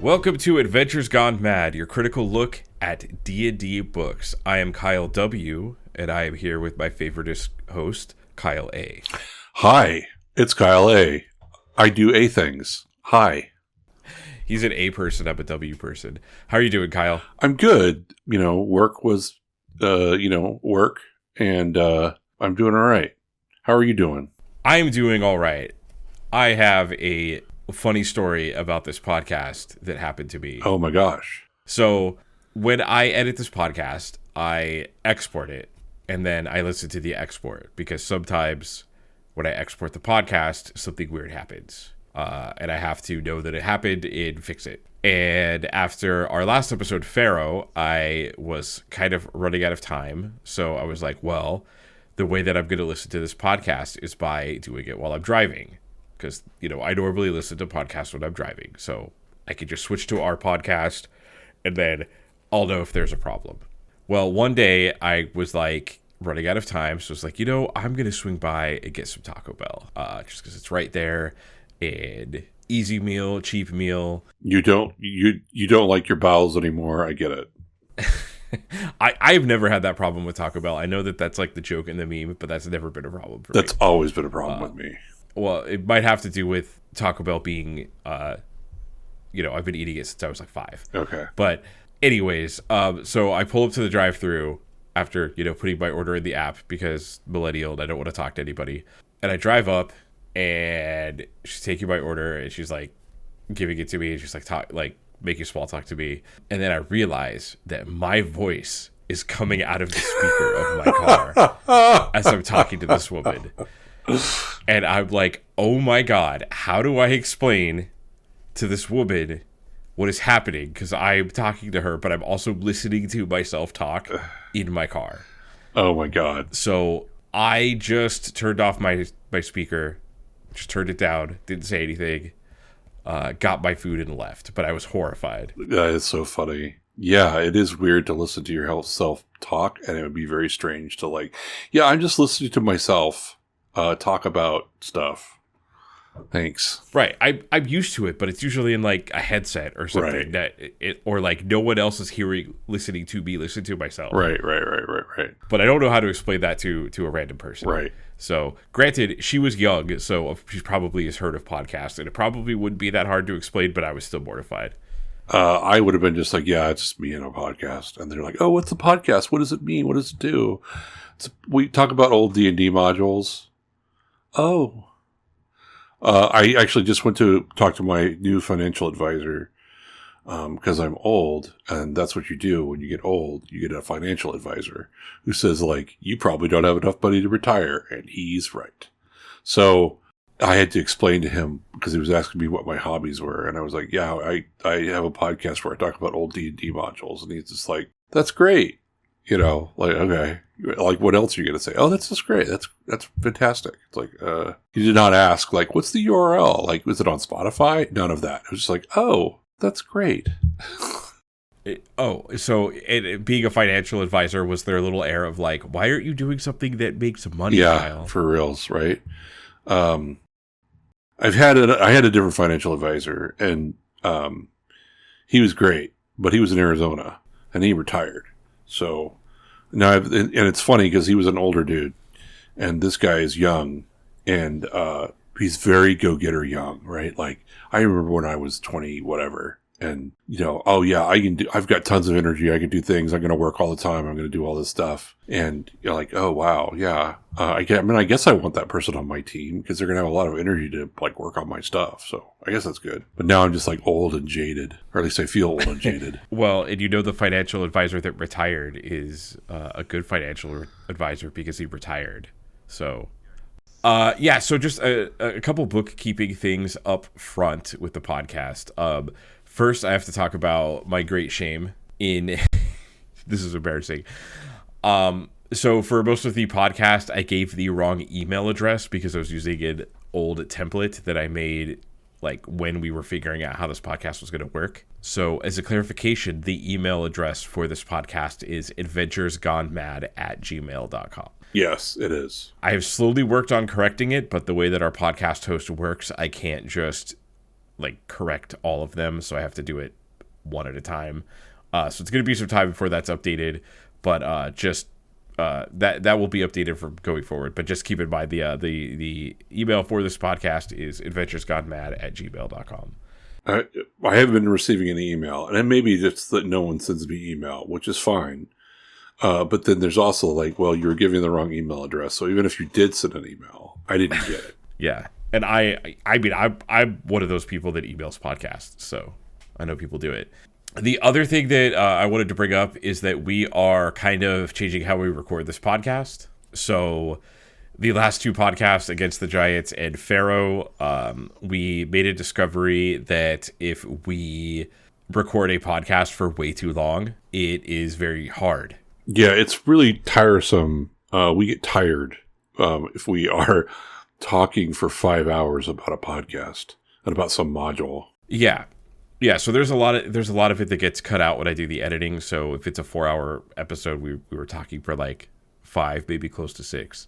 Welcome to Adventures Gone Mad, your critical look at D&D books. I am Kyle W., and I am here with my favorite host, Kyle A. Hi, it's Kyle A. I do A things. Hi. He's an A person, I'm a W person. How are you doing, Kyle? I'm good. Work was, work, and I'm doing all right. How are you doing? I'm doing all right. I have a funny story about this podcast that happened to me. Oh my gosh. So when I edit this podcast, I export it and then I listen to the export because sometimes when I export the podcast, something weird happens. And I have to know that it happened and fix it. And after our last episode, Pharaoh, I was kind of running out of time. So I was like, well, the way that I'm going to listen to this podcast is by doing it while I'm driving. Because, I normally listen to podcasts when I'm driving. So I could just switch to our podcast and then I'll know if there's a problem. Well, one day I was like running out of time. So it's like, I'm going to swing by and get some Taco Bell. Just because it's right there. And easy meal, cheap meal. You don't like your bowels anymore. I get it. I've never had that problem with Taco Bell. I know that that's like the joke in the meme, but that's never been a problem for me. That's always been a problem with me. Well, it might have to do with Taco Bell being, I've been eating it since I was like 5. Okay. But anyways, so I pull up to the drive-thru after, putting my order in the app because millennial and I don't want to talk to anybody. And I drive up and she's taking my order and she's like giving it to me and she's like making small talk to me. And then I realize that my voice is coming out of the speaker of my car as I'm talking to this woman. And I'm like, oh my God, how do I explain to this woman what is happening? Because I'm talking to her, but I'm also listening to myself talk in my car. Oh my God. So I just turned off my speaker, just turned it down, didn't say anything, got my food and left. But I was horrified. That is so funny. Yeah, it is weird to listen to your self talk, and it would be very strange to I'm just listening to myself talk about stuff. Thanks. Right. I'm used to it, but it's usually in like a headset or something that or like no one else is listening to me listen to myself. Right. But I don't know how to explain that to a random person. Right. So granted, she was young, so she probably has heard of podcasts, and it probably wouldn't be that hard to explain, but I was still mortified. I would have been just like, yeah, it's just me and a podcast. And they're like, oh, what's the podcast? What does it mean? What does it do? We talk about old D&D modules. Oh. I actually just went to talk to my new financial advisor because I'm old, and that's what you do when you get old. You get a financial advisor who says, you probably don't have enough money to retire, and he's right. So I had to explain to him because he was asking me what my hobbies were, and I was like, yeah, I have a podcast where I talk about old D&D modules, and he's just like, that's great. Okay. What else are you going to say? Oh, that's just great. That's fantastic. It's like, you did not ask, what's the URL? Was it on Spotify? None of that. It was just like, oh, that's great. So being a financial advisor was their little air of why aren't you doing something that makes money? Yeah, Kyle? For reals, right? I had a different financial advisor, and he was great, but he was in Arizona, and he retired. So now, and it's funny because he was an older dude, and this guy is young, and he's very go-getter young, right? I remember when I was 20, whatever, and oh yeah, I've got tons of energy. I can do things. I'm going to work all the time. I'm going to do all this stuff, and you're like, oh wow, yeah. I guess I want that person on my team because they're going to have a lot of energy to work on my stuff. So I guess that's good. But now I'm just old and jaded, or at least I feel old and jaded. Well, and the financial advisor that retired is a good financial advisor because he retired. So, so just a couple bookkeeping things up front with the podcast. First, I have to talk about my great shame in this is embarrassing. So for most of the podcast, I gave the wrong email address because I was using an old template that I made when we were figuring out how this podcast was going to work. So as a clarification, the email address for this podcast is adventuresgonemad@gmail.com. Yes, it is. I have slowly worked on correcting it, but the way that our podcast host works, I can't just like correct all of them, so I have to do it one at a time. So it's going to be some time before that's updated, but that will be updated from going forward. But just keep in mind the email for this podcast is adventuresgonemad@gmail.com. I haven't been receiving any email, and maybe it's that no one sends me email, which is fine. But then there's also like, well, you were giving the wrong email address. So even if you did send an email, I didn't get it. Yeah. And I mean, I'm one of those people that emails podcasts, so I know people do it. The other thing that I wanted to bring up is that we are kind of changing how we record this podcast. So the last two podcasts, Against the Giants and Pharaoh, we made a discovery that if we record a podcast for way too long, it is very hard. Yeah, it's really tiresome. We get tired if we are talking for 5 hours about a podcast and about some module. Yeah. So there's a lot of it that gets cut out when I do the editing. So if it's a 4-hour episode, we were talking for like 5, maybe close to 6.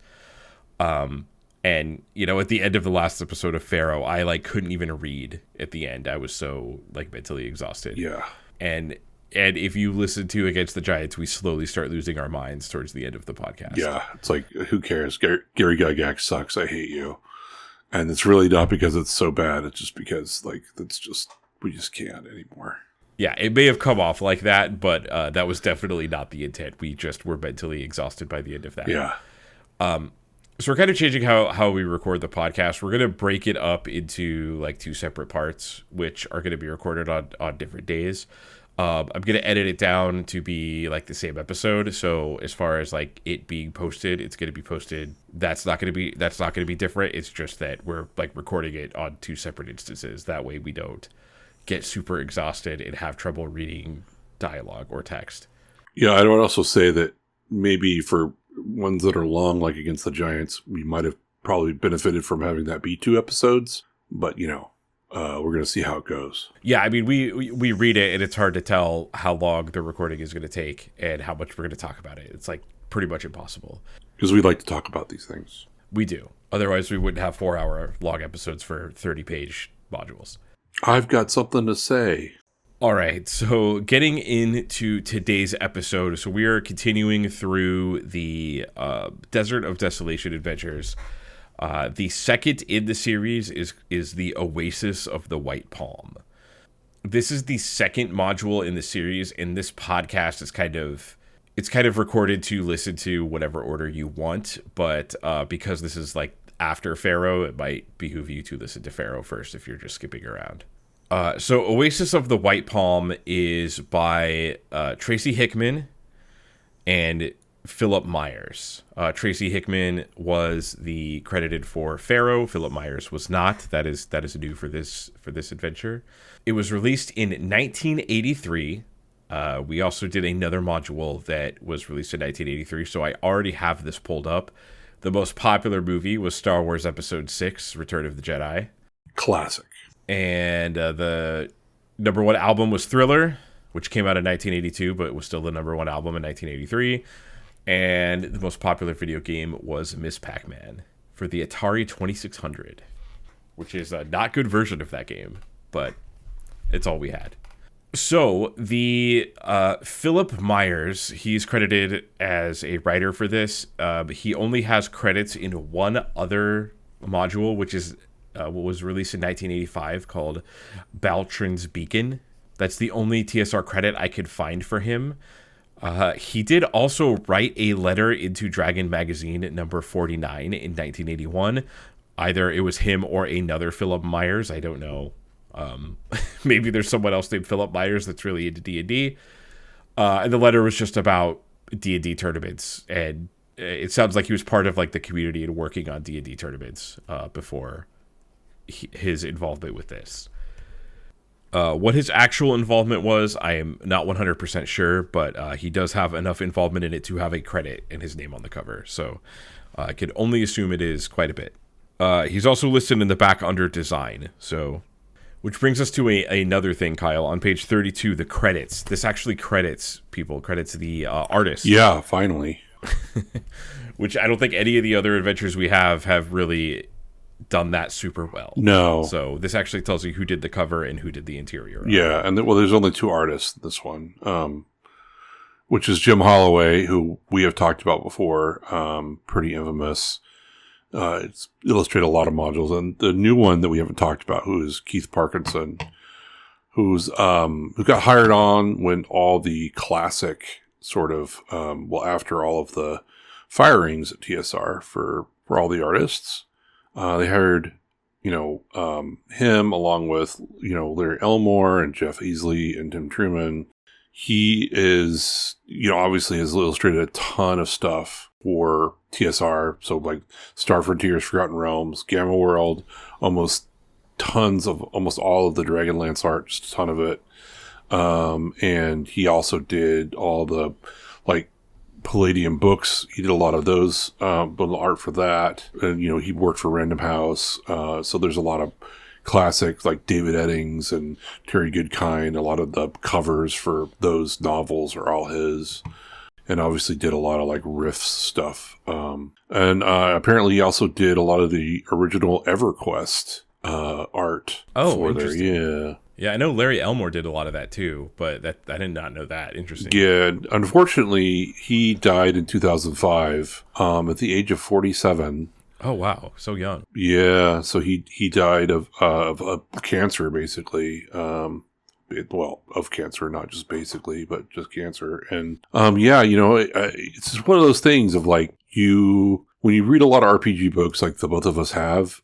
And you know, at the end of the last episode of Pharaoh, I like couldn't even read at the end. I was so like mentally exhausted. Yeah. And if you listen to Against the Giants, we slowly start losing our minds towards the end of the podcast. Yeah, it's like, who cares? Gary Gygax sucks. I hate you. And it's really not because it's so bad. It's just because like we just can't anymore. Yeah, it may have come off like that, but that was definitely not the intent. We just were mentally exhausted by the end of that. Yeah. So we're kind of changing how we record the podcast. We're going to break it up into like 2 separate parts, which are going to be recorded on different days. I'm going to edit it down to be like the same episode. So as far as like it being posted, it's going to be posted. That's not going to be different. It's just that we're like recording it on 2 separate instances. That way we don't get super exhausted and have trouble reading dialogue or text. Yeah, I would also say that maybe for ones that are long, like Against the Giants, we might have probably benefited from having that be 2 episodes. But, you know, we're going to see how it goes. Yeah, I mean, we read it, and it's hard to tell how long the recording is going to take and how much we're going to talk about it. It's like pretty much impossible. Because we like to talk about these things. We do. Otherwise, we wouldn't have 4-hour long episodes for 30-page modules. I've got something to say. All right, so getting into today's episode, so we are continuing through the Desert of Desolation adventures. The second in the series is the Oasis of the White Palm. This is the second module in the series, and this podcast is kind of recorded to listen to whatever order you want, but because this is like after Pharaoh, it might behoove you to listen to Pharaoh first if you're just skipping around. So Oasis of the White Palm is by Tracy Hickman and Phillip Meyers. Tracy Hickman was the credited for Pharaoh. Phillip Meyers was not. That is new for this adventure. It was released in 1983. We also did another module that was released in 1983, so I already have this pulled up. The most popular movie was Star Wars Episode 6, Return of the Jedi. Classic. And the number 1 album was Thriller, which came out in 1982, but was still the number 1 album in 1983. And the most popular video game was Miss Pac-Man for the Atari 2600, which is a not good version of that game, but it's all we had. So the Phillip Meyers, he's credited as a writer for this. He only has credits in one other module, which is what was released in 1985 called Baltrin's Beacon. That's the only TSR credit I could find for him. He did also write a letter into Dragon Magazine at number 49 in 1981. Either it was him or another Phillip Meyers. I don't know. Maybe there's someone else named Phillip Meyers that's really into D&D. And the letter was just about D&D tournaments. And it sounds like he was part of like the community and working on D&D tournaments before his involvement with this. What his actual involvement was, I am not 100% sure, but he does have enough involvement in it to have a credit and his name on the cover. So I could only assume it is quite a bit. He's also listed in the back under design. So, which brings us to another thing, Kyle. On page 32, the credits. This actually credits the artist. Yeah, finally. Which I don't think any of the other adventures we have really done that super well. No. So this actually tells you who did the cover and who did the interior. Yeah, and there's only 2 artists in this one, which is Jim Holloway, who we have talked about before, pretty infamous. It's illustrated a lot of modules, and the new one that we haven't talked about, who is Keith Parkinson, who got hired on when all the classic sort of, after all of the firings at TSR for all the artists, they hired, him along with, Larry Elmore and Jeff Easley and Tim Truman. He is, obviously has illustrated a ton of stuff for TSR. So like Star Frontiers, Forgotten Realms, Gamma World, almost all of the Dragonlance art, just a ton of it. And he also did all the like Palladium books. He did a lot of those, little art for that. And, he worked for Random House. So there's a lot of classics like David Eddings and Terry Goodkind. A lot of the covers for those novels are all his. And obviously did a lot of like riffs stuff. And apparently he also did a lot of the original EverQuest art. Oh, interesting. Yeah. Yeah, I know Larry Elmore did a lot of that too, but I did not know that. Interesting. Yeah, unfortunately, he died in 2005 at the age of 47. Oh, wow. So young. Yeah, so he died of cancer, basically. Of cancer, not just basically, but just cancer. And it's just one of those things of like when you read a lot of RPG books like the both of us have,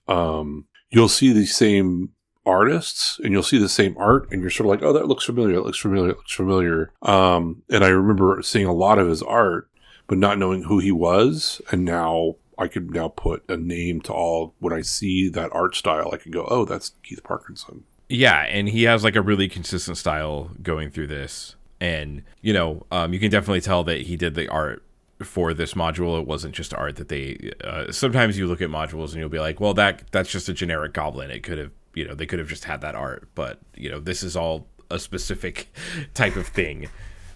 you'll see these same artists and you'll see the same art and you're sort of like, oh, that looks familiar. And I remember seeing a lot of his art, but not knowing who he was. And now I could now put a name to all, when I see that art style, I can go, oh, that's Keith Parkinson. Yeah, and he has like a really consistent style going through this. And, you can definitely tell that he did the art for this module. It wasn't just art that they, sometimes you look at modules and you'll be like, well, that's just a generic goblin. It could have, they could have just had that art, but, this is all a specific type of thing.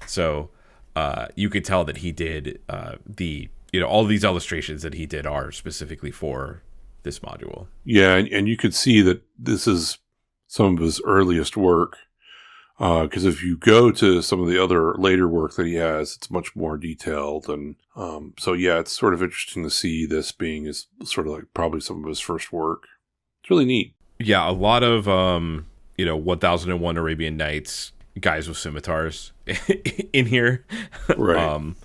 So, you could tell that he did, all these illustrations that he did are specifically for this module. Yeah. And you could see that this is some of his earliest work. Because if you go to some of the other later work that he has, it's much more detailed. And it's sort of interesting to see this being his sort of like probably some of his first work. It's really neat. Yeah, a lot of 1001 Arabian Nights guys with scimitars in here. Right.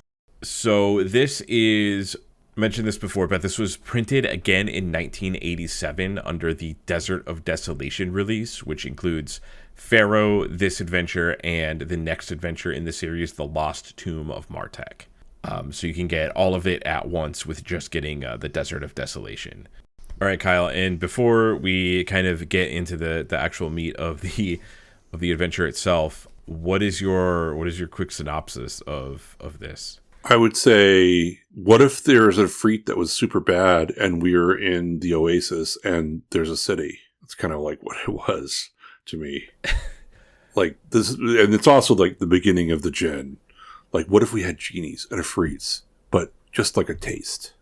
So this is, mentioned this before, but this was printed again in 1987 under the Desert of Desolation release, which includes Pharaoh, this adventure, and the next adventure in the series, The Lost Tomb of Martek. So you can get all of it at once with just getting the Desert of Desolation. All right, Kyle, and before we kind of get into the actual meat of the adventure itself, what is your quick synopsis of this? I would say, what if there's a Efreeti that was super bad and we're in the Oasis and there's a city? It's kind of like what it was to me. Like this, and it's also like the beginning of the gen. Like, what if we had genies and Efreets, but just like a taste?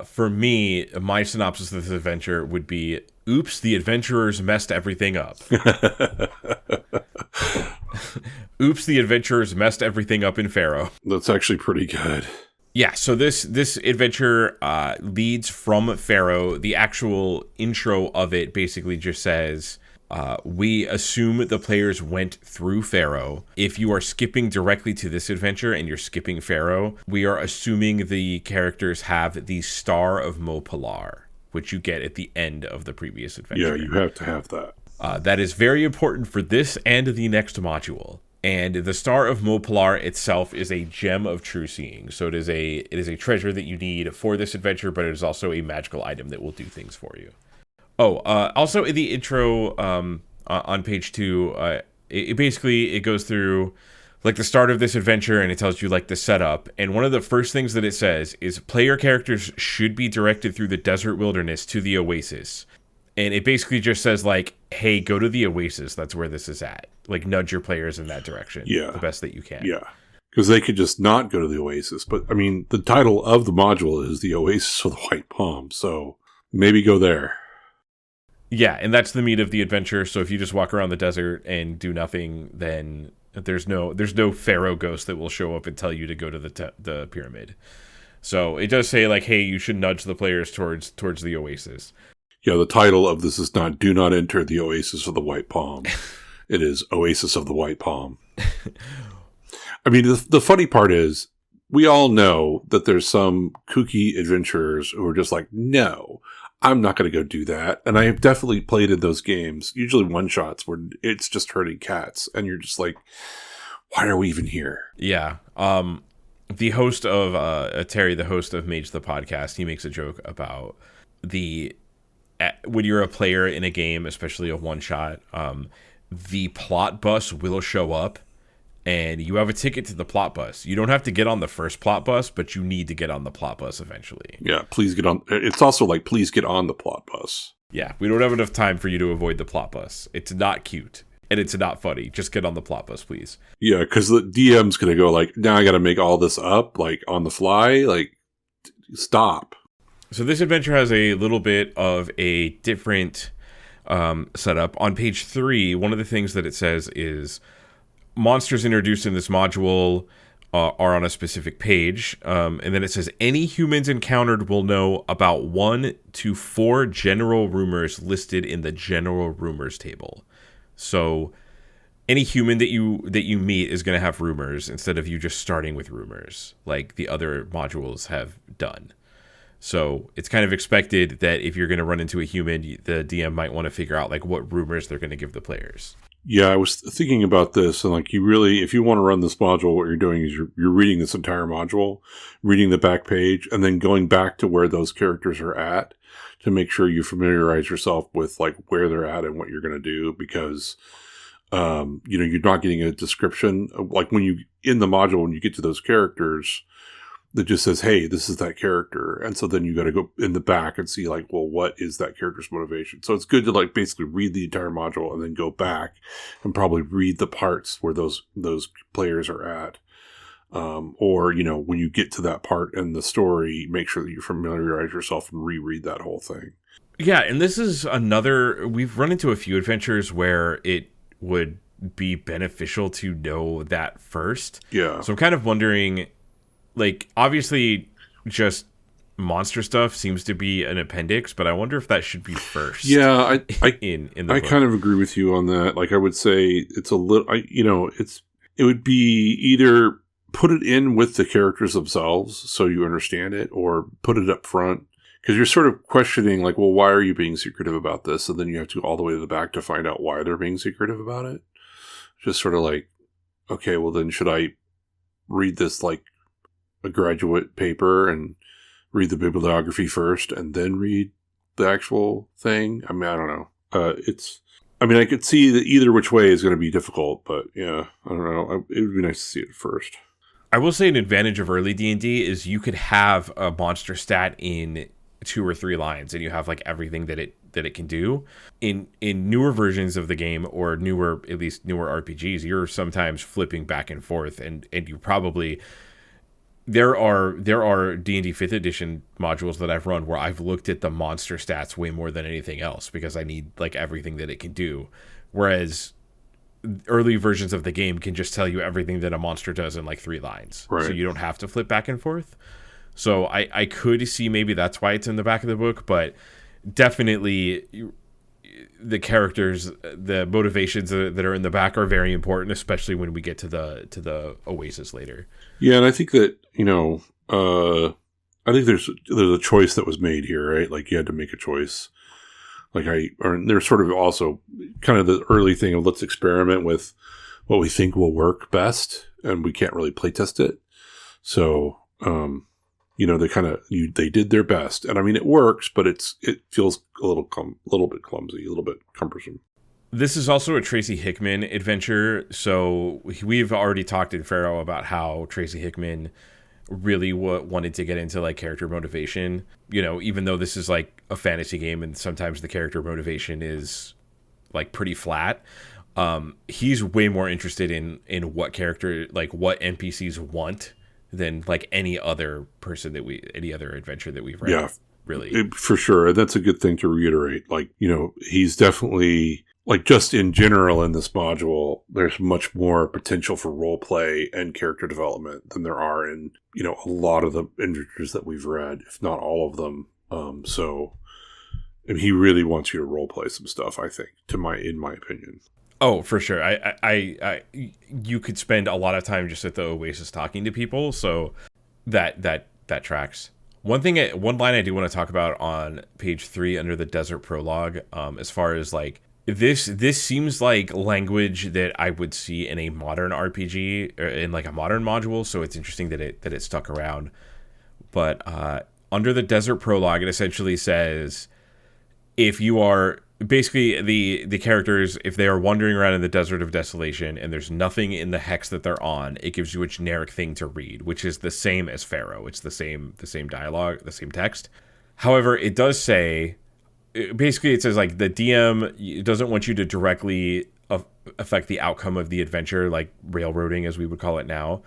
For me, my synopsis of this adventure would be, oops, the adventurers messed everything up. Oops, the adventurers messed everything up in Pharaoh. That's actually pretty good. Yeah, so this adventure leads from Pharaoh. The actual intro of it basically just says, we assume the players went through Pharaoh. If you are skipping directly to this adventure and you're skipping Pharaoh, we are assuming the characters have the Star of Mopalar, which you get at the end of the previous adventure. Yeah, you have to have that. That is very important for this and the next module. And the Star of Mopalar itself is a gem of true seeing. So it is a treasure that you need for this adventure, but it is also a magical item that will do things for you. Oh, also in the intro on page 2, it basically goes through like the start of this adventure and it tells you like the setup. And one of the first things that it says is player characters should be directed through the desert wilderness to the Oasis. And it basically just says like, hey, go to the Oasis. That's where this is at. Like nudge your players in that direction. Yeah. The best that you can. Yeah. Because they could just not go to the Oasis. But I mean, the title of the module is The Oasis of the White Palm. So maybe go there. Yeah, and that's the meat of the adventure. So if you just walk around the desert and do nothing, then there's no pharaoh ghost that will show up and tell you to go to the pyramid. So it does say like, hey, you should nudge the players towards the Oasis. Yeah, the title of this is not "Do Not Enter the Oasis of the White Palm." It is Oasis of the White Palm. I mean, the funny part is, we all know that there's some kooky adventurers who are just like, no, I'm not going to go do that. And I have definitely played in those games, usually one-shots, where it's just herding cats. And you're just like, why are we even here? Yeah. The host of, Terry, the host of Mage the Podcast, he makes a joke about when you're a player in a game, especially a one-shot, the plot bus will show up. And you have a ticket to the plot bus. You don't have to get on the first plot bus, but you need to get on the plot bus eventually. Yeah, please get on. It's also like, please get on the plot bus. Yeah, we don't have enough time for you to avoid the plot bus. It's not cute, and it's not funny. Just get on the plot bus, please. Yeah, because the DM's going to go like, now I got to make all this up, like, on the fly. Like, stop. So this adventure has a little bit of a different setup. On page 3, one of the things that it says is, monsters introduced in this module are on a specific page. And then it says, any humans encountered will know about 1 to 4 general rumors listed in the general rumors table. So any human that you meet is going to have rumors instead of you just starting with rumors like the other modules have done. So it's kind of expected that if you're going to run into a human, the DM might want to figure out like what rumors they're going to give the players. Yeah, I was thinking about this, and like, you really, if you want to run this module, what you're doing is you're reading this entire module, reading the back page, and then going back to where those characters are at to make sure you familiarize yourself with like where they're at and what you're going to do, because you're not getting a description of, like, when you in the module, when you get to those characters, that just says, hey, this is that character. And so then you got to go in the back and see like, well, what is that character's motivation? So it's good to like basically read the entire module and then go back and probably read the parts where those players are at. Or, when you get to that part in the story, make sure that you familiarize yourself and reread that whole thing. Yeah. And this is we've run into a few adventures where it would be beneficial to know that first. Yeah. So I'm kind of wondering, like, obviously, just monster stuff seems to be an appendix, but I wonder if that should be first. Yeah, in the book. kind of agree with you on that. Like, I would say it's a little, it would be either put it in with the characters themselves so you understand it, or put it up front, because you're sort of questioning, like, well, why are you being secretive about this? And then you have to go all the way to the back to find out why they're being secretive about it. Just sort of like, okay, well, then should I read this like a graduate paper and read the bibliography first and then read the actual thing? I mean, I don't know. I could see that either which way is going to be difficult, but yeah, I don't know. It would be nice to see it first. I will say an advantage of early D&D is you could have a monster stat in 2 or 3 lines and you have like everything that it can do. In newer versions of the game, or at least newer RPGs, you're sometimes flipping back and forth, and you probably, there are D&D 5th edition modules that I've run where I've looked at the monster stats way more than anything else because I need like everything that it can do. Whereas early versions of the game can just tell you everything that a monster does in like 3 lines. Right. So you don't have to flip back and forth. So I could see maybe that's why it's in the back of the book, but definitely the characters, the motivations that are in the back are very important, especially when we get to the Oasis later. Yeah, and I think that, I think there's a choice that was made here, right? Like, you had to make a choice. Like, there's sort of also kind of the early thing of, let's experiment with what we think will work best, and we can't really play test it. So, they did their best, and I mean, it works, but it feels a little bit clumsy, a little bit cumbersome. This is also a Tracy Hickman adventure. So we've already talked in Pharaoh about how Tracy Hickman really wanted to get into like character motivation, even though this is like a fantasy game and sometimes the character motivation is like pretty flat. He's way more interested in what character, like what NPCs want than like any other person any other adventure that we've read. Yeah, really. For sure. And that's a good thing to reiterate. Like, he's definitely, like, just in general in this module, there's much more potential for role play and character development than there are in, a lot of the adventures that we've read, if not all of them. And he really wants you to role play some stuff, I think, in my opinion. Oh, for sure. You could spend a lot of time just at the Oasis talking to people, so that tracks. One line I do want to talk about on page 3 under the Desert Prologue, as far as like this seems like language that I would see in a modern RPG or in like a modern module, so it's interesting that it stuck around. But under the Desert Prologue, it essentially says, if you are basically the characters, if they are wandering around in the Desert of Desolation and there's nothing in the hex that they're on, it gives you a generic thing to read, which is the same as Pharaoh. It's the same dialogue, the same text. However, it does say, basically it says like the DM doesn't want you to directly affect the outcome of the adventure, like railroading as we would call it now.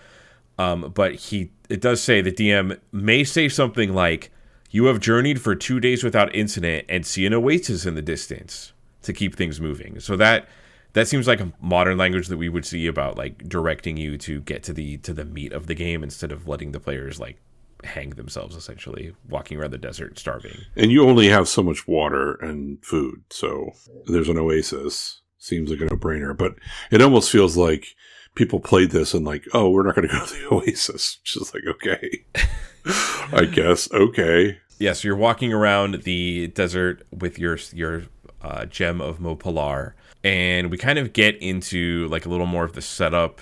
But it does say the DM may say something like, you have journeyed for 2 days without incident and see an oasis in the distance to keep things moving. So that seems like a modern language that we would see about like directing you to get to the meat of the game instead of letting the players like hang themselves, essentially walking around the desert starving. And you only have so much water and food, so there's an oasis. Seems like a no-brainer, but it almost feels like people played this and like, oh, we're not going to go to the oasis. Which is like, okay. I guess, okay. Yeah, so you're walking around the desert with your gem of Mopalar, and we kind of get into like a little more of the setup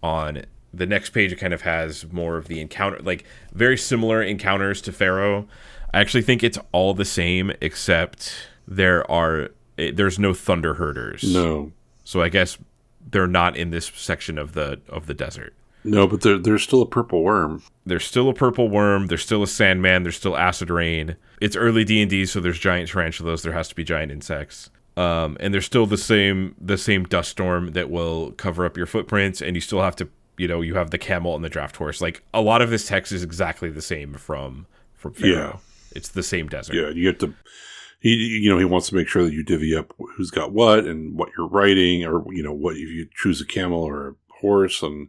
on the next page. It kind of has more of the encounter, like very similar encounters to Pharaoh. I actually think it's all the same, except there's no thunder herders. No. So I guess they're not in this section of the desert. No, but there's still a purple worm. There's still a purple worm. There's still a sandman. There's still acid rain. It's early D&D, so there's giant tarantulas. There has to be giant insects. And there's still the same dust storm that will cover up your footprints, and you still have to, you have the camel and the draft horse. Like, a lot of this text is exactly the same from Pharaoh. Yeah. It's the same desert. Yeah, you get to... He wants to make sure that you divvy up who's got what and what you're writing, or, what if you choose a camel or a horse and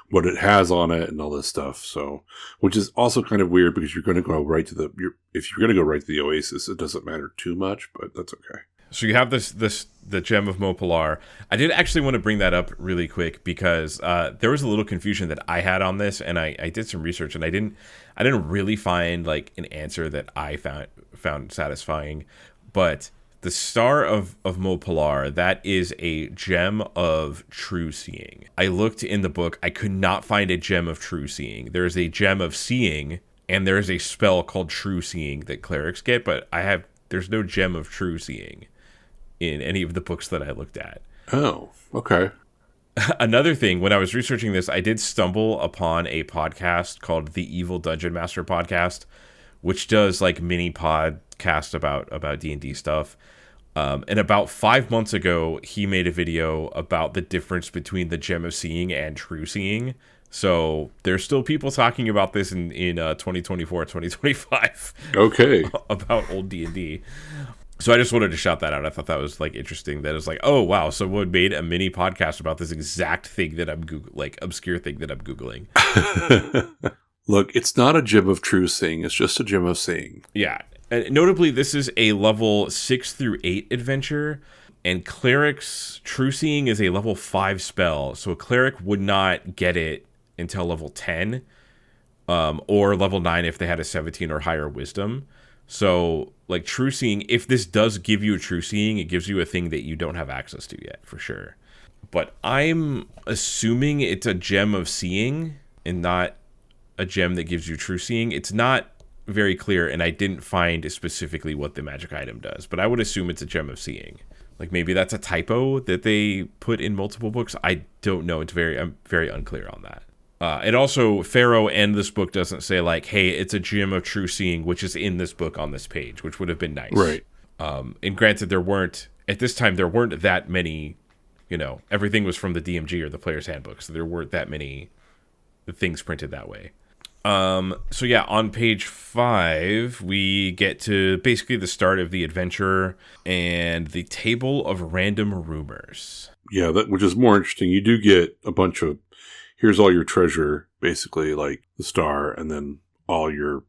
what it has on it and all this stuff. So, which is also kind of weird because you're going to go right to if you're going to go right to the oasis, it doesn't matter too much, but that's okay. So you have the gem of Mopalar. I did actually want to bring that up really quick because there was a little confusion that I had on this, and I did some research, and I didn't really find like an answer that I found satisfying. But the Star of Mopalar, that is a gem of true seeing. I looked in the book. I could not find a gem of true seeing. There's a gem of seeing, and there's a spell called true seeing that clerics get, but there's no gem of true seeing in any of the books that I looked at. Oh, okay. Another thing, when I was researching this, I did stumble upon a podcast called the Evil Dungeon Master Podcast, which does like mini podcast about D&D stuff. And about 5 months ago, he made a video about the difference between the gem of seeing and true seeing. So there's still people talking about this in 2024, 2025. Okay. About old D&D. So I just wanted to shout that out. I thought that was like interesting. That it was like, oh wow, someone made a mini podcast about this exact thing that I'm obscure thing that I'm Googling. Look, it's not a gem of true seeing. It's just a gem of seeing. Yeah. And notably, this is a level 6 through 8 adventure, and Cleric's True Seeing is a level 5 spell, so a cleric would not get it until level 10, or level 9 if they had a 17 or higher wisdom. So, like, True Seeing, if this does give you a True Seeing, it gives you a thing that you don't have access to yet, for sure. But I'm assuming it's a gem of seeing, and not a gem that gives you True Seeing. It's not very clear, and I didn't find specifically what the magic item does, but I would assume it's a gem of seeing. Like, maybe that's a typo that they put in multiple books. I don't know. I'm very unclear on that. And also, Pharaoh and this book doesn't say, like, hey, it's a gem of true seeing, which is in this book on this page, which would have been nice. Right. And granted, at this time, there weren't that many, everything was from the DMG or the Player's Handbook, so there weren't that many things printed that way. So yeah, on page 5, we get to basically the start of the adventure and the table of random rumors. Yeah, which is more interesting. You do get a bunch of, here's all your treasure, basically, like the star, and then all your,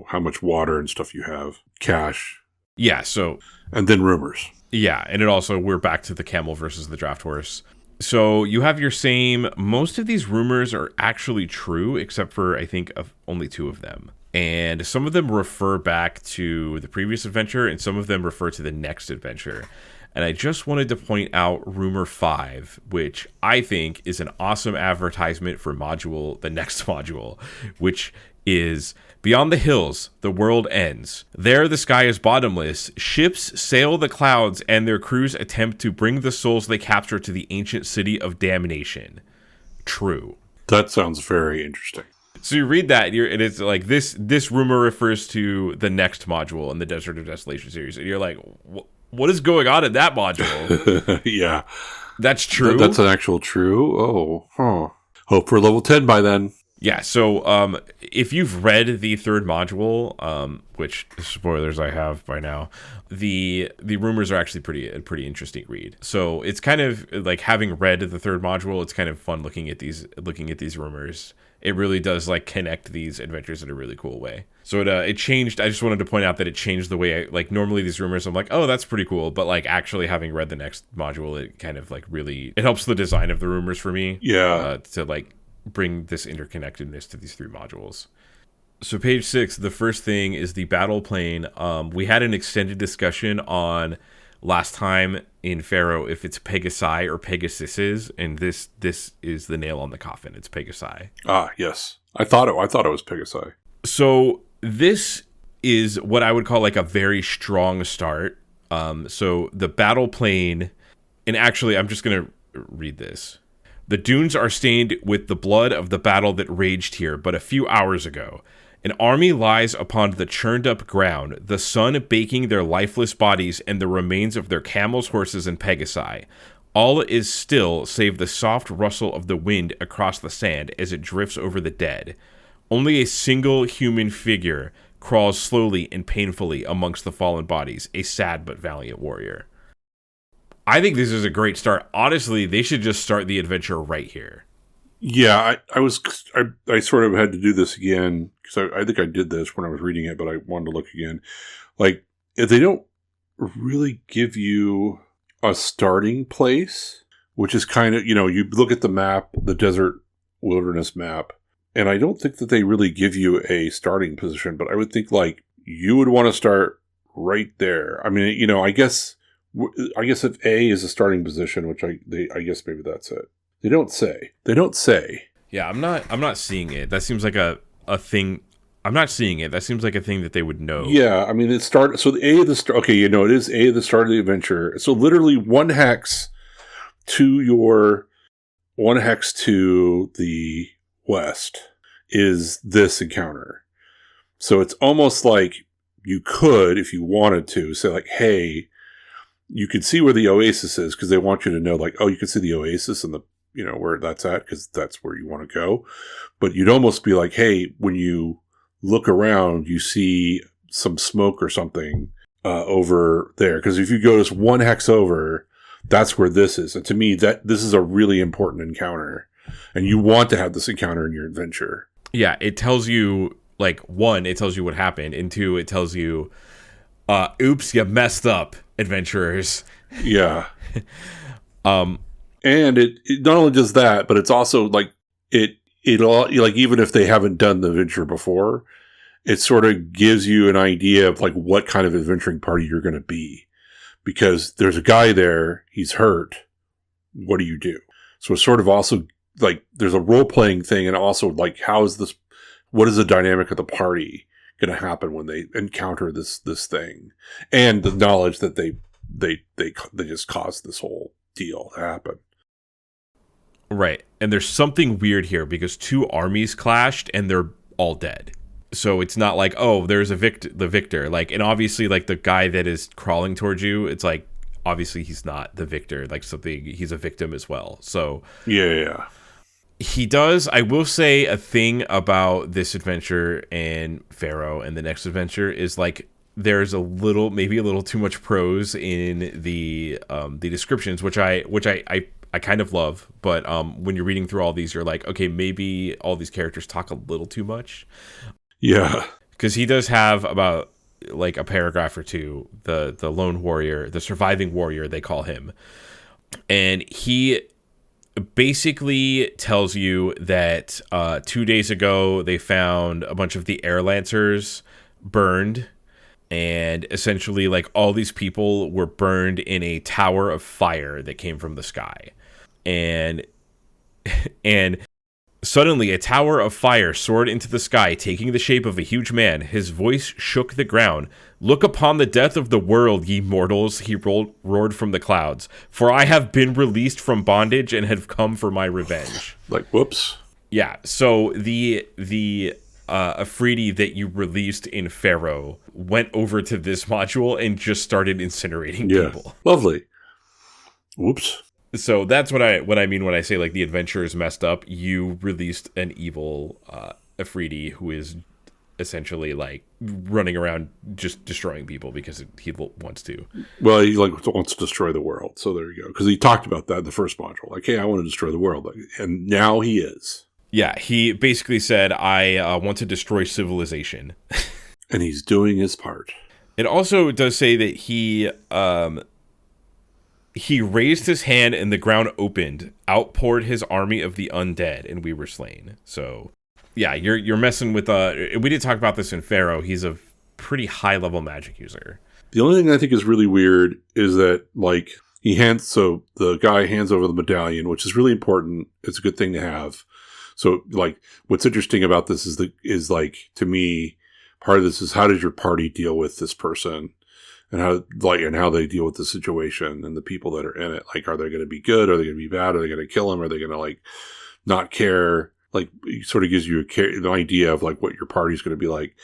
how much water and stuff you have, cash. Yeah, so. And then rumors. Yeah, and it also, we're back to the camel versus the draft horse. So you have your same, most of these rumors are actually true, except for, I think, only 2 of them. And some of them refer back to the previous adventure, and some of them refer to the next adventure. And I just wanted to point out Rumor 5, which I think is an awesome advertisement for the next module, which is, beyond the hills, the world ends. There the sky is bottomless. Ships sail the clouds, and their crews attempt to bring the souls they capture to the ancient city of damnation. True. That sounds very interesting. So you read that, and it's like, this rumor refers to the next module in the Desert of Desolation series. And you're like, what is going on in that module? Yeah. That's true? That's an actual true? Oh, huh. Hope for level 10 by then. Yeah, so if you've read the 3rd module, which spoilers I have by now, the rumors are actually a pretty interesting read. So it's kind of like, having read the 3rd module, it's kind of fun looking at these rumors. It really does like connect these adventures in a really cool way. So it changed. I just wanted to point out that it changed the way normally these rumors, I'm like, oh, that's pretty cool. But like, actually having read the next module, it kind of like really, it helps the design of the rumors for me. Yeah. To like bring this interconnectedness to these 3 modules. So page 6, the first thing is the battle plane. We had an extended discussion on last time in Pharaoh if it's Pegasi or Pegasuses, and this is the nail on the coffin. It's Pegasi. Ah, yes. I thought it was Pegasi. So this is what I would call like a very strong start. So the battle plane, and actually I'm just going to read this. The dunes are stained with the blood of the battle that raged here but a few hours ago. An army lies upon the churned-up ground, the sun baking their lifeless bodies and the remains of their camels, horses, and Pegasi. All is still save the soft rustle of the wind across the sand as it drifts over the dead. Only a single human figure crawls slowly and painfully amongst the fallen bodies, a sad but valiant warrior. I think this is a great start. Honestly, they should just start the adventure right here. Yeah, I sort of had to do this again because I think I did this when I was reading it, but I wanted to look again. Like, if they don't really give you a starting place, which is kind of, you look at the map, the desert wilderness map, and I don't think that they really give you a starting position, but I would think like you would want to start right there. I mean, I guess if A is a starting position, which I guess maybe that's it. They don't say. Yeah, I'm not seeing it. That seems like a thing. I'm not seeing it. That seems like a thing that they would know. Yeah, I mean, so the A of the start. Okay, it is A of the start of the adventure. So literally 1 hex to the west is this encounter. So it's almost like you could, if you wanted to, say like, hey, you could see where the Oasis is because they want you to know, like, oh, you can see the Oasis and the, where that's at because that's where you want to go. But you'd almost be like, hey, when you look around, you see some smoke or something over there. Because if you go just 1 hex over, that's where this is. And to me, this is a really important encounter. And you want to have this encounter in your adventure. Yeah, it tells you, like, 1, it tells you what happened. And 2, it tells you, oops, you messed up, adventurers. Yeah. And it not only does that, but it's also like it'll like, even if they haven't done the adventure before, it sort of gives you an idea of like what kind of adventuring party you're going to be, because there's a guy there, he's hurt. What do you do? So it's sort of also like there's a role playing thing, and also like what is the dynamic of the party going to happen when they encounter this thing, and the knowledge that they just caused this whole deal to happen. Right. And there's something weird here because 2 armies clashed and they're all dead. So it's not like, oh, there's the victor. Like, and obviously like the guy that is crawling towards you, it's like, obviously he's not the victor, like he's a victim as well. So yeah. He does. I will say a thing about this adventure and Pharaoh and the next adventure is like there's maybe a little too much prose in the descriptions, which I kind of love. But when you're reading through all these, you're like, okay, maybe all these characters talk a little too much. Yeah, because he does have about like a paragraph or two. The lone warrior, the surviving warrior, they call him, and he basically tells you that 2 days ago they found a bunch of the air lancers burned, and essentially like all these people were burned in a tower of fire that came from the sky, and suddenly a tower of fire soared into the sky, taking the shape of a huge man. His voice shook the ground. "Look upon the death of the world, ye mortals," he roared from the clouds. "For I have been released from bondage and have come for my revenge." like whoops. Yeah, so the Efreeti that you released in Pharaoh went over to this module and just started incinerating people. Lovely. Whoops. So that's what I mean when I say like the adventure is messed up. You released an evil Efreeti who is essentially like running around just destroying people because he wants to. Well, he like wants to destroy the world. So there you go. Because he talked about that in the first module. Like, hey, I want to destroy the world, and now he is. Yeah, he basically said, "I want to destroy civilization," and he's doing his part. It also does say that he raised his hand and the ground opened, outpoured his army of the undead, and we were slain. So, yeah, you're messing with... we did talk about this in Pharaoh. He's a pretty high-level magic user. The only thing I think is really weird is that, like, the guy hands over the medallion, which is really important. It's a good thing to have. So, like, what's interesting about this is like, to me, part of this is how did your party deal with this person? And how they deal with the situation and the people that are in it. Like, are they going to be good? Are they going to be bad? Are they going to kill him? Are they going to like not care? Like, it sort of gives you an idea of like what your party's going to be like.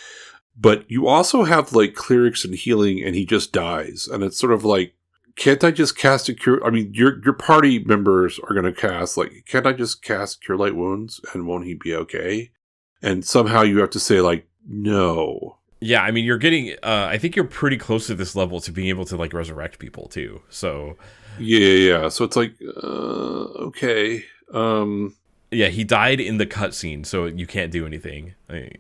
But you also have like clerics and healing, and he just dies, and it's sort of like, can't I just cast a cure? I mean, your party members are going to cast like, can't I just cast Cure Light Wounds and won't he be okay? And somehow you have to say like, no. Yeah, I mean, you're getting... I think you're pretty close to this level to being able to, like, resurrect people, too. So... Yeah. So it's like, okay. Yeah, he died in the cutscene, so you can't do anything,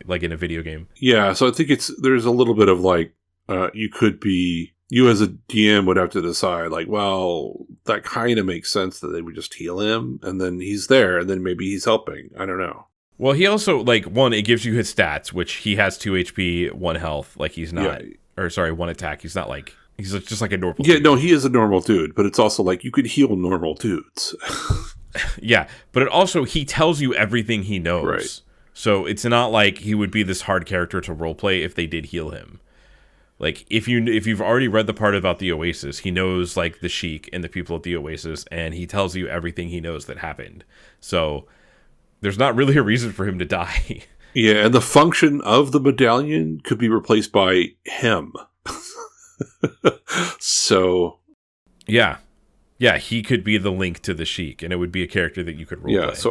like in a video game. Yeah, so I think there's a little bit of, like, you as a DM would have to decide, like, well, that kind of makes sense that they would just heal him, and then he's there, and then maybe he's helping. I don't know. Well, he also, like, it gives you his stats, which he has 2 HP, 1 health. Like, he's not... Yeah. Or, sorry, 1 attack. He's not, like... He's just like a normal dude. No, he is a normal dude, but it's also, like, you could heal normal dudes. Yeah, but it also... He tells you everything he knows. Right. So, it's not like he would be this hard character to roleplay if they did heal him. Like, if you've already read the part about the Oasis, he knows, like, the Sheik and the people at the Oasis, and he tells you everything he knows that happened. So... There's not really a reason for him to die. Yeah, and the function of the medallion could be replaced by him. So... Yeah, he could be the link to the Sheik, and it would be a character that you could roleplay. Yeah, so,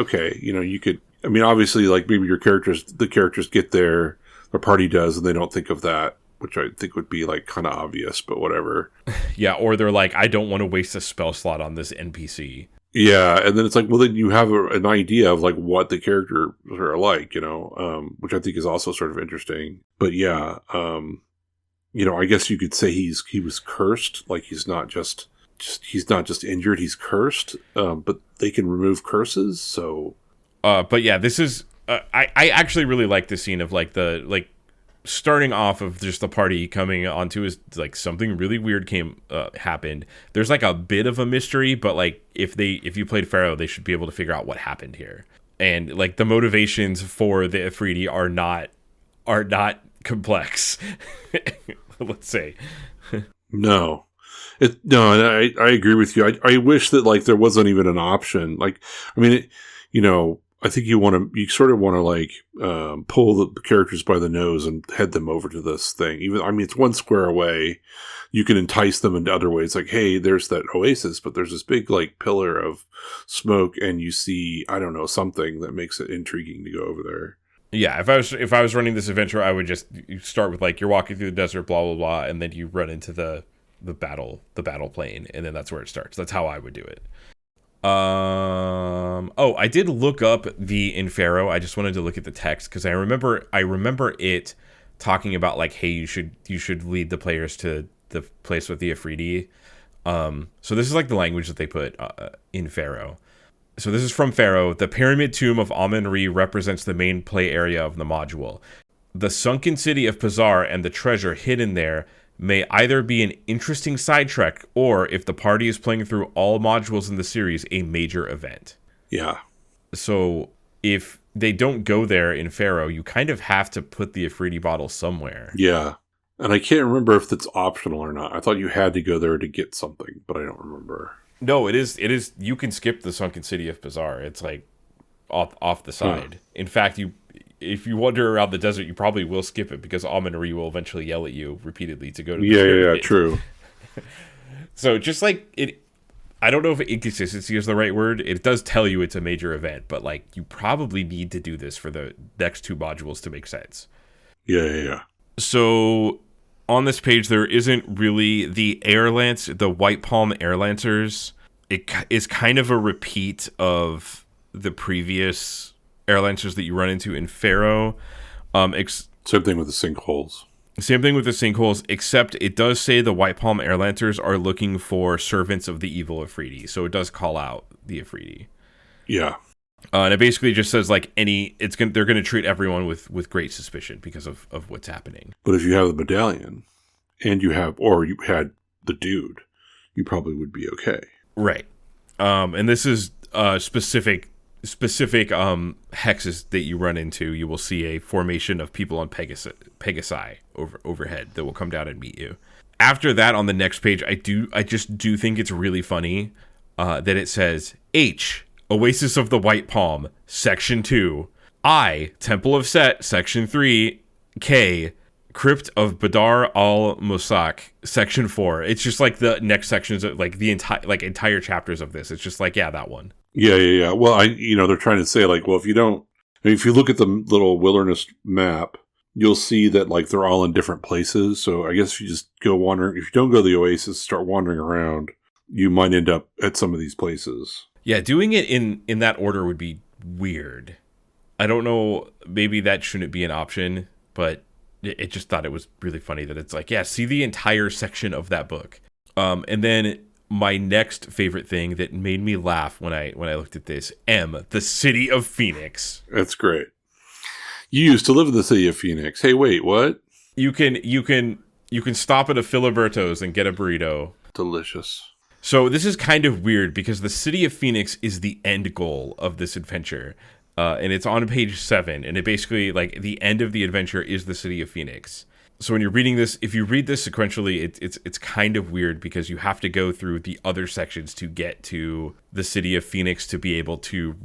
okay, you could... I mean, obviously, like, maybe the characters get there, their party does, and they don't think of that, which I think would be, like, kind of obvious, but whatever. Yeah, or they're like, I don't want to waste a spell slot on this NPC. Yeah, and then it's like, well, then you have an idea of like what the characters are like, which I think is also sort of interesting. But yeah, I guess you could say he was cursed. Like he's not just injured; he's cursed. But they can remove curses. So, but yeah, this is I actually really like this scene of like starting off of just the party coming onto is like something really weird happened. There's like a bit of a mystery, but like if you played Pharaoh, they should be able to figure out what happened here. And like the motivations for the Efreeti are not complex. Let's say. No. I agree with you. I wish that like there wasn't even an option. Like, I mean, I think you sort of want to like pull the characters by the nose and head them over to this thing. It's one square away. You can entice them in other ways. Like, hey, there's that oasis, but there's this big like pillar of smoke, and you see, I don't know, something that makes it intriguing to go over there. Yeah, if I was running this adventure, I would just start with like you're walking through the desert, blah blah blah, and then you run into the battle plane, and then that's where it starts. That's how I would do it. I did look up the Infero. I just wanted to look at the text because I remember it talking about like, hey, you should lead the players to the place with the Efreeti. So this is like the language that they put in Pharaoh. So this is from Pharaoh. The pyramid tomb of Amun-Re represents the main play area of the module. The sunken city of Pazar and the treasure hidden there may either be an interesting sidetrack or, if the party is playing through all modules in the series, a major event. Yeah. So if they don't go there in Pharaoh, you kind of have to put the Efreeti bottle somewhere. Yeah. And I can't remember if that's optional or not. I thought you had to go there to get something, but I don't remember. No, it is. You can skip the sunken city of Pazar. It's like off the side. Huh. In fact, if you wander around the desert, you probably will skip it because Amun-Re will eventually yell at you repeatedly to go to the pyramid. Yeah, true. So just like it, I don't know if inconsistency is the right word. It does tell you it's a major event, but like you probably need to do this for the next two modules to make sense. Yeah. So on this page, there isn't really the the White Palm Air Lancers. It is kind of a repeat of the previous Air Lancers that you run into in Pharaoh. Same thing with the sinkholes. Same thing with the sinkholes, except it does say the White Palm Air Lancers are looking for servants of the evil Efreeti. So it does call out the Efreeti. Yeah. And it basically just says like they're going to treat everyone with great suspicion because of what's happening. But if you have the medallion and you had the dude, you probably would be okay. Right. And this is specific hexes that you run into. You will see a formation of people on Pegasi overhead that will come down and meet you. After that, on the next page, I just do think it's really funny that it says H, Oasis of the White Palm, Section 2, I, Temple of Set, Section 3, K, Crypt of Badar al-Musak, Section 4. It's just like the next sections of like the entire chapters of this. It's just like, yeah, that one. Yeah. Well, they're trying to say like, well, if you look at the little wilderness map, you'll see that like they're all in different places. So I guess if you just go wandering, if you don't go to the Oasis, start wandering around, you might end up at some of these places. Yeah, doing it in that order would be weird. I don't know, maybe that shouldn't be an option, but it just thought it was really funny that it's like, yeah, see the entire section of that book. And then my next favorite thing that made me laugh when I looked at this, M, the City of Phoenix. That's great. You used to live in the City of Phoenix. Hey, wait, what? You can stop at a Filiberto's and get a burrito. Delicious. So this is kind of weird because the City of Phoenix is the end goal of this adventure. And it's on page 7. And it basically, like, the end of the adventure is the City of Phoenix. So when you're reading this, if you read this sequentially, it's kind of weird because you have to go through the other sections to get to the City of Phoenix to be able to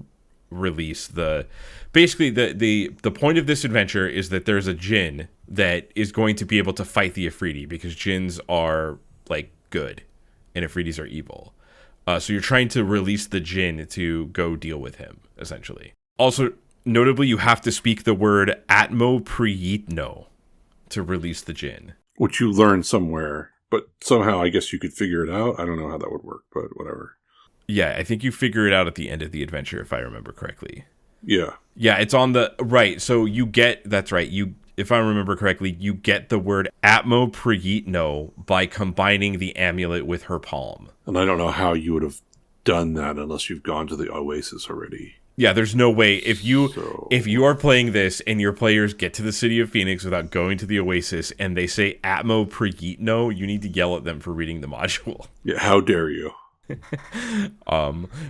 release the... Basically, the point of this adventure is that there's a djinn that is going to be able to fight the Efreeti because djinns are, like, good. And Efreetis are evil. So you're trying to release the djinn to go deal with him, essentially. Also, notably, you have to speak the word Atmopryeetno to release the djinn. Which you learned somewhere, but somehow I guess you could figure it out. I don't know how that would work, but whatever. Yeah, I think you figure it out at the end of the adventure, if I remember correctly. Yeah. Yeah, it's on the... Right, so that's right, if I remember correctly, you get the word Atmopryeetno by combining the amulet with her palm. And I don't know how you would have done that unless you've gone to the Oasis already. Yeah, there's no way. If you are playing this and your players get to the City of Phoenix without going to the Oasis and they say Atmopryeetno, you need to yell at them for reading the module. Yeah, how dare you?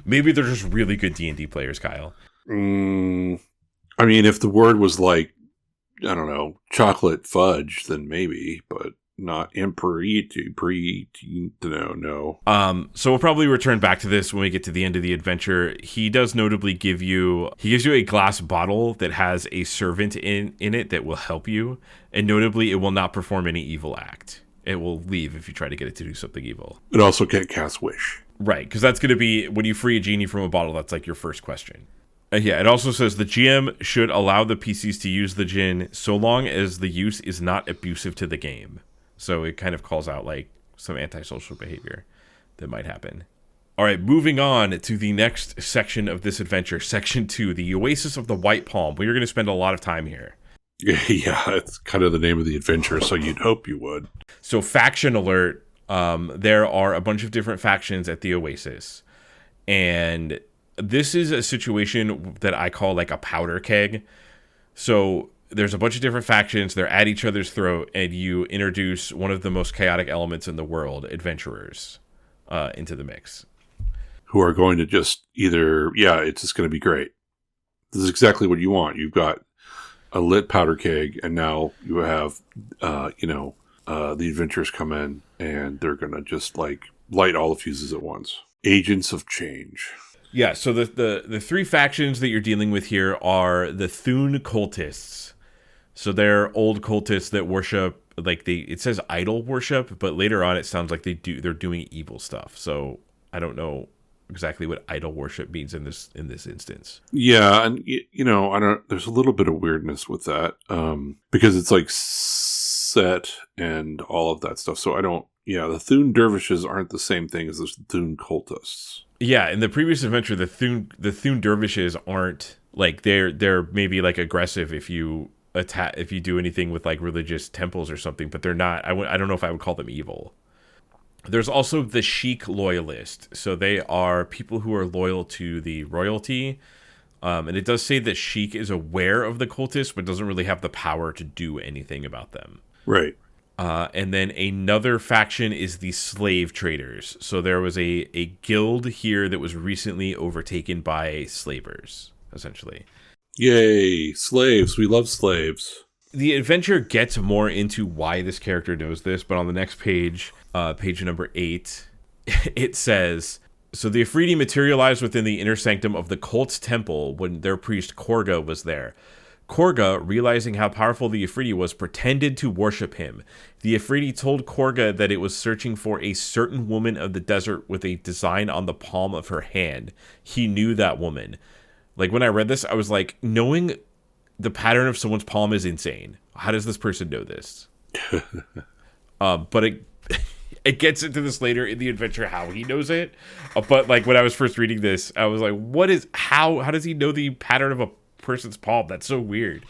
Maybe they're just really good D&D players, Kyle. I mean, if the word was like, I don't know, chocolate fudge, then maybe, but not Emperiti, no. So we'll probably return back to this when we get to the end of the adventure. He does notably gives you a glass bottle that has a servant in it that will help you, and notably it will not perform any evil act. It will leave if you try to get it to do something evil. It also can't cast wish. Right, because that's going to be, when you free a genie from a bottle, that's like your first question. Yeah, it also says the GM should allow the PCs to use the djinn so long as the use is not abusive to the game. So it kind of calls out like some antisocial behavior that might happen. All right, moving on to the next section of this adventure, Section 2, the Oasis of the White Palm. We are going to spend a lot of time here. Yeah, it's kind of the name of the adventure, so you'd hope you would. So faction alert, there are a bunch of different factions at the Oasis. And this is a situation that I call like a powder keg. So there's a bunch of different factions. They're at each other's throat, and you introduce one of the most chaotic elements in the world, adventurers, into the mix. Who are going to just either, it's just going to be great. This is exactly what you want. You've got a lit powder keg, and now you have, the adventurers come in, and they're going to just like light all the fuses at once. Agents of change. Yeah, so the three factions that you're dealing with here are the Thune cultists. So they're old cultists that worship, it says idol worship, but later on it sounds like they're doing evil stuff. So I don't know exactly what idol worship means in this instance. Yeah, and there's a little bit of weirdness with that, because it's like set and all of that stuff. So the Thune dervishes aren't the same thing as the Thune cultists. Yeah, in the previous adventure, the Thune dervishes aren't like they're maybe like aggressive if you do anything with like religious temples or something, but they're not. I don't know if I would call them evil. There's also the Sheik loyalist. So they are people who are loyal to the royalty. And it does say that Sheik is aware of the cultists, but doesn't really have the power to do anything about them. Right. And then another faction is the slave traders. So there was a guild here that was recently overtaken by slavers, essentially. Yay, slaves. We love slaves. The adventure gets more into why this character knows this, but on the next page, page number 8, it says, so the Efreeti materialized within the inner sanctum of the cult's temple when their priest Korga was there. Korga, realizing how powerful the Efreeti was, pretended to worship him. The Efreeti told Korga that it was searching for a certain woman of the desert with a design on the palm of her hand. He knew that woman. Like, when I read this, I was like, knowing the pattern of someone's palm is insane. How does this person know this? But it gets into this later in the adventure how he knows it. But like when I was first reading this, I was like, how does he know the pattern of a person's palm? That's so weird.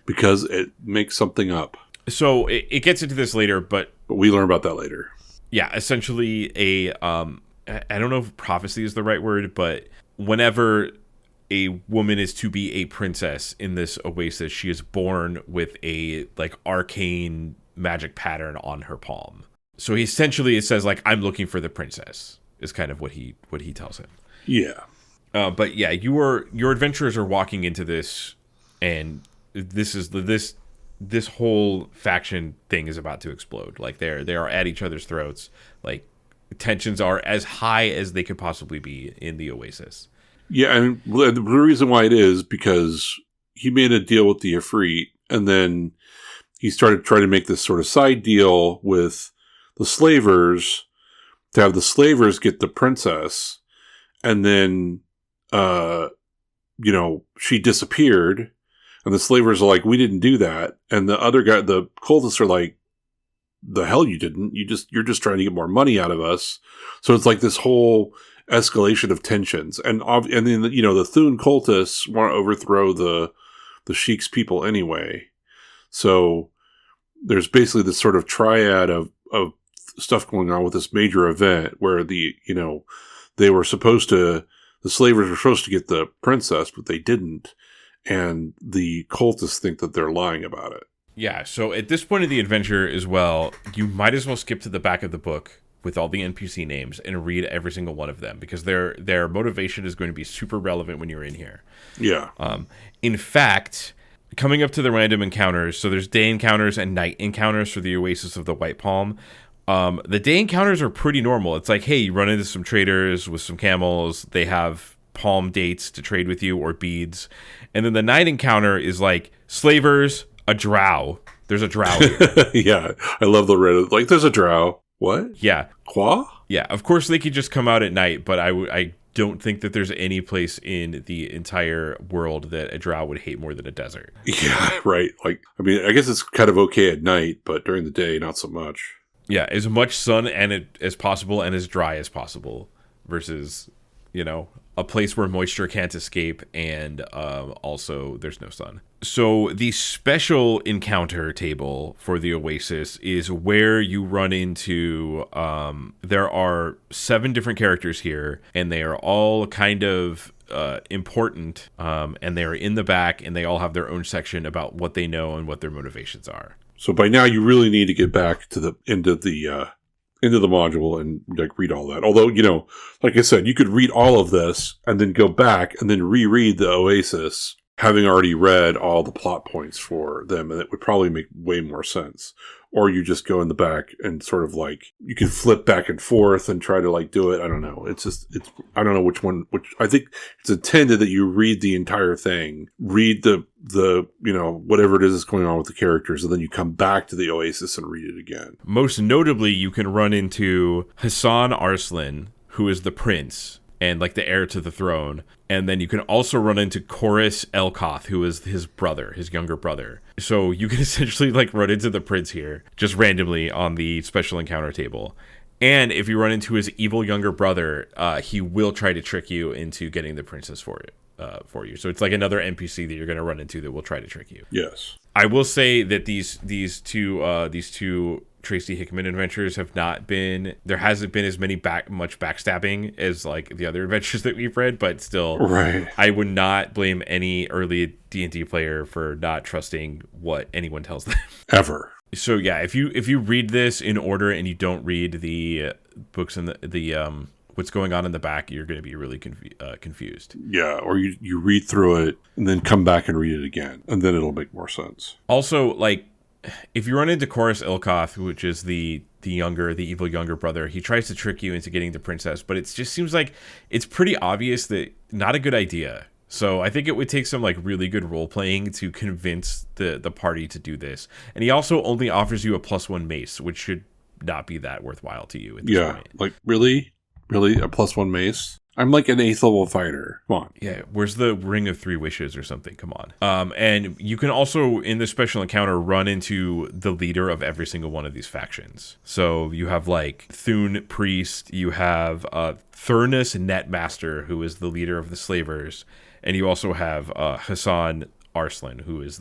Because it makes something up. So it gets into this later, but we learn about that later. Yeah, essentially I don't know if prophecy is the right word, but whenever a woman is to be a princess in this oasis, she is born with a like arcane magic pattern on her palm. So he essentially, it says like, I'm looking for the princess is kind of what he tells him. Yeah. But yeah, your adventurers are walking into this, and this whole faction thing is about to explode. Like they are at each other's throats. Like tensions are as high as they could possibly be in the Oasis. Yeah, and the reason why it is because he made a deal with the Efreet, and then he started trying to make this sort of side deal with the slavers to have the slavers get the princess, and then she disappeared, and the slavers are like, we didn't do that, and the other guy, the cultists are like, the hell you didn't, you're just trying to get more money out of us. So it's like this whole escalation of tensions, and then the Thune cultists want to overthrow the Sheik's people anyway. So there's basically this sort of triad of stuff going on with this major event where the slavers were supposed to get the princess, but they didn't, and the cultists think that they're lying about it. Yeah, so at this point of the adventure as well, you might as well skip to the back of the book with all the NPC names and read every single one of them, because their motivation is going to be super relevant when you're in here. Yeah. In fact, coming up to the random encounters. So there's day encounters and night encounters for the Oasis of the White Palm. The day encounters are pretty normal. It's like, hey, you run into some traders with some camels. They have palm dates to trade with you or beads. And then the night encounter is like slavers, a drow. There's a drow here. Yeah, I love the red. Like, there's a drow. What? Yeah. Qua? Yeah, of course they could just come out at night, but I don't think that there's any place in the entire world that a drow would hate more than a desert. Yeah, right. Like, I mean, I guess it's kind of okay at night, but during the day, not so much. Yeah, as much sun as possible and as dry as possible versus, a place where moisture can't escape and also there's no sun. So the special encounter table for the Oasis is where you run into, there are 7 different characters here, and they are all kind of important, and they are in the back, and they all have their own section about what they know and what their motivations are. So by now you really need to get back to the end of the module and like read all that. Although, like I said, you could read all of this and then go back and then reread the Oasis, having already read all the plot points for them, and it would probably make way more sense. Or you just go in the back and sort of like, you can flip back and forth and try to like do it. I don't know. I don't know which I think it's intended that you read the entire thing, read the whatever it is that's going on with the characters, and then you come back to the Oasis and read it again. Most notably, you can run into Hassan Arslan, who is the prince and like the heir to the throne. And then you can also run into Chorus Elkoth, who is his brother, his younger brother. So you can essentially like run into the prince here just randomly on the special encounter table. And if you run into his evil younger brother, he will try to trick you into getting the princess for you. So it's like another NPC that you're going to run into that will try to trick you. Yes. I will say that these two Tracy Hickman adventures have not been, there hasn't been as much backstabbing as like the other adventures that we've read, but still, right. I would not blame any early D&D player for not trusting what anyone tells them. Ever. So yeah, if you read this in order and you don't read the books and the what's going on in the back, you're going to be really confused. Yeah, or you read through it and then come back and read it again, and then it'll make more sense. Also, like, if you run into Chorus Ilkoth, which is the evil younger brother, he tries to trick you into getting the princess, but it just seems like it's pretty obvious that not a good idea. So I think it would take some like really good role playing to convince the party to do this. And he also only offers you a +1 mace, which should not be that worthwhile to you at this point. Like really a +1 mace. I'm like an 8th level fighter. Come on. Yeah, where's the Ring of 3 Wishes or something? Come on. And you can also, in this special encounter, run into the leader of every single one of these factions. So you have, like, Thune Priest, you have Thurnus Netmaster, who is the leader of the slavers, and you also have Hassan Arslan, who is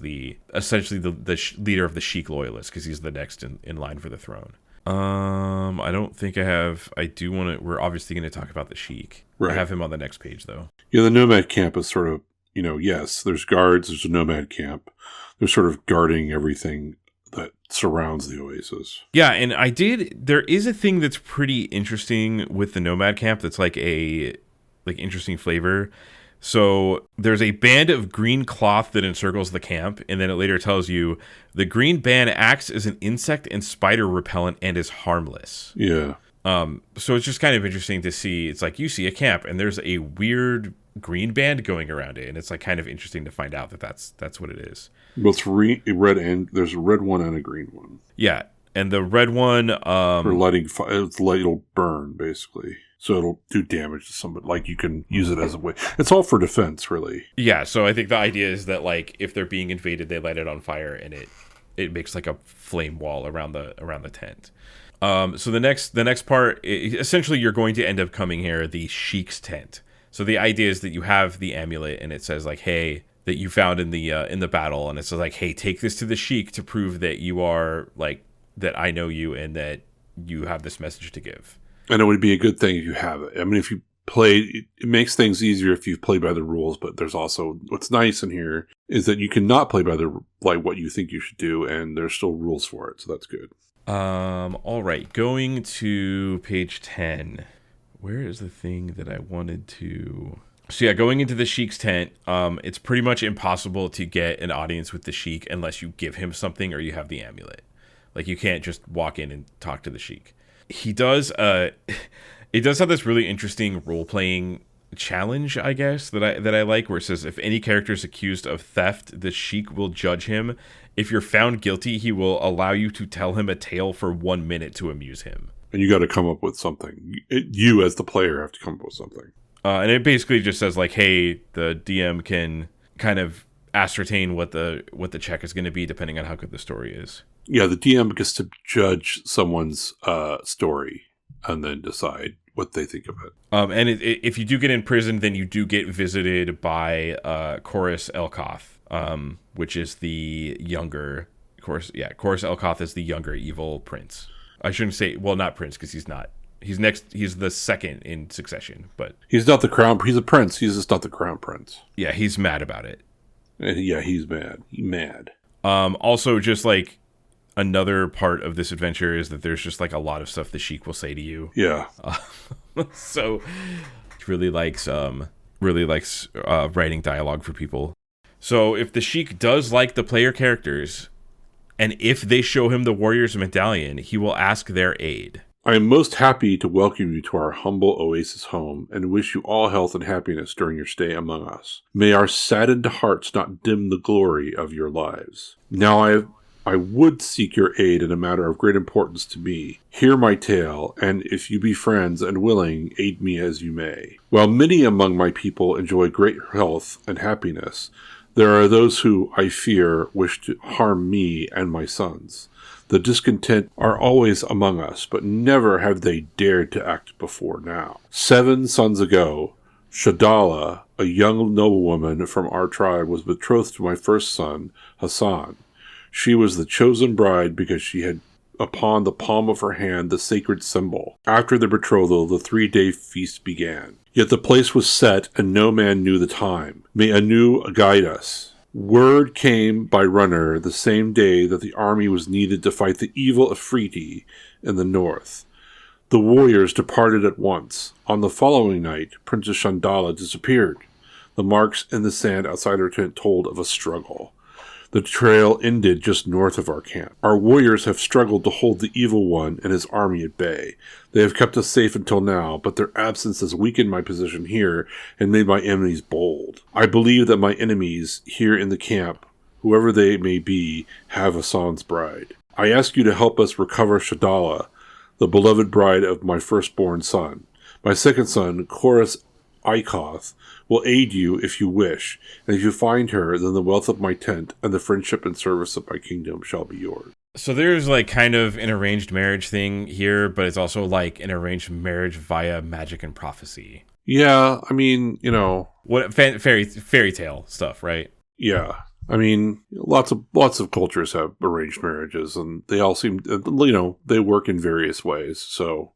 essentially the leader of the Sheik Loyalists, because he's the next in line for the throne. I don't think I have. I do want to. We're obviously going to talk about the Sheik. Right. I have him on the next page, though. Yeah, the Nomad camp is sort of, yes, there's guards. There's a Nomad camp. They're sort of guarding everything that surrounds the Oasis. Yeah, and there is a thing that's pretty interesting with the Nomad camp. That's like interesting flavor. So there's a band of green cloth that encircles the camp, and then it later tells you the green band acts as an insect and spider repellent and is harmless. Yeah. So it's just kind of interesting to see. It's like you see a camp and there's a weird green band going around it, and it's like kind of interesting to find out that that's what it is. Well, it's red, and there's a red one and a green one. Yeah, and the red one for lighting it'll burn basically. So it'll do damage to somebody. Like, you can use it as a way. It's all for defense, really. Yeah, so I think the idea is that, like, if they're being invaded, they light it on fire, and it makes, like, a flame wall around the tent. So the next part, essentially you're going to end up coming here, the Sheik's tent. So the idea is that you have the amulet, and it says, like, hey, that you found in the battle, and it says, like, hey, take this to the Sheik to prove that you are, like, that I know you and that you have this message to give. And it would be a good thing if you have it. I mean, if you play, it makes things easier if you play by the rules, but there's also, what's nice in here is that you cannot play by what you think you should do, and there's still rules for it, so that's good. All right, going to page 10. Where is the thing that I wanted to... So yeah, going into the Sheik's tent, it's pretty much impossible to get an audience with the Sheik unless you give him something or you have the amulet. Like you can't just walk in and talk to the Sheik. He does it does have this really interesting role playing challenge, I guess, that I like, where it says if any character is accused of theft, the Sheik will judge him. If you're found guilty, he will allow you to tell him a tale for 1 minute to amuse him. And you got to come up with something. You, as the player, have to come up with something. And it basically just says like, hey, the DM can kind of ascertain what the check is going to be depending on how good the story is. Yeah, the DM gets to judge someone's story and then decide what they think of it. And if you do get imprisoned, then you do get visited by Chorus Elkoth, which is the younger. Chorus Elkoth is the younger evil prince. I shouldn't say, well, not prince, because he's not. He's the second in succession, but he's not the crown. He's a prince. He's just not the crown prince. Yeah, he's mad about it. Yeah, he's mad. Also, just like another part of this adventure is that there's just like a lot of stuff the Sheik will say to you. Yeah. So he really likes writing dialogue for people. So if the Sheik does like the player characters, and if they show him the warrior's medallion, he will ask their aid. I am most happy to welcome you to our humble Oasis home and wish you all health and happiness during your stay among us. May our saddened hearts not dim the glory of your lives. Now I would seek your aid in a matter of great importance to me. Hear my tale, and if you be friends and willing, aid me as you may. While many among my people enjoy great health and happiness, there are those who, I fear, wish to harm me and my sons. The discontent are always among us, but never have they dared to act before now. 7 sons ago, Shadala, a young noblewoman from our tribe, was betrothed to my first son, Hassan. She was the chosen bride because she had upon the palm of her hand the sacred symbol. After the betrothal, the 3-day feast began. Yet the place was set, and no man knew the time. May Anu guide us. Word came by runner the same day that the army was needed to fight the evil Efreeti in the north. The warriors departed at once. On the following night, Princess Shandala disappeared. The marks in the sand outside her tent told of a struggle. The trail ended just north of our camp. Our warriors have struggled to hold the evil one and his army at bay. They have kept us safe until now, but their absence has weakened my position here and made my enemies bold. I believe that my enemies here in the camp, whoever they may be, have Hassan's bride. I ask you to help us recover Shadala, the beloved bride of my firstborn son. My second son, Chorus Elkoth, will aid you if you wish, and if you find her, then the wealth of my tent and the friendship and service of my kingdom shall be yours. So there's like kind of an arranged marriage thing here, but it's also like an arranged marriage via magic and prophecy. Yeah, I mean, you know, what fairy tale stuff, right? Yeah, I mean, lots of cultures have arranged marriages, and they all seem, you know, they work in various ways. So.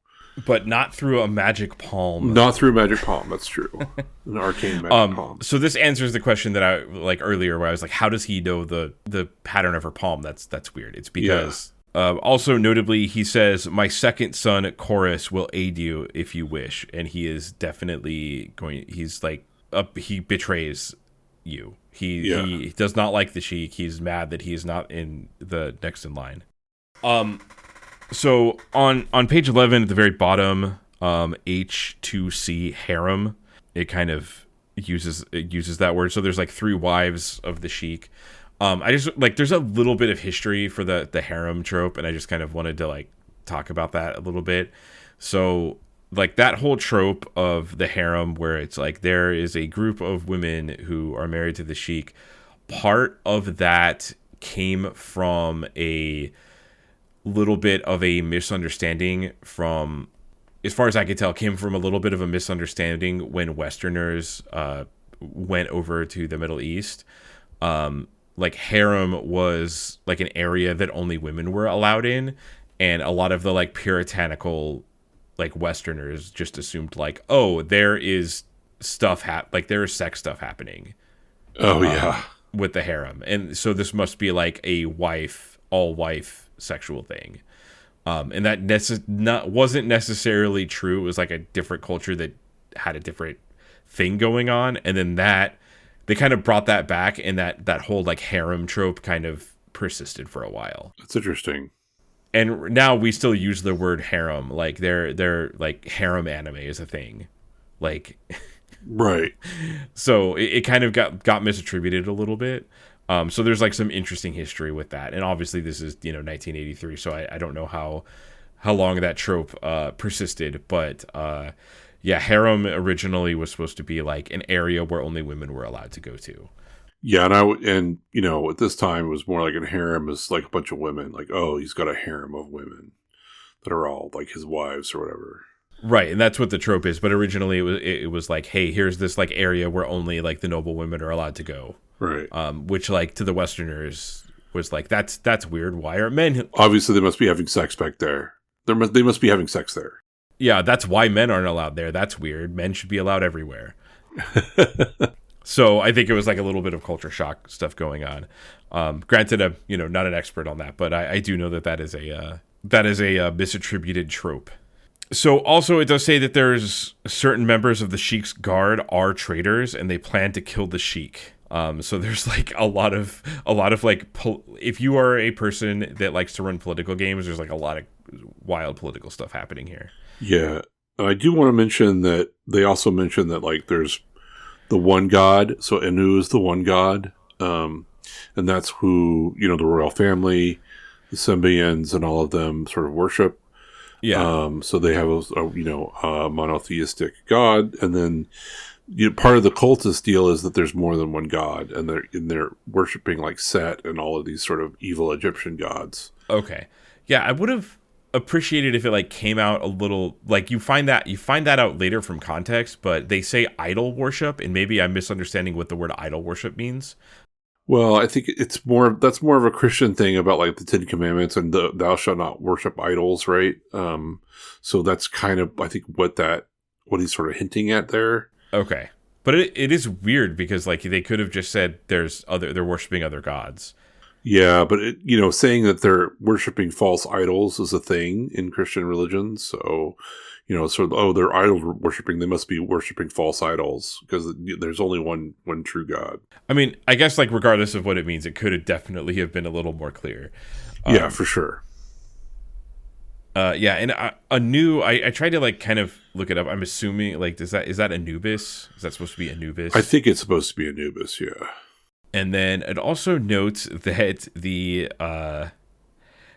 But not through a magic palm. Not through a magic palm, that's true. An arcane magic palm. So this answers the question that I like earlier, where I was like, how does he know the pattern of her palm? That's weird. It's because also notably he says, my second son Chorus will aid you if you wish, and he is definitely going. He's like he betrays you. He does not like the Sheik. He's mad that he's not in the next in line. So on page 11 at the very bottom, H2C harem, it kind of uses that word. So there's like 3 wives of the Sheik. I just like, there's a little bit of history for the harem trope, and I just kind of wanted to like talk about that a little bit. So like that whole trope of the harem, where it's like there is a group of women who are married to the Sheik, part of that came from a little bit of a misunderstanding from, as far as I could tell, came from a little bit of a misunderstanding when Westerners went over to the Middle East. Like harem was like an area that only women were allowed in, and a lot of the like puritanical like Westerners just assumed like, oh, there is stuff like there is sex stuff happening. Oh yeah, with the harem, and so this must be like a all wife sexual thing, and that wasn't necessarily true. It was like a different culture that had a different thing going on, and then that they kind of brought that back, and that whole like harem trope kind of persisted for a while. That's interesting. And now we still use the word harem, like they're like harem anime is a thing, like right. So it kind of got misattributed a little bit. So there's like some interesting history with that, and obviously this is 1983, so I don't know how long that trope persisted, but yeah, harem originally was supposed to be like an area where only women were allowed to go to. Yeah, and at this time it was more like a harem is like a bunch of women, like, oh, he's got a harem of women that are all like his wives or whatever. Right, and that's what the trope is. But originally it was like, hey, here's this like area where only like the noble women are allowed to go. Right. Which like to the Westerners was like, that's weird. Why are men? Obviously, they must be having sex back there. They must be having sex there. Yeah, that's why men aren't allowed there. That's weird. Men should be allowed everywhere. So I think it was like a little bit of culture shock stuff going on. Granted, I'm not an expert on that, but I do know that is a misattributed trope. So also it does say that there's certain members of the Sheik's guard are traitors and they plan to kill the Sheik. So there's like a lot of like if you are a person that likes to run political games, there's like a lot of wild political stuff happening here. Yeah, I do want to mention that they also mentioned that like there's the one god, so Anu is the one god, and that's who the royal family, the Symbians, and all of them sort of worship. Yeah. So they have a monotheistic god, and then part of the cultist deal is that there's more than one god, and they're worshiping like Set and all of these sort of evil Egyptian gods. Okay. Yeah, I would have appreciated if it like came out a little like you find that out later from context, but they say idol worship, and maybe I'm misunderstanding what the word idol worship means. Well, I think that's more of a Christian thing about like the Ten Commandments and the thou shalt not worship idols, right? So that's kind of I think what he's sort of hinting at there. Okay. But it is weird because like they could have just said they're worshiping other gods. Yeah, but saying that they're worshiping false idols is a thing in Christian religion. So, sort of, they're idol worshiping. They must be worshiping false idols because there's only one true God. I mean, I guess like regardless of what it means, it could have definitely have been a little more clear. Yeah, for sure. Yeah, and I tried to like kind of look it up. I'm assuming like is that Anubis? Is that supposed to be Anubis? I think it's supposed to be Anubis. Yeah. And then it also notes that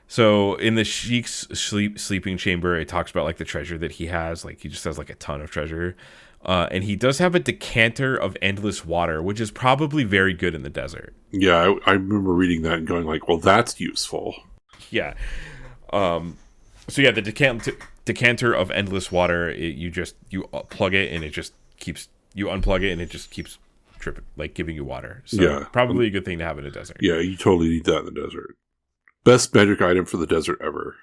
so in the Sheik's sleeping chamber, it talks about like the treasure that he has. Like he just has like a ton of treasure. And he does have a decanter of endless water, which is probably very good in the desert. Yeah, I remember reading that and going like, well, that's useful. Yeah. So yeah, the decanter of endless water, you plug it and it just keeps, you unplug it and it just keeps like giving you water. So yeah, probably a good thing to have in a desert. Yeah, you totally need that in the desert. Best magic item for the desert ever.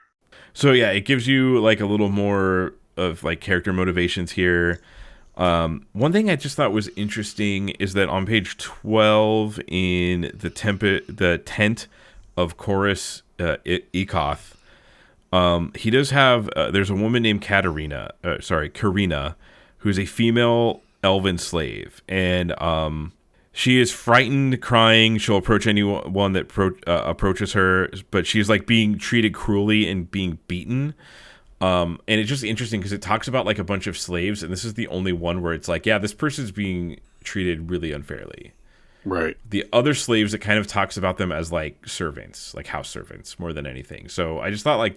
So yeah, it gives you like a little more of like character motivations here. One thing I just thought was interesting is that on page 12 in the tent of Chorus Ekoth, he does have there's a woman named Karina, who's a female elven slave, and she is frightened, crying. She'll approach anyone that approaches her, but she's like being treated cruelly and being beaten. And it's just interesting because it talks about like a bunch of slaves, and this is the only one where it's like, yeah, this person's being treated really unfairly. Right. The other slaves, it kind of talks about them as like servants, like house servants, more than anything. So I just thought like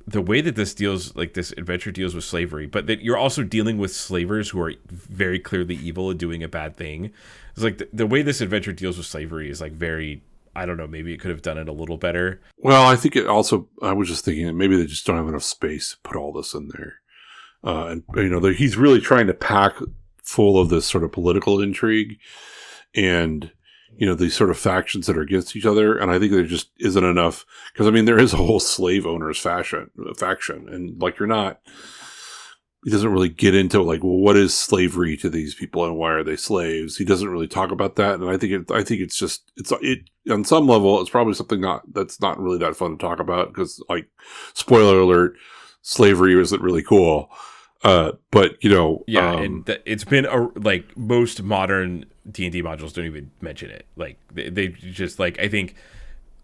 the way that this adventure deals with slavery, but that you're also dealing with slavers who are very clearly evil and doing a bad thing. It's like the way this adventure deals with slavery is like very, I don't know, maybe it could have done it a little better. Well, I think it also, I was just thinking that maybe they just don't have enough space to put all this in there. And he's really trying to pack full of this sort of political intrigue and these sort of factions that are against each other. And I think there just isn't enough, because I mean, there is a whole slave owners faction. And like, he doesn't really get into like, well, what is slavery to these people and why are they slaves? He doesn't really talk about that. And I think it's on some level, it's probably something that's not really that fun to talk about because, like, spoiler alert, slavery isn't really cool. But you know, Yeah, and it's been like most modern D&D modules don't even mention it. Like they just like I think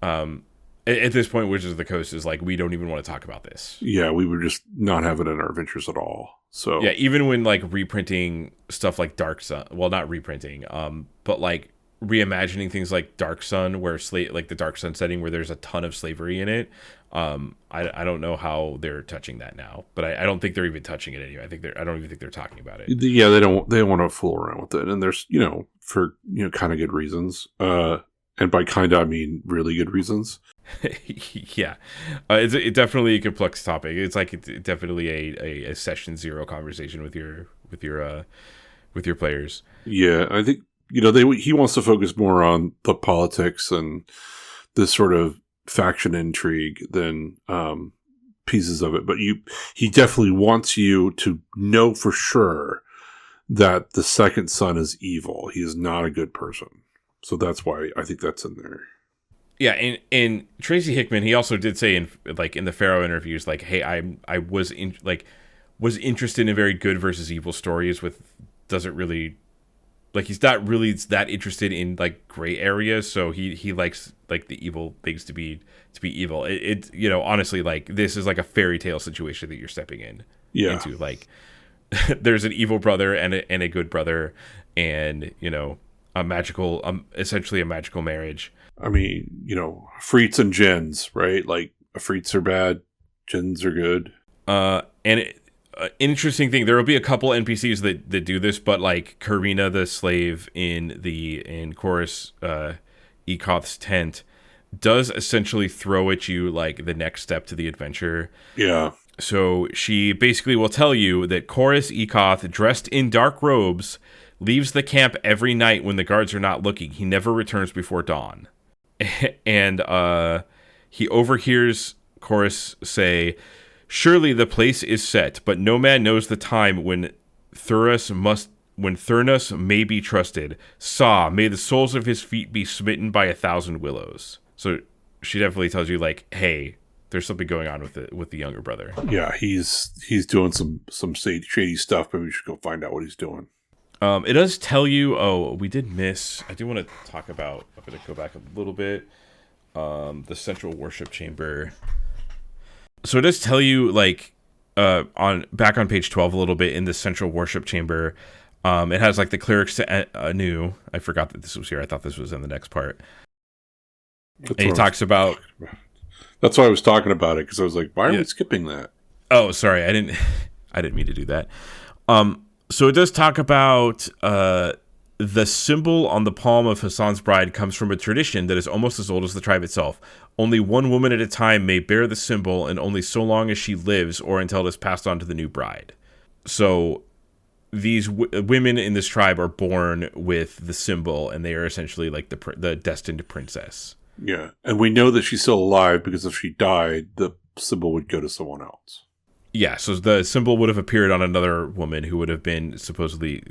at this point, Wizards of the Coast is like we don't even want to talk about this. yeah, we would just not have it in our adventures at all. So Yeah, even when like reprinting stuff like Dark Sun, well, not reprinting, but like reimagining things like Dark Sun, where like the Dark Sun setting where there's a ton of slavery in it. I don't know how they're touching that now, but I don't think they're even touching it anyway. I don't even think they're talking about it. yeah, they want to fool around with it, and there's for kind of good reasons. And by kind of I mean really good reasons. Yeah, it's definitely a complex topic. It's like it's definitely a session zero conversation with your players. Yeah, I think he wants to focus more on the politics and this sort of faction intrigue than pieces of it. But he definitely wants you to know for sure that the second son is evil. He is not a good person. So that's why I think that's in there. Yeah, and Tracy Hickman, he also did say in the Pharaoh interviews, like, hey, I was interested in very good versus evil stories. Doesn't really like he's not really that interested in like gray areas. So he likes like the evil things to be evil. It honestly, like this is like a fairy tale situation that you're stepping into. Like there's an evil brother and a good brother, and a magical essentially a magical marriage. I mean, Freets and Jins, right? Like, Freets are bad, Jins are good. And interesting thing, there will be a couple NPCs that do this, but like Karina, the slave in Chorus Ekoth's tent, does essentially throw at you like the next step to the adventure. Yeah. So she basically will tell you that Chorus Ekoth, dressed in dark robes, leaves the camp every night when the guards are not looking. He never returns before dawn. And he overhears Chorus say, "Surely the place is set, but no man knows the time when Thurnus may be trusted. Saw, may the soles of his feet be smitten by 1,000 willows." So she definitely tells you, like, hey, there's something going on with the younger brother. Yeah, he's doing some shady stuff, but we should go find out what he's doing. It does tell you. Oh, we did miss. I do want to talk about. I'm going to go back a little bit. The central worship chamber. So it does tell you, like, on page 12 a little bit in the central worship chamber. It has like the clerics anew. I forgot that this was here. I thought this was in the next part. And he talks about. That's why I was talking about it, because I was like, why are we skipping that? Oh, sorry, I didn't mean to do that. So it does talk about the symbol on the palm of Hassan's bride comes from a tradition that is almost as old as the tribe itself. Only one woman at a time may bear the symbol, and only so long as she lives or until it is passed on to the new bride. So these women in this tribe are born with the symbol, and they are essentially like the destined princess. Yeah, and we know that she's still alive because if she died, the symbol would go to someone else. Yeah, so the symbol would have appeared on another woman who would have been supposedly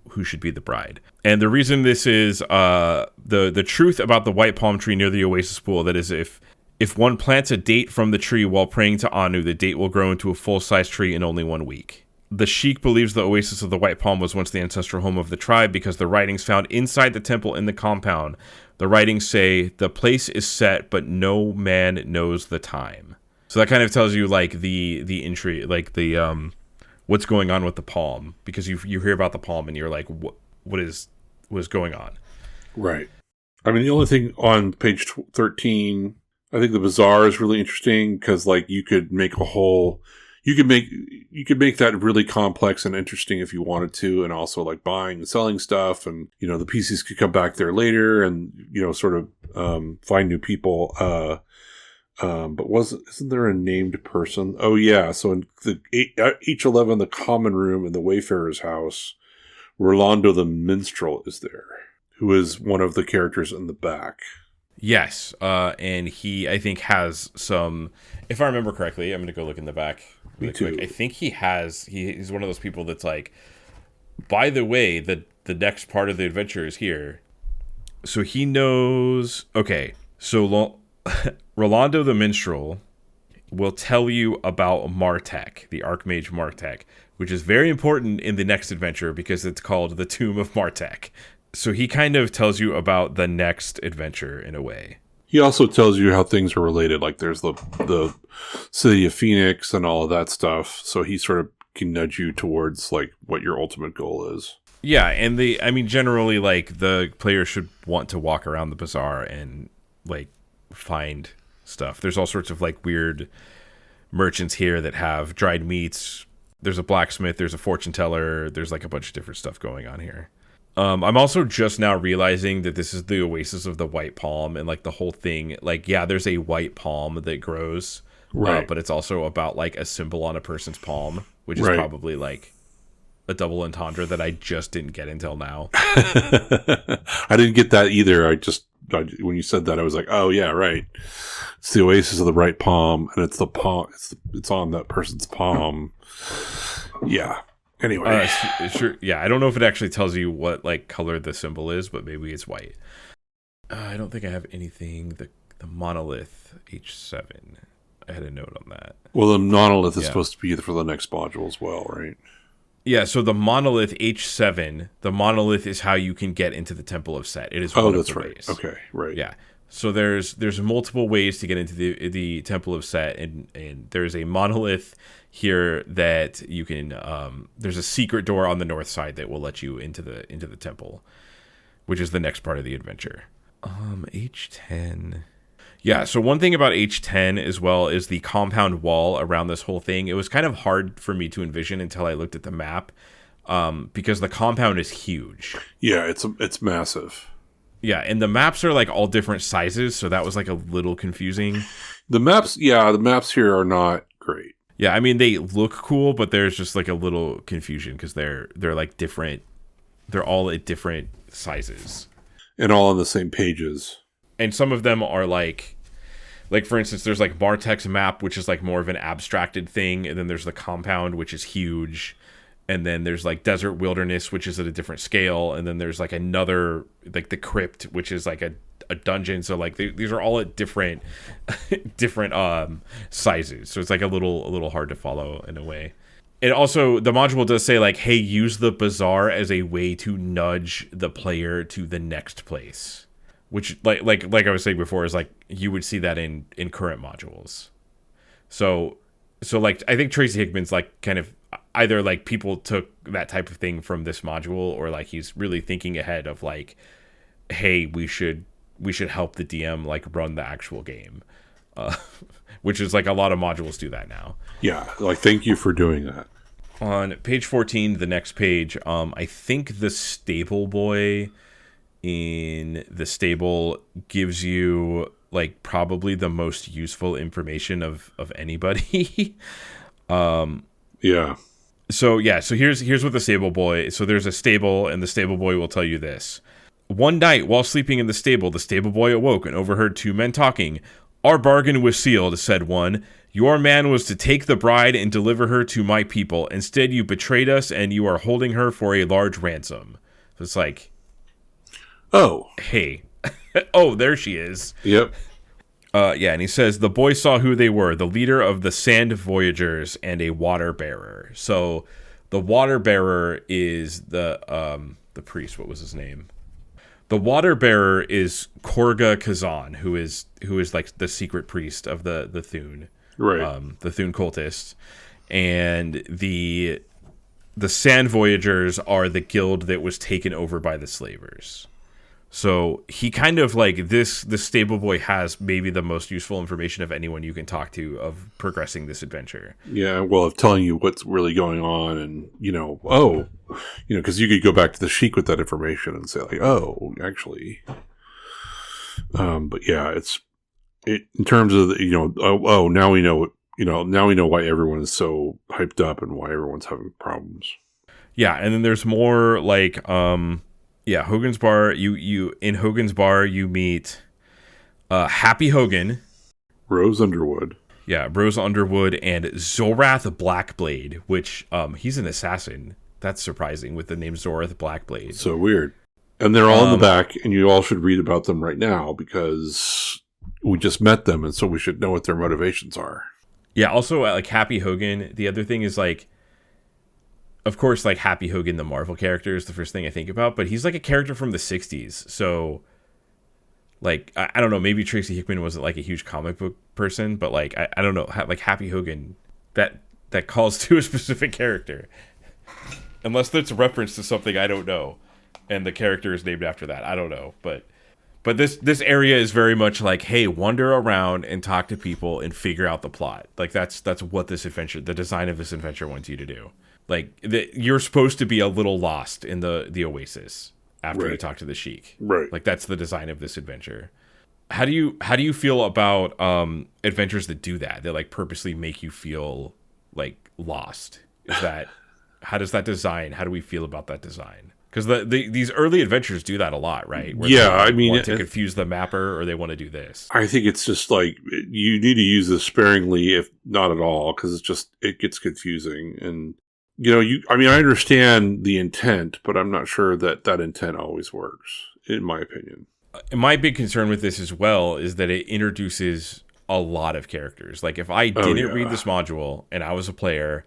who should be the bride. And the reason this is the truth about the white palm tree near the Oasis pool, that is, if one plants a date from the tree while praying to Anu, the date will grow into a full-size tree in only 1 week. The Sheik believes the Oasis of the White Palm was once the ancestral home of the tribe because the writings found inside the temple in the compound. The writings say, "The place is set, but no man knows the time." So that kind of tells you like the intrigue, like the what's going on with the palm, because you hear about the palm and you're like, what is going on? Right. I mean, the only thing on page 13, I think the bazaar is really interesting because like you could make that really complex and interesting if you wanted to, and also like buying and selling stuff, and the PCs could come back there later and sort of find new people. But isn't there a named person? Oh yeah, so in the H11, the common room in the Wayfarer's house, Rolando the Minstrel is there, who is one of the characters in the back. Yes, and he, I think, has some, if I remember correctly, I'm going to go look in the back really quick. I think he's one of those people that's like, by the way, the next part of the adventure is here. So he knows, okay, so Rolando the Minstrel, will tell you about Martek, the Archmage Martek, which is very important in the next adventure because it's called the Tomb of Martek. So he kind of tells you about the next adventure in a way. He also tells you how things are related, like there's the city of Phoenix and all of that stuff. So he sort of can nudge you towards like what your ultimate goal is. Yeah, and generally, like, the player should want to walk around the bazaar and, like, find stuff. There's all sorts of, like, weird merchants here that have dried meats. There's a blacksmith, there's a fortune teller, there's, like, a bunch of different stuff going on here. I'm also just now realizing that this is the Oasis of the White Palm, and, like, the whole thing, like, yeah, there's a white palm that grows, right? But it's also about, like, a symbol on a person's palm, which is probably, like, a double entendre that I just didn't get until now. I didn't get that either. When you said that, I was like, oh yeah, right. It's the Oasis of the right palm, and it's the palm. It's on that person's palm. Yeah. Anyway, sure. Yeah, I don't know if it actually tells you what like color the symbol is, but maybe it's white. I don't think I have anything. The monolith H7. I had a note on that. Well, the monolith is supposed to be for the next module as well, right? Yeah, so the monolith H7, the monolith is how you can get into the Temple of Set. It is one of the ways. Okay, right. Yeah. So there's multiple ways to get into the Temple of Set, and there's a monolith here that you can there's a secret door on the north side that will let you into the temple, which is the next part of the adventure. H10. Yeah, so one thing about H10 as well is the compound wall around this whole thing. It was kind of hard for me to envision until I looked at the map, because the compound is huge. Yeah, it's massive. Yeah, and the maps are like all different sizes, so that was like a little confusing. The maps here are not great. Yeah, I mean, they look cool, but there's just like a little confusion because they're like different. They're all at different sizes. And all on the same pages. And some of them are like for instance, there's like Martek's map, which is like more of an abstracted thing. And then there's the compound, which is huge. And then there's like Desert Wilderness, which is at a different scale. And then there's like another, like the Crypt, which is like a dungeon. So like these are all at different sizes. So it's like a little hard to follow in a way. And also the module does say like, hey, use the bazaar as a way to nudge the player to the next place. Which, like I was saying before, is like you would see that in current modules. So like I think Tracy Hickman's like kind of either like people took that type of thing from this module, or like he's really thinking ahead of like, hey, we should help the DM like run the actual game, which is like a lot of modules do that now. Yeah, like thank you for doing that. On page 14, the next page, I think the stable boy in the stable gives you like probably the most useful information of anybody. Yeah. So here's what the stable boy. So there's a stable, and the stable boy will tell you this. One night, while sleeping in the stable boy awoke and overheard two men talking. Our bargain was sealed, said one. Your man was to take the bride and deliver her to my people. Instead, you betrayed us, and you are holding her for a large ransom. So it's like, oh, hey, oh, there she is. Yep. Yeah, and he says the boy saw who they were, the leader of the Sand Voyagers and a water bearer. So the water bearer is the priest. What was his name? The water bearer is Korga Kazan, who is like the secret priest of the Thune, right? The Thune cultist, and the Sand Voyagers are the guild that was taken over by the slavers. So he kind of like this stable boy has maybe the most useful information of anyone you can talk to of progressing this adventure. Yeah, well, of telling you what's really going on, and because you could go back to the Sheik with that information and say like, oh, actually, but yeah, it in terms of now we know why everyone is so hyped up and why everyone's having problems. Yeah, and then there's more like yeah, Hogan's Bar. You in Hogan's Bar you meet Happy Hogan, Rose Underwood. Yeah, Rose Underwood and Zorath Blackblade, which he's an assassin. That's surprising with the name Zorath Blackblade. So weird. And they're all in the back, and you all should read about them right now because we just met them, and so we should know what their motivations are. Yeah, also like Happy Hogan. The other thing is like, of course, like Happy Hogan, the Marvel character, is the first thing I think about, but he's like a character from the '60s. So, like, I don't know, maybe Tracy Hickman wasn't like a huge comic book person, but like, I don't know, like Happy Hogan, that calls to a specific character, unless that's a reference to something I don't know, and the character is named after that. I don't know, but this area is very much like, hey, wander around and talk to people and figure out the plot. Like that's what this adventure, the design of this adventure, wants you to do. Like you're supposed to be a little lost in the Oasis after you talk to the Sheik. Right. Like that's the design of this adventure. How do you feel about adventures that do that? That like purposely make you feel like lost? Is that how does that design? How do we feel about that design? Because these early adventures do that a lot, right? Where Yeah, they I mean, want to confuse the mapper, or they want to do this. I think it's just like you need to use this sparingly, if not at all, because it gets confusing. And I mean, I understand the intent, but I'm not sure that intent always works, in my opinion. And my big concern with this as well is that it introduces a lot of characters. Like if I didn't read this module and I was a player,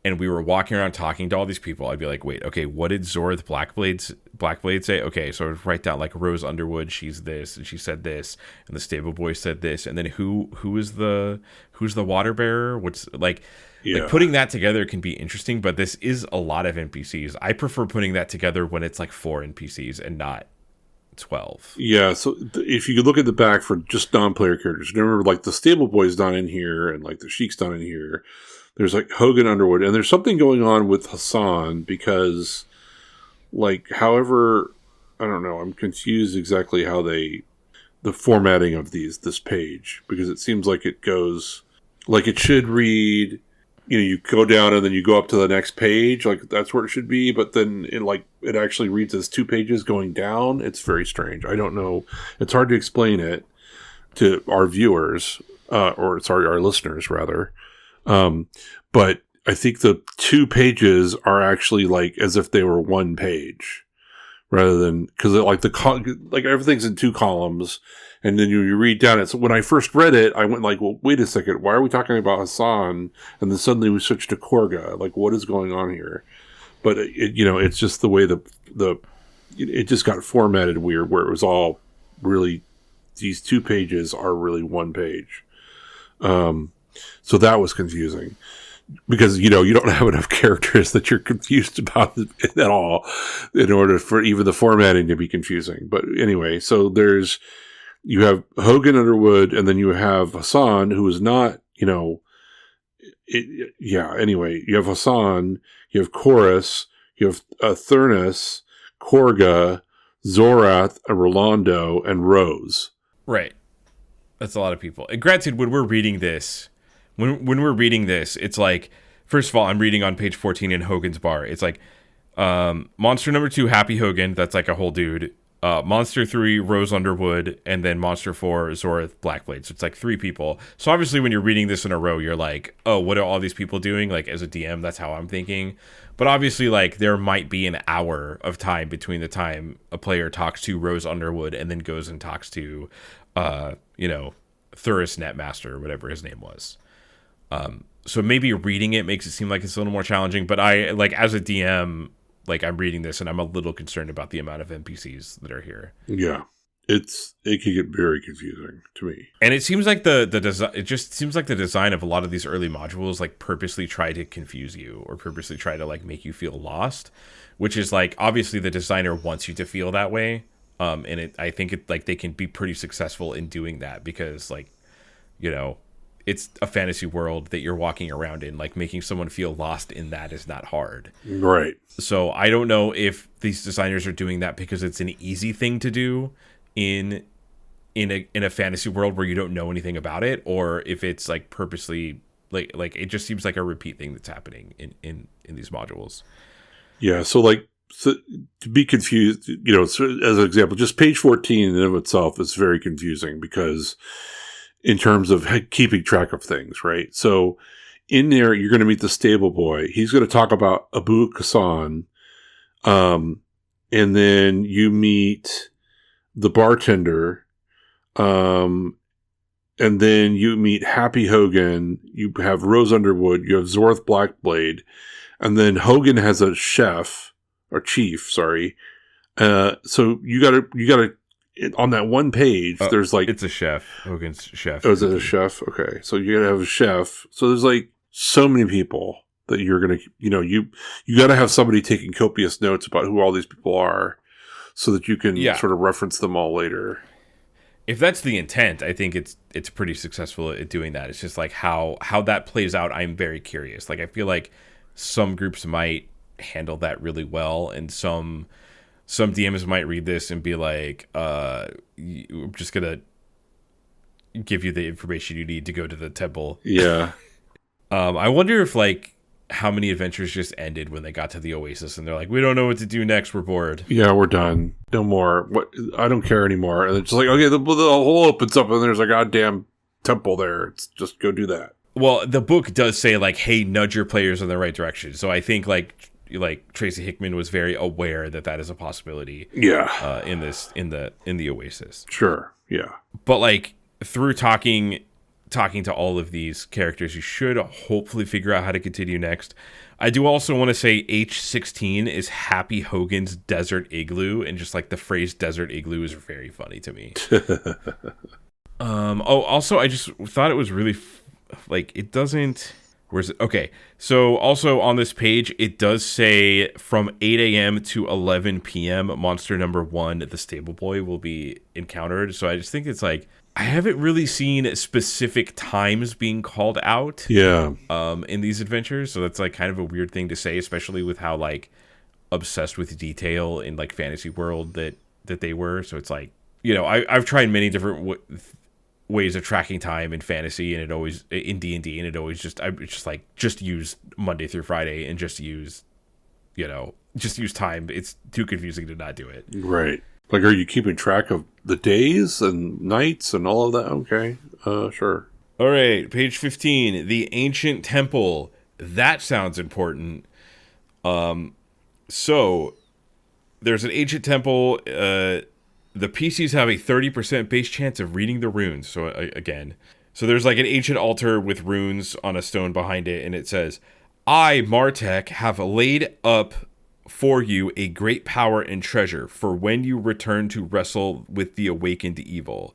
and we were walking around talking to all these people, I'd be like, wait, okay, what did Zorth Blackblade say? Okay, so I'd write down like Rose Underwood, she's this, and she said this, and the stable boy said this, and then who's the water bearer? What's like putting that together can be interesting, but this is a lot of NPCs. I prefer putting that together when it's like 4 NPCs and not 12. Yeah, so if you could look at the back for just non-player characters, remember like the stable boy's not in here, and like the Sheik's not in here. There's like Hogan Underwood, and there's something going on with Hassan because, like, however, I don't know, I'm confused exactly how the formatting of this page, because it seems like it goes, like it should read, you go down and then you go up to the next page, like that's where it should be, but then it actually reads as 2 pages going down. It's very strange. I don't know. It's hard to explain it to our viewers, our listeners rather. But I think the 2 pages are actually like as if they were 1 page, rather than because like everything's in 2 columns, and then you read down it. So when I first read it, I went like, well, wait a second, why are we talking about Hassan? And then suddenly we switched to Korga. Like, what is going on here? But it's just the way it just got formatted weird, where it was all really these 2 pages are really 1 page. So that was confusing. Because, you don't have enough characters that you're confused about at all in order for even the formatting to be confusing. But anyway, so you have Hogan Underwood, and then you have Hassan, who is not, anyway, you have Hassan, you have Chorus, you have Thurnus, Korga, Zorath, Rolando, and Rose. Right. That's a lot of people. And granted, when we're reading this, it's like, first of all, I'm reading on page 14 in Hogan's Bar. It's like monster number 2, Happy Hogan. That's like a whole dude. Monster 3, Rose Underwood. And then monster 4, Zorth Blackblade. So it's like 3 people. So obviously when you're reading this in a row, you're like, oh, what are all these people doing? Like as a DM, that's how I'm thinking. But obviously like there might be an hour of time between the time a player talks to Rose Underwood and then goes and talks to, Thurus Netmaster or whatever his name was. So maybe reading it makes it seem like it's a little more challenging, but I like as a DM, like I'm reading this and I'm a little concerned about the amount of NPCs that are here. Yeah, it can get very confusing to me. And it seems like the design. It just seems like the design of a lot of these early modules like purposely try to confuse you or purposely try to like make you feel lost, which is like obviously the designer wants you to feel that way. And I think they can be pretty successful in doing that because like, it's a fantasy world that you're walking around in, like making someone feel lost in that is not hard. Right. So I don't know if these designers are doing that because it's an easy thing to do in a fantasy world where you don't know anything about it, or if it's like purposely like it just seems like a repeat thing that's happening in these modules. Yeah. So to be confused, so as an example, just page 14 in and of itself is very confusing because in terms of keeping track of things, right? So in there, you're going to meet the stable boy. He's going to talk about Abu Kassan. And then you meet the bartender. And And then you meet Happy Hogan. You have Rose Underwood. You have Zorth Blackblade. And then Hogan has a chef, or chief, sorry. So you gotta, on that one page, there's like... It's a chef. Hogan's chef. Oh, is it a chef? Okay. So you gotta have a chef. So there's like so many people that you're gonna, you gotta have somebody taking copious notes about who all these people are so that you can sort of reference them all later. If that's the intent, I think it's pretty successful at doing that. It's just like how that plays out, I'm very curious. Like, I feel like some groups might handle that really well, and some DMs might read this and be like, I'm just gonna give you the information you need to go to the temple. Yeah. I wonder if, like, how many adventures just ended when they got to the Oasis and they're like, we don't know what to do next, we're bored. Yeah, we're done. No more. What? I don't care anymore. And it's just like, okay, the hole opens up and there's a goddamn temple there. It's just go do that. Well, the book does say, like, hey, nudge your players in the right direction. So I think like Tracy Hickman was very aware that is a possibility. Yeah. In the Oasis. Sure. Yeah. But like through talking to all of these characters, you should hopefully figure out how to continue next. I do also want to say H16 is Happy Hogan's Desert Igloo, and just like the phrase Desert Igloo is very funny to me. Also, I just thought it was really it doesn't... Where's it? Okay, so also on this page, it does say from 8 a.m. to 11 p.m., monster number 1, the stable boy, will be encountered. So I just think it's like, I haven't really seen specific times being called out in these adventures. So that's like kind of a weird thing to say, especially with how like obsessed with detail in like fantasy world that they were. So it's like, I've tried many different ways of tracking time in fantasy, and it always in D&D, and just use Monday through Friday and just use time. It's too confusing to not do it. Right. Like, are you keeping track of the days and nights and all of that? Okay. Sure. All right. Page 15, the ancient temple. That sounds important. So there's an ancient temple. The PCs have a 30% base chance of reading the runes. So again, there's like an ancient altar with runes on a stone behind it, and it says, I, Martek, have laid up for you a great power and treasure for when you return to wrestle with the awakened evil.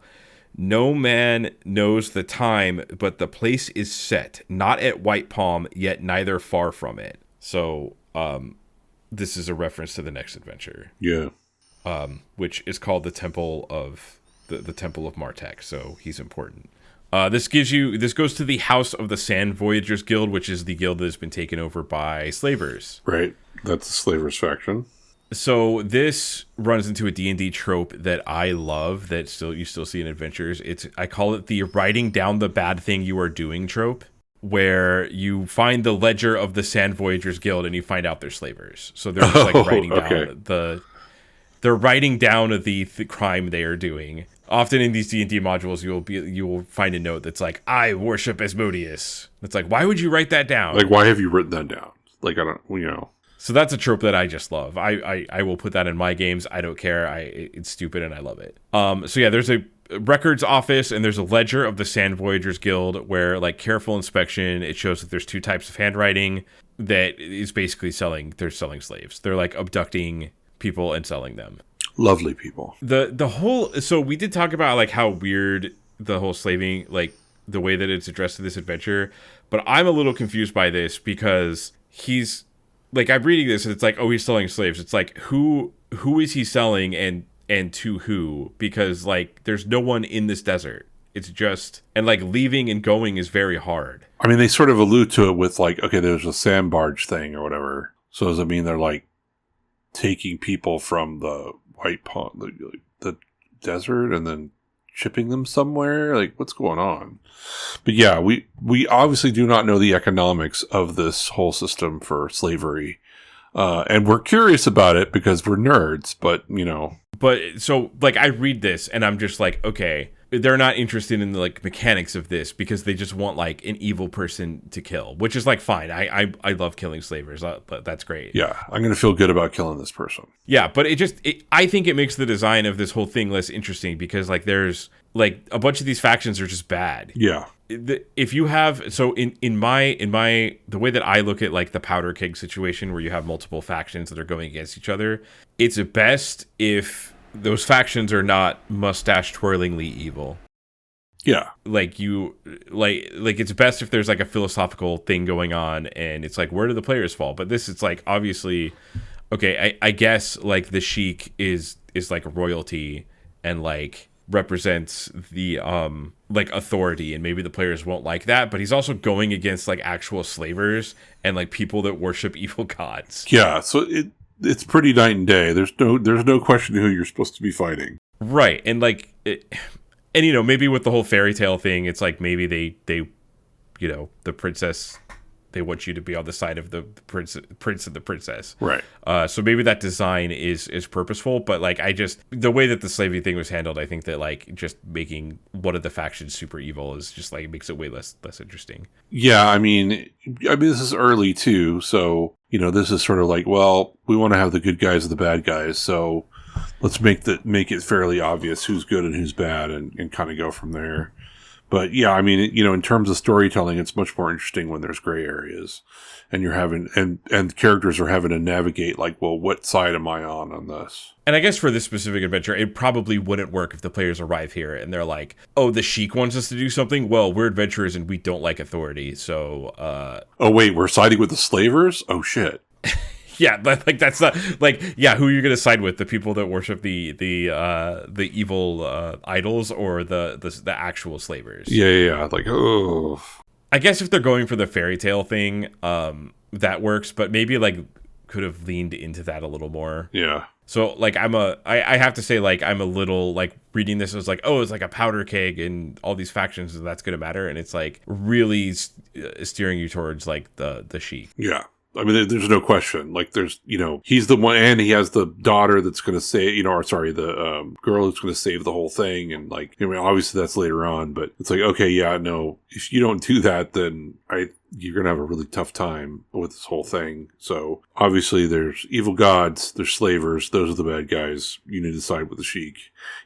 No man knows the time, but the place is set, not at White Palm, yet neither far from it. So this is a reference to the next adventure. Yeah. Which is called the Temple of the Temple of Martek. So he's important. This goes to the House of the Sand Voyagers Guild, which is the guild that has been taken over by slavers. Right. That's the slavers faction. So this runs into a D&D trope that I love that you still see in adventures. I call it the writing down the bad thing you are doing trope, where you find the ledger of the Sand Voyagers Guild and you find out they're slavers. So they're just writing down they're writing down the crime they are doing. Often in these D&D modules, you will find a note that's like, I worship Asmodeus. It's like, why would you write that down? Like, why have you written that down? Like, I don't, So that's a trope that I just love. I will put that in my games. I don't care. It's stupid and I love it. So yeah, there's a records office and there's a ledger of the Sand Voyagers Guild where, like, careful inspection, it shows that there's 2 types of handwriting that is basically selling slaves. They're like abducting people and selling them. Lovely people. So we did talk about like how weird the whole slaving, like the way that it's addressed in this adventure, but I'm a little confused by this because he's like, I'm reading this and it's like, oh, he's selling slaves. It's like, who is he selling and to who? Because like there's no one in this desert. It's just, and like leaving and going is very hard. I mean, they sort of allude to it with like, okay, there's a sand barge thing or whatever. So does it mean they're like taking people from the White Palm, the desert, and then shipping them somewhere? Like, what's going on? But yeah, we obviously do not know the economics of this whole system for slavery. And we're curious about it because we're nerds, but, But so, like, I read this and I'm just like, okay, they're not interested in the like mechanics of this because they just want like an evil person to kill, which is like fine. I love killing slavers. That's great. Yeah, I'm going to feel good about killing this person. Yeah, but I think it makes the design of this whole thing less interesting because like there's like a bunch of these factions are just bad. Yeah. If you have in my the way that I look at like the powder keg situation where you have multiple factions that are going against each other, it's best if those factions are not mustache twirlingly evil. Yeah. Like it's best if there's like a philosophical thing going on and it's like, where do the players fall? But this, it's like, obviously, okay, I guess like the Sheik is like royalty and like represents the like authority, and maybe the players won't like that, but he's also going against like actual slavers and like people that worship evil gods. Yeah, so it's pretty night and day. There's no question who you're supposed to be fighting. Right. And like and you know, maybe with the whole fairy tale thing, it's like maybe they you know, the princess, they want you to be on the side of the prince and the princess. Right. So maybe that design is purposeful, but like the way that the slavery thing was handled, I think that like just making one of the factions super evil is just like makes it way less interesting. Yeah, I mean this is early too, so you know, this is sort of like, well, we want to have the good guys and the bad guys, so let's make it fairly obvious who's good and who's bad, and kind of go from there. But yeah, I mean, you know, in terms of storytelling, it's much more interesting when there's gray areas, and you're having and characters are having to navigate like, well, what side am I on this? And I guess for this specific adventure, it probably wouldn't work if the players arrive here and they're like, oh, the Sheik wants us to do something. Well, we're adventurers and we don't like authority, so. Oh wait, we're siding with the slavers? Oh shit. Yeah, like that's not like, yeah, who are you going to side with? The people that worship the evil idols or the actual slavers? Yeah. Like, oh. I guess if they're going for the fairy tale thing, that works, but maybe like could have leaned into that a little more. Yeah. So like I have to say, like, I'm a little like reading this as like, oh, it's like a powder keg and all these factions, and that's going to matter, and it's like really steering you towards like the Sheik. Yeah. I mean, there's no question. Like, there's, you know, he's the one, and he has the daughter that's going to say, you know, or sorry, the girl who's going to save the whole thing. And like, I mean, obviously that's later on, but it's like, okay, yeah, no, if you don't do that, then you're going to have a really tough time with this whole thing. So obviously there's evil gods, there's slavers, those are the bad guys. You need to side with the Sheik,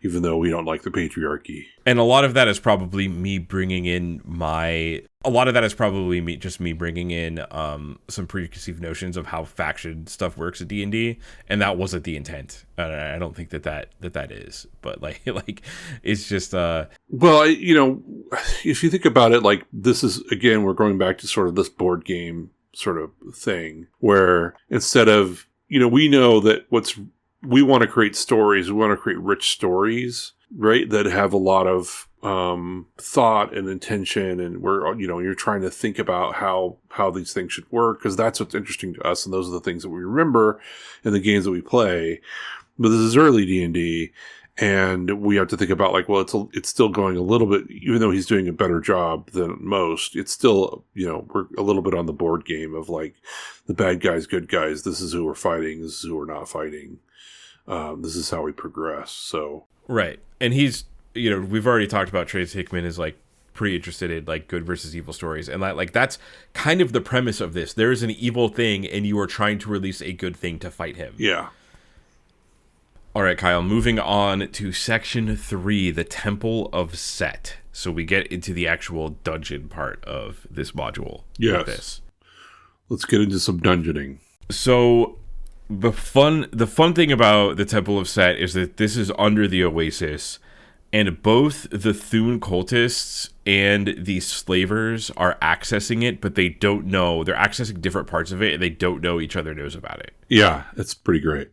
even though we don't like the patriarchy. And a lot of that is probably me bringing in some preconceived notions of how faction stuff works at D&D, and that wasn't the intent. I don't think that is, but like it's just well, you know, if you think about it, like, this is, again, we're going back to sort of this board game sort of thing where instead of, you know, we know that we want to create stories, we want to create rich stories, right, that have a lot of thought and intention, and we're, you know, you're trying to think about how these things should work, because that's what's interesting to us, and those are the things that we remember in the games that we play. But this is early D&D, and we have to think about like, well, it's still going a little bit, even though he's doing a better job than most, it's still, you know, we're a little bit on the board game of like the bad guys, good guys, this is who we're fighting, this is who we're not fighting, this is how we progress. So right. And he's, you know, we've already talked about Tracy Hickman is like pretty interested in like good versus evil stories, and like that's kind of the premise of this. There is an evil thing and you are trying to release a good thing to fight him. Yeah. All right, Kyle, moving on to section 3, the Temple of Set. So we get into the actual dungeon part of this module. Yes. Let's get into some dungeoning. So the fun thing about the Temple of Set is that this is under the Oasis, and both the Thune cultists and the slavers are accessing it, but they don't know. They're accessing different parts of it, and they don't know each other knows about it. Yeah, it's pretty great.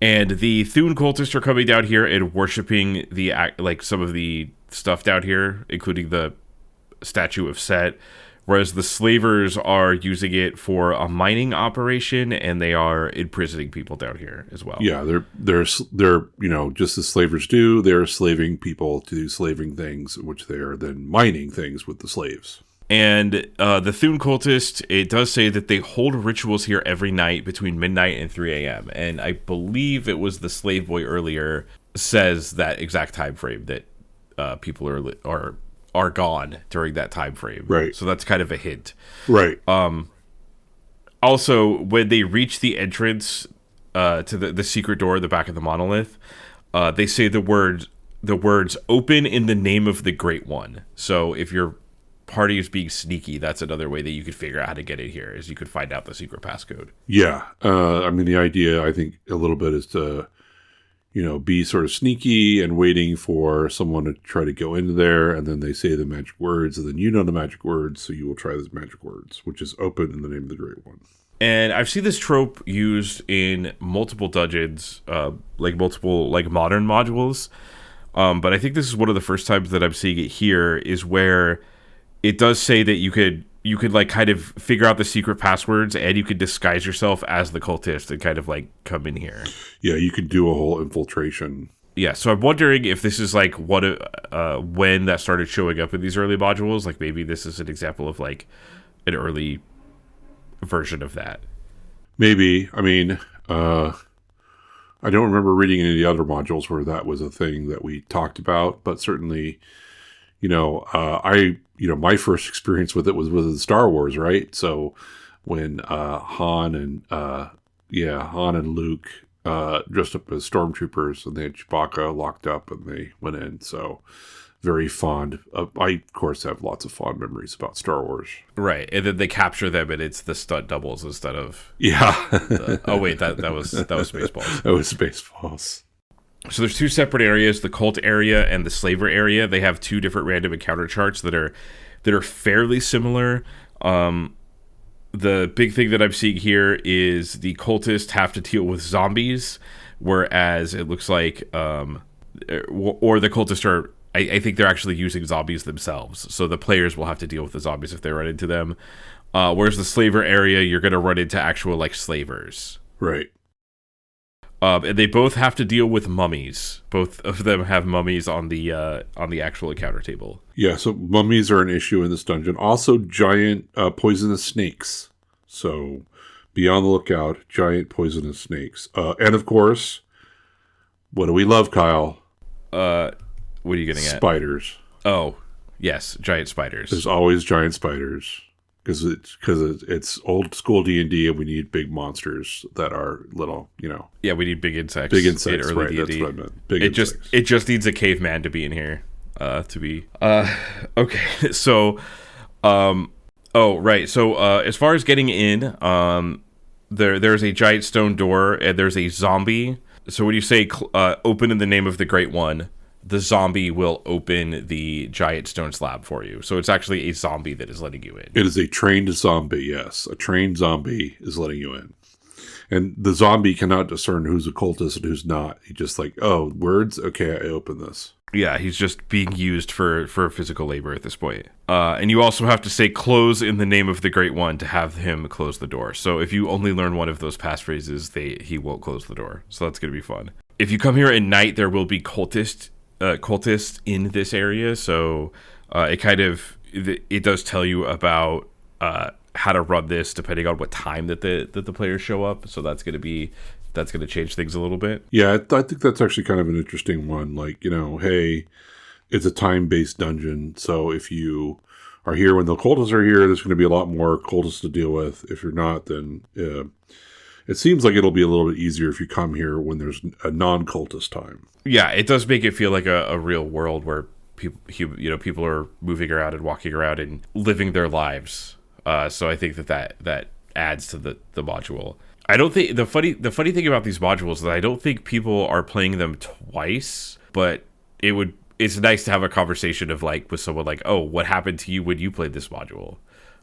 And the Thune cultists are coming down here and worshiping some of the stuff down here, including the statue of Set, whereas the slavers are using it for a mining operation, and they are imprisoning people down here as well. Yeah, they're you know, just as slavers do, they're slaving people to do slaving things, which they are then mining things with the slaves. And the Thune cultist, it does say that they hold rituals here every night between midnight and 3 a.m. And I believe it was the slave boy earlier says that exact time frame, that people are gone during that time frame. Right. So that's kind of a hint. Right. Also, when they reach the entrance to the secret door at the back of the monolith, they say the words "open in the name of the Great One." So if your party is being sneaky, that's another way that you could figure out how to get in here, is you could find out the secret passcode. Yeah. I mean, the idea, I think, a little bit is to, be sort of sneaky and waiting for someone to try to go into there, and then they say the magic words, and then you know the magic words, so you will try those magic words, which is open in the name of the Great One. And I've seen this trope used in multiple dungeons, multiple modern modules. But I think this is one of the first times that I'm seeing it here, is where it does say that you could kind of figure out the secret passwords, and you could disguise yourself as the cultist and kind of come in here. Yeah, you could do a whole infiltration. Yeah, so I'm wondering if this is when that started showing up in these early modules. Maybe this is an example of an early version of that. Maybe. I mean, I don't remember reading any of the other modules where that was a thing that we talked about, but certainly, my first experience with it was with Star Wars, right? So when Han and Luke dressed up as stormtroopers, and they had Chewbacca locked up, and they went in. So very fond. I, of course, have lots of fond memories about Star Wars. Right, and then they capture them, and it's the stunt doubles instead of... Yeah. Oh, wait, that was Spaceballs. That was Spaceballs. So there's two separate areas, the cult area and the slaver area. They have two different random encounter charts that are fairly similar. The big thing that I'm seeing here is the cultists have to deal with zombies, whereas it looks like... or the cultists are... I think they're actually using zombies themselves. So the players will have to deal with the zombies if they run into them. Whereas the slaver area, you're going to run into actual slavers. Right. And they both have to deal with mummies. Both of them have mummies on the actual encounter table. Yeah, so mummies are an issue in this dungeon. Also, giant poisonous snakes. So be on the lookout. Giant poisonous snakes. And of course, what do we love, Kyle? What are you getting at? Spiders. Oh, yes, giant spiders. There's always giant spiders because it's old school D&D, and we need big monsters that are little, Yeah, we need big insects. Big insects, in early right? D&D. That's what I meant. Big insects. It just needs a caveman to be in here. Okay. So, right. So, as far as getting in, there's a giant stone door, and there's a zombie. So when you say open in the name of the Great One, the zombie will open the giant stone slab for you. So it's actually a zombie that is letting you in. It is a trained zombie, yes. A trained zombie is letting you in. And the zombie cannot discern who's a cultist and who's not. He's just words? Okay, I open this. Yeah, he's just being used for physical labor at this point. And you also have to say close in the name of the Great One to have him close the door. So if you only learn one of those passphrases, he won't close the door. So that's going to be fun. If you come here at night, there will be cultists in this area, so it does tell you about how to run this depending on what time that the players show up. So that's going to change things a little bit. Yeah, I think that's actually kind of an interesting one. Hey, it's a time-based dungeon, so if you are here when the cultists are here, there's going to be a lot more cultists to deal with. If you're not, then it seems like it'll be a little bit easier if you come here when there's a non-cultist time. Yeah, it does make it feel like a real world where people are moving around and walking around and living their lives. So I think that adds to the module. I don't think the funny thing about these modules is that I don't think people are playing them twice, but it's nice to have a conversation of with someone oh, what happened to you when you played this module?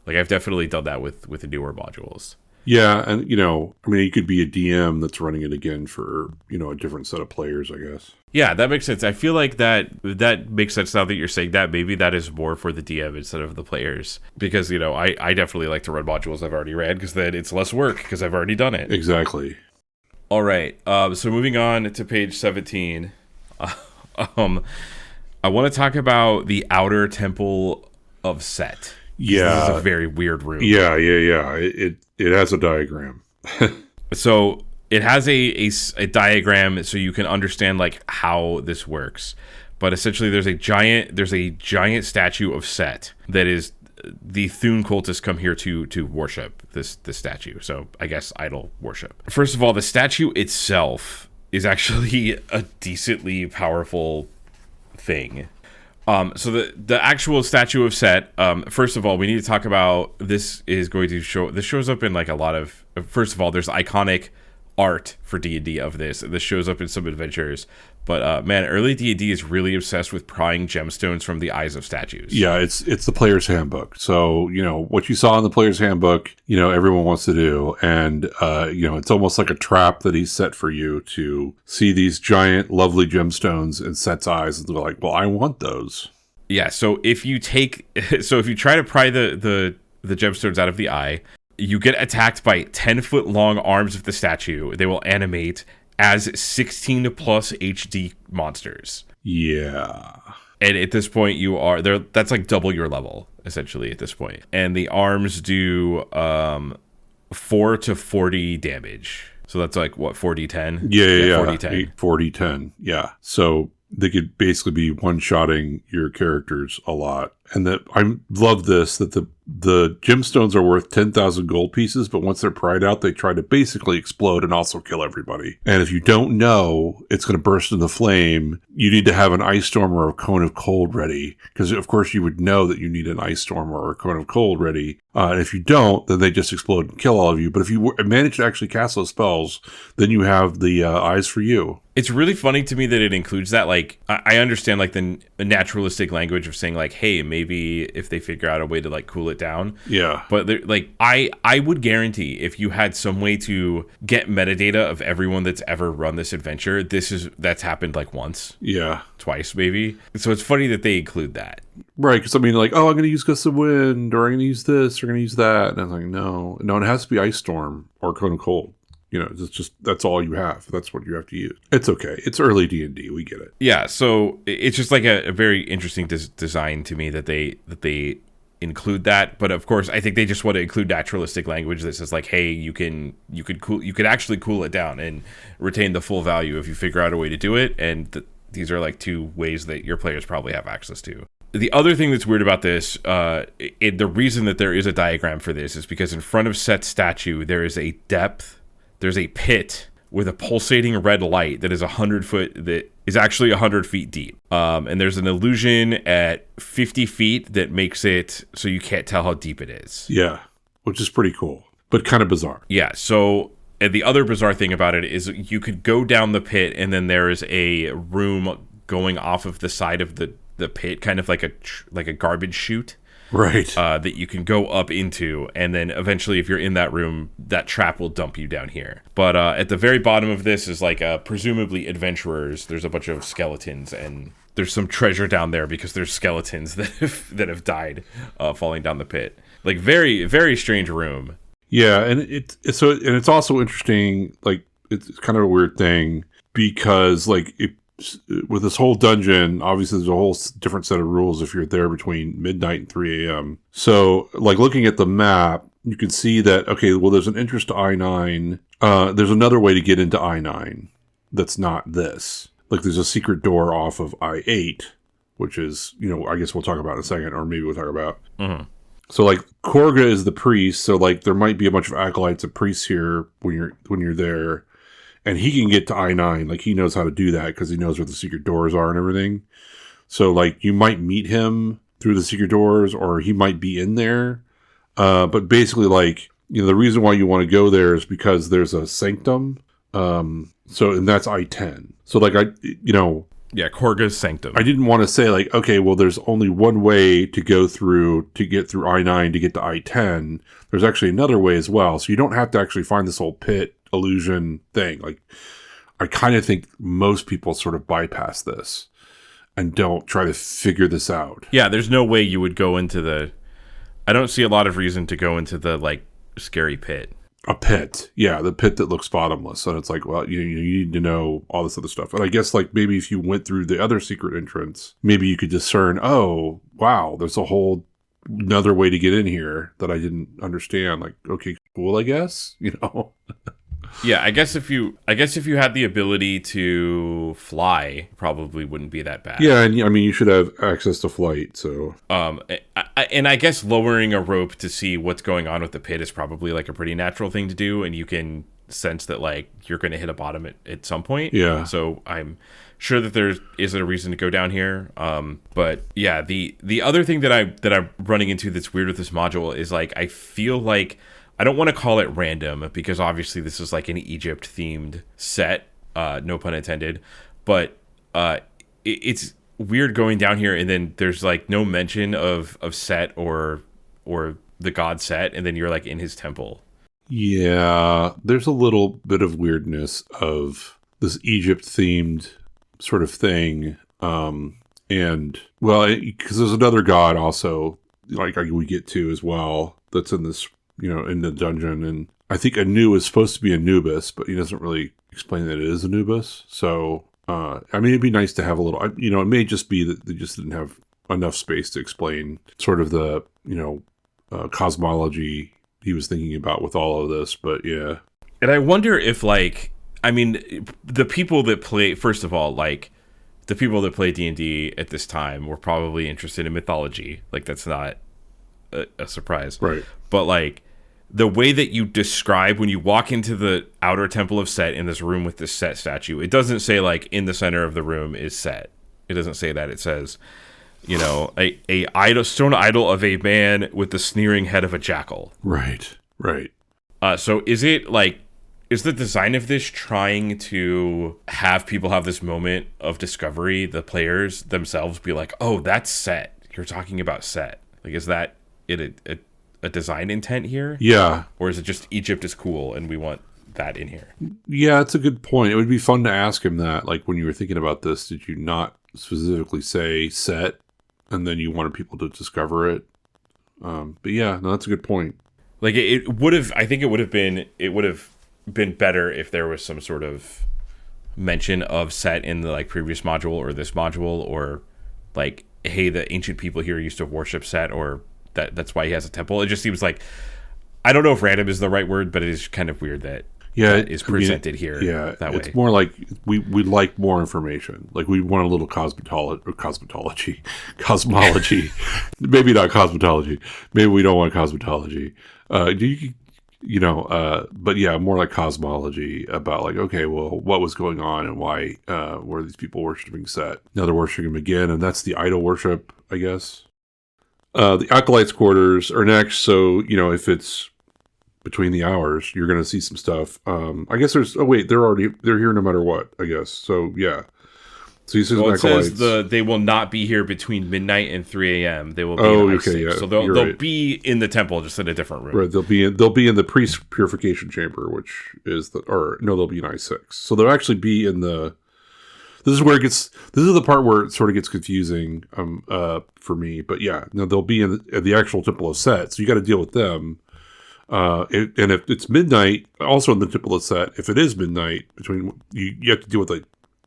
I've definitely done that with the newer modules. Yeah, and you could be a DM that's running it again for a different set of players, I guess. Yeah, that makes sense. I feel like that makes sense now that you're saying that. Maybe that is more for the DM instead of the players, because I definitely like to run modules I've already read, because then it's less work because I've already done it. Exactly. All right. So moving on to page 17, I want to talk about the outer temple of Set. Yeah, this is a very weird room. Yeah. It has a diagram. So it has a diagram so you can understand like how this works. But essentially, there's a giant statue of Set that is the Thune cultists come here to worship this statue. So I guess idol worship. First of all, the statue itself is actually a decently powerful thing. So the actual statue of Set, first of all, we need to talk about, this shows up in like a lot of, first of all, there's iconic art for D&D of this. This shows up in some adventures. But man, early D&D is really obsessed with prying gemstones from the eyes of statues. Yeah, it's the player's handbook. So, what you saw in the player's handbook, everyone wants to do. And, it's almost like a trap that he's set for you to see these giant, lovely gemstones in Set's eyes. And they're like, well, I want those. Yeah, so if you try to pry the gemstones out of the eye, you get attacked by 10-foot long arms of the statue. They will animate as 16 plus HD monsters. Yeah. And at this point you are there, that's like double your level essentially at this point. And the arms do 4 to 40 damage. So that's like what, 40-10? Yeah. 40-10. 40-10. Yeah. So they could basically be one-shotting your characters a lot. And that I love this, that the gemstones are worth 10,000 gold pieces, but once they're pried out, they try to basically explode and also kill everybody. And if you don't know it's going to burst into flame, you need to have an ice storm or a cone of cold ready. Because, of course, you would know that you need an ice storm or a cone of cold ready. And if you don't, then they just explode and kill all of you. But if you manage to actually cast those spells, then you have the eyes for you. It's really funny to me that it includes that. Like, I understand like the naturalistic language of saying like, hey, maybe if they figure out a way to like cool it down. Yeah. But like, I would guarantee if you had some way to get metadata of everyone that's ever run this adventure, that's happened like once. Yeah. Twice maybe. So it's funny that they include that. Right, because I mean, like, oh, I'm going to use Gust of Wind, or I'm going to use this, or I'm going to use that. And I was like, no, it has to be Ice Storm or Cone of Cold. It's just, that's all you have. That's what you have to use. It's okay. It's early D&D. We get it. Yeah, so it's just like a very interesting design to me that they include that. But of course, I think they just want to include naturalistic language that says like, hey, you could actually cool it down and retain the full value if you figure out a way to do it. And these are like two ways that your players probably have access to. The other thing that's weird about this, the reason that there is a diagram for this is because in front of Set's statue, there is a depth. There's a pit with a pulsating red light that is 100 foot, that is actually 100 feet deep. And there's an illusion at 50 feet that makes it so you can't tell how deep it is. Yeah, which is pretty cool, but kind of bizarre. Yeah, so the other bizarre thing about it is you could go down the pit and then there is a room going off of the side of the pit, kind of like a garbage chute. Right. That you can go up into, and then eventually if you're in that room, that trap will dump you down here. But at the very bottom of this is like presumably adventurers. There's a bunch of skeletons, and there's some treasure down there because there's skeletons that have died falling down the pit. Like very, very strange room. Yeah, and it's also interesting, like it's kind of a weird thing because like with this whole dungeon, obviously there's a whole different set of rules if you're there between midnight and 3 a.m. So, like, looking at the map, you can see that, okay, well, there's an entrance to I-9. There's another way to get into I-9 that's not this. Like, there's a secret door off of I-8, which is, I guess we'll talk about in a second, or maybe we'll talk about. Mm-hmm. So, like, Korga is the priest, so, like, there might be a bunch of acolytes of priests here when you're there. And he can get to I-9, like he knows how to do that because he knows where the secret doors are and everything. So like you might meet him through the secret doors or he might be in there. But basically like, the reason why you want to go there is because there's a sanctum. And that's I-10. So like yeah, Korga's sanctum. I didn't want to say like, okay, well there's only one way to get through I-9 to get to I-10. There's actually another way as well. So you don't have to actually find this whole pit illusion thing. Like I kind of think most people sort of bypass this and don't try to figure this out. Yeah, there's no way you would go into I don't see a lot of reason to go into the like scary pit. A pit. Yeah, the pit that looks bottomless. And it's like, well, you need to know all this other stuff. And I guess like maybe if you went through the other secret entrance, maybe you could discern, oh, wow, there's a whole another way to get in here that I didn't understand. Like, okay, cool, I guess, Yeah, I guess if you had the ability to fly, probably wouldn't be that bad. Yeah, and I mean, you should have access to flight. So, And I guess lowering a rope to see what's going on with the pit is probably like a pretty natural thing to do, and you can sense that like you're going to hit a bottom at some point. Yeah. So I'm sure that there isn't a reason to go down here. But yeah, the other thing that I'm running into that's weird with this module is like I feel like I don't want to call it random because obviously this is like an Egypt themed set, no pun intended. But it's weird going down here and then there's like no mention of Set or the god Set, and then you're like in his temple. Yeah, there's a little bit of weirdness of this Egypt themed sort of thing. And well, because there's another god also like we get to as well that's in this, in the dungeon. And I think Anu is supposed to be Anubis, but he doesn't really explain that it is Anubis. So, I mean, it'd be nice to have a little, it may just be that they just didn't have enough space to explain sort of the, cosmology he was thinking about with all of this, but yeah. And I wonder if like, I mean, the people that play, first of all, like the people that play D&D at this time were probably interested in mythology. Like that's not a surprise. Right. But like the way that you describe when you walk into the outer temple of Set in this room with this Set statue, it doesn't say like in the center of the room is Set. It doesn't say that. It says, a stone idol of a man with the sneering head of a jackal. Right. So is the design of this trying to have people have this moment of discovery, the players themselves be like, oh, that's Set. You're talking about Set. Like, is that a design intent here? Yeah. Or is it just Egypt is cool and we want that in here? Yeah, it's a good point. It would be fun to ask him that. Like, when you were thinking about this, did you not specifically say Set and then you wanted people to discover it? But yeah, no, that's a good point. Like, it would have, I think it would have been better if there was some sort of mention of Set in the like previous module or this module, or like, hey, the ancient people here used to worship Set, or that's why he has a temple. It just seems like, I don't know if random is the right word, but it is kind of weird that that is presented here. Yeah, that way. It's more like we like more information. Like we want a little cosmology. Maybe not cosmetology. Maybe we don't want cosmetology. But yeah, more like cosmology about like, okay, well, what was going on and why were these people worshiping Set? Now they're worshiping him again, and that's the idol worship, I guess. The Acolytes' quarters are next, so, if it's between the hours, you're going to see some stuff. I guess they're here no matter what, I guess. So, yeah. So he says Acolytes. Says they will not be here between midnight and 3 a.m. They will be in I-6. Yeah, so they'll be in the temple, just in a different room. Right, they'll be in the priest purification chamber, which is they'll be in I-6. So they'll actually be in the... This is the part where it sort of gets confusing for me. But yeah, no, they'll be in the actual Temple of Set, so you got to deal with them. And if it's midnight, also in the Temple of Set, if it is midnight, you have to deal with a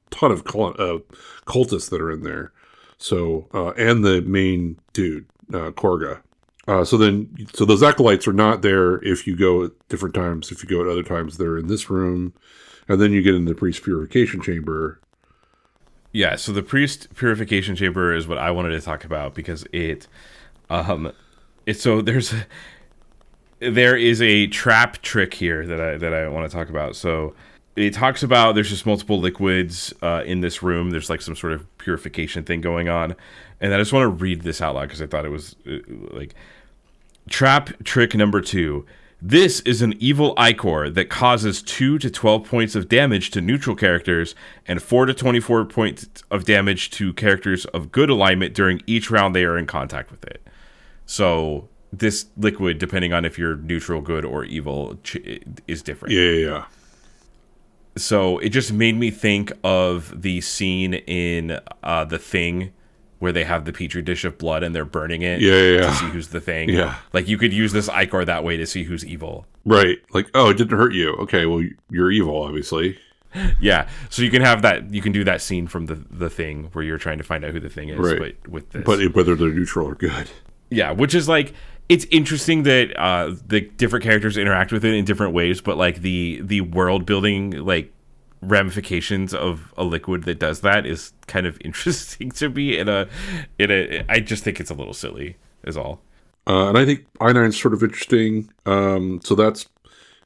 ton of cultists that are in there. So and the main dude, Korga. So those acolytes are not there if you go at different times. If you go at other times, they're in this room, and then you get in the priest purification chamber. Yeah, so the priest purification chamber is what I wanted to talk about because there is a trap trick here that I want to talk about. So it talks about there's just multiple liquids in this room. There's like some sort of purification thing going on, and I just want to read this out loud because I thought it was like trap trick number 2. This is an evil ichor that causes 2 to 12 points of damage to neutral characters and 4 to 24 points of damage to characters of good alignment during each round they are in contact with it. So this liquid, depending on if you're neutral, good, or evil, is different. Yeah. So it just made me think of the scene in The Thing, where they have the petri dish of blood and they're burning it to see who's the thing. Yeah. Like you could use this ichor that way to see who's evil. Right. Like, oh, it didn't hurt you. Okay, well, you're evil, obviously. Yeah. So you can have that. You can do that scene from the Thing where you're trying to find out who the thing is, right. But with this, but whether they're neutral or good. Yeah, which is like it's interesting that the different characters interact with it in different ways, but like the world building like ramifications of a liquid that does that is kind of interesting to me. I just think it's a little silly, is all. And I think I9's sort of interesting. So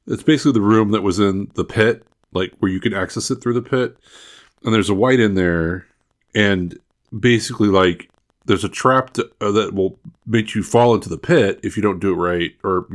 it's basically the room that was in the pit, like where you can access it through the pit, and there's a white in there, and basically like there's a trap that will make you fall into the pit if you don't do it right, or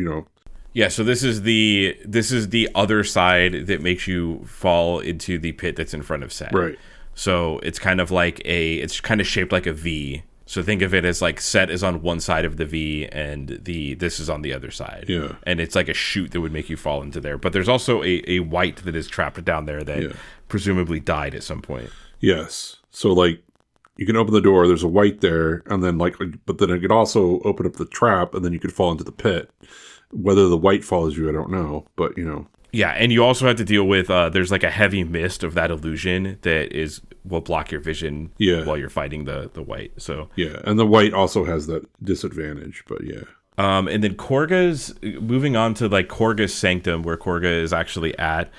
Yeah, so this is the other side that makes you fall into the pit that's in front of Set. Right. So it's kind of like it's kind of shaped like a V. So think of it as like Set is on one side of the V and this is on the other side. Yeah. And it's like a chute that would make you fall into there. But there's also a white that is trapped down there that presumably died at some point. Yes. So like you can open the door, there's a white there, and then but then it could also open up the trap and then you could fall into the pit. Whether the white follows you, I don't know, but Yeah, and you also have to deal with there's like a heavy mist of that illusion that will block your vision while you're fighting the white. So yeah, and the white also has that disadvantage, but yeah. And then Korga's moving on to like Korga's sanctum, where Korga is actually at.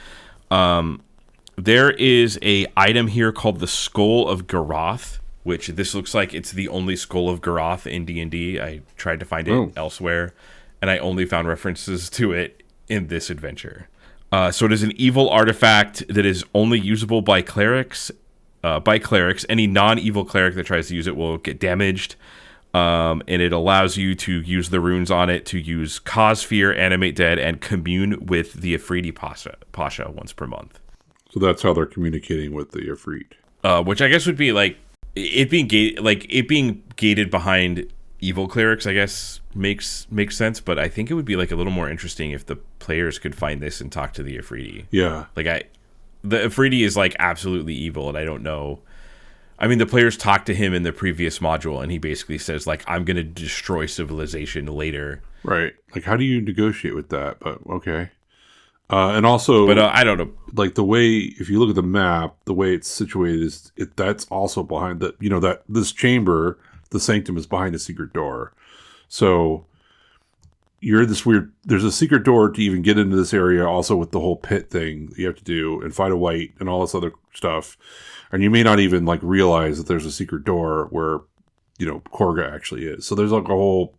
There is a item here called the Skull of Garoth, which this looks like it's the only Skull of Garoth in D&D. I tried to find it elsewhere, and I only found references to it in this adventure. So it is an evil artifact that is only usable by clerics. Any non-evil cleric that tries to use it will get damaged. And it allows you to use the runes on it to use Cause Fear, Animate Dead, and commune with the Efreeti Pasha once per month. So that's how they're communicating with the Efreet. Which I guess would be like it being gated behind evil clerics, I guess makes sense, but I think it would be like a little more interesting if the players could find this and talk to the Efreeti. Yeah. Like the Efreeti is like absolutely evil, and I don't know. I mean, the players talked to him in the previous module, and he basically says like, I'm going to destroy civilization later. Right. Like, how do you negotiate with that? But okay. And also, but I don't know. Like the way, if you look at the map, the way it's situated that's also behind that this chamber, the sanctum, is behind a secret door. So you're in this weird, there's a secret door to even get into this area, also with the whole pit thing that you have to do and fight a white and all this other stuff. And you may not even like realize that there's a secret door where, Korga actually is. So there's like a whole,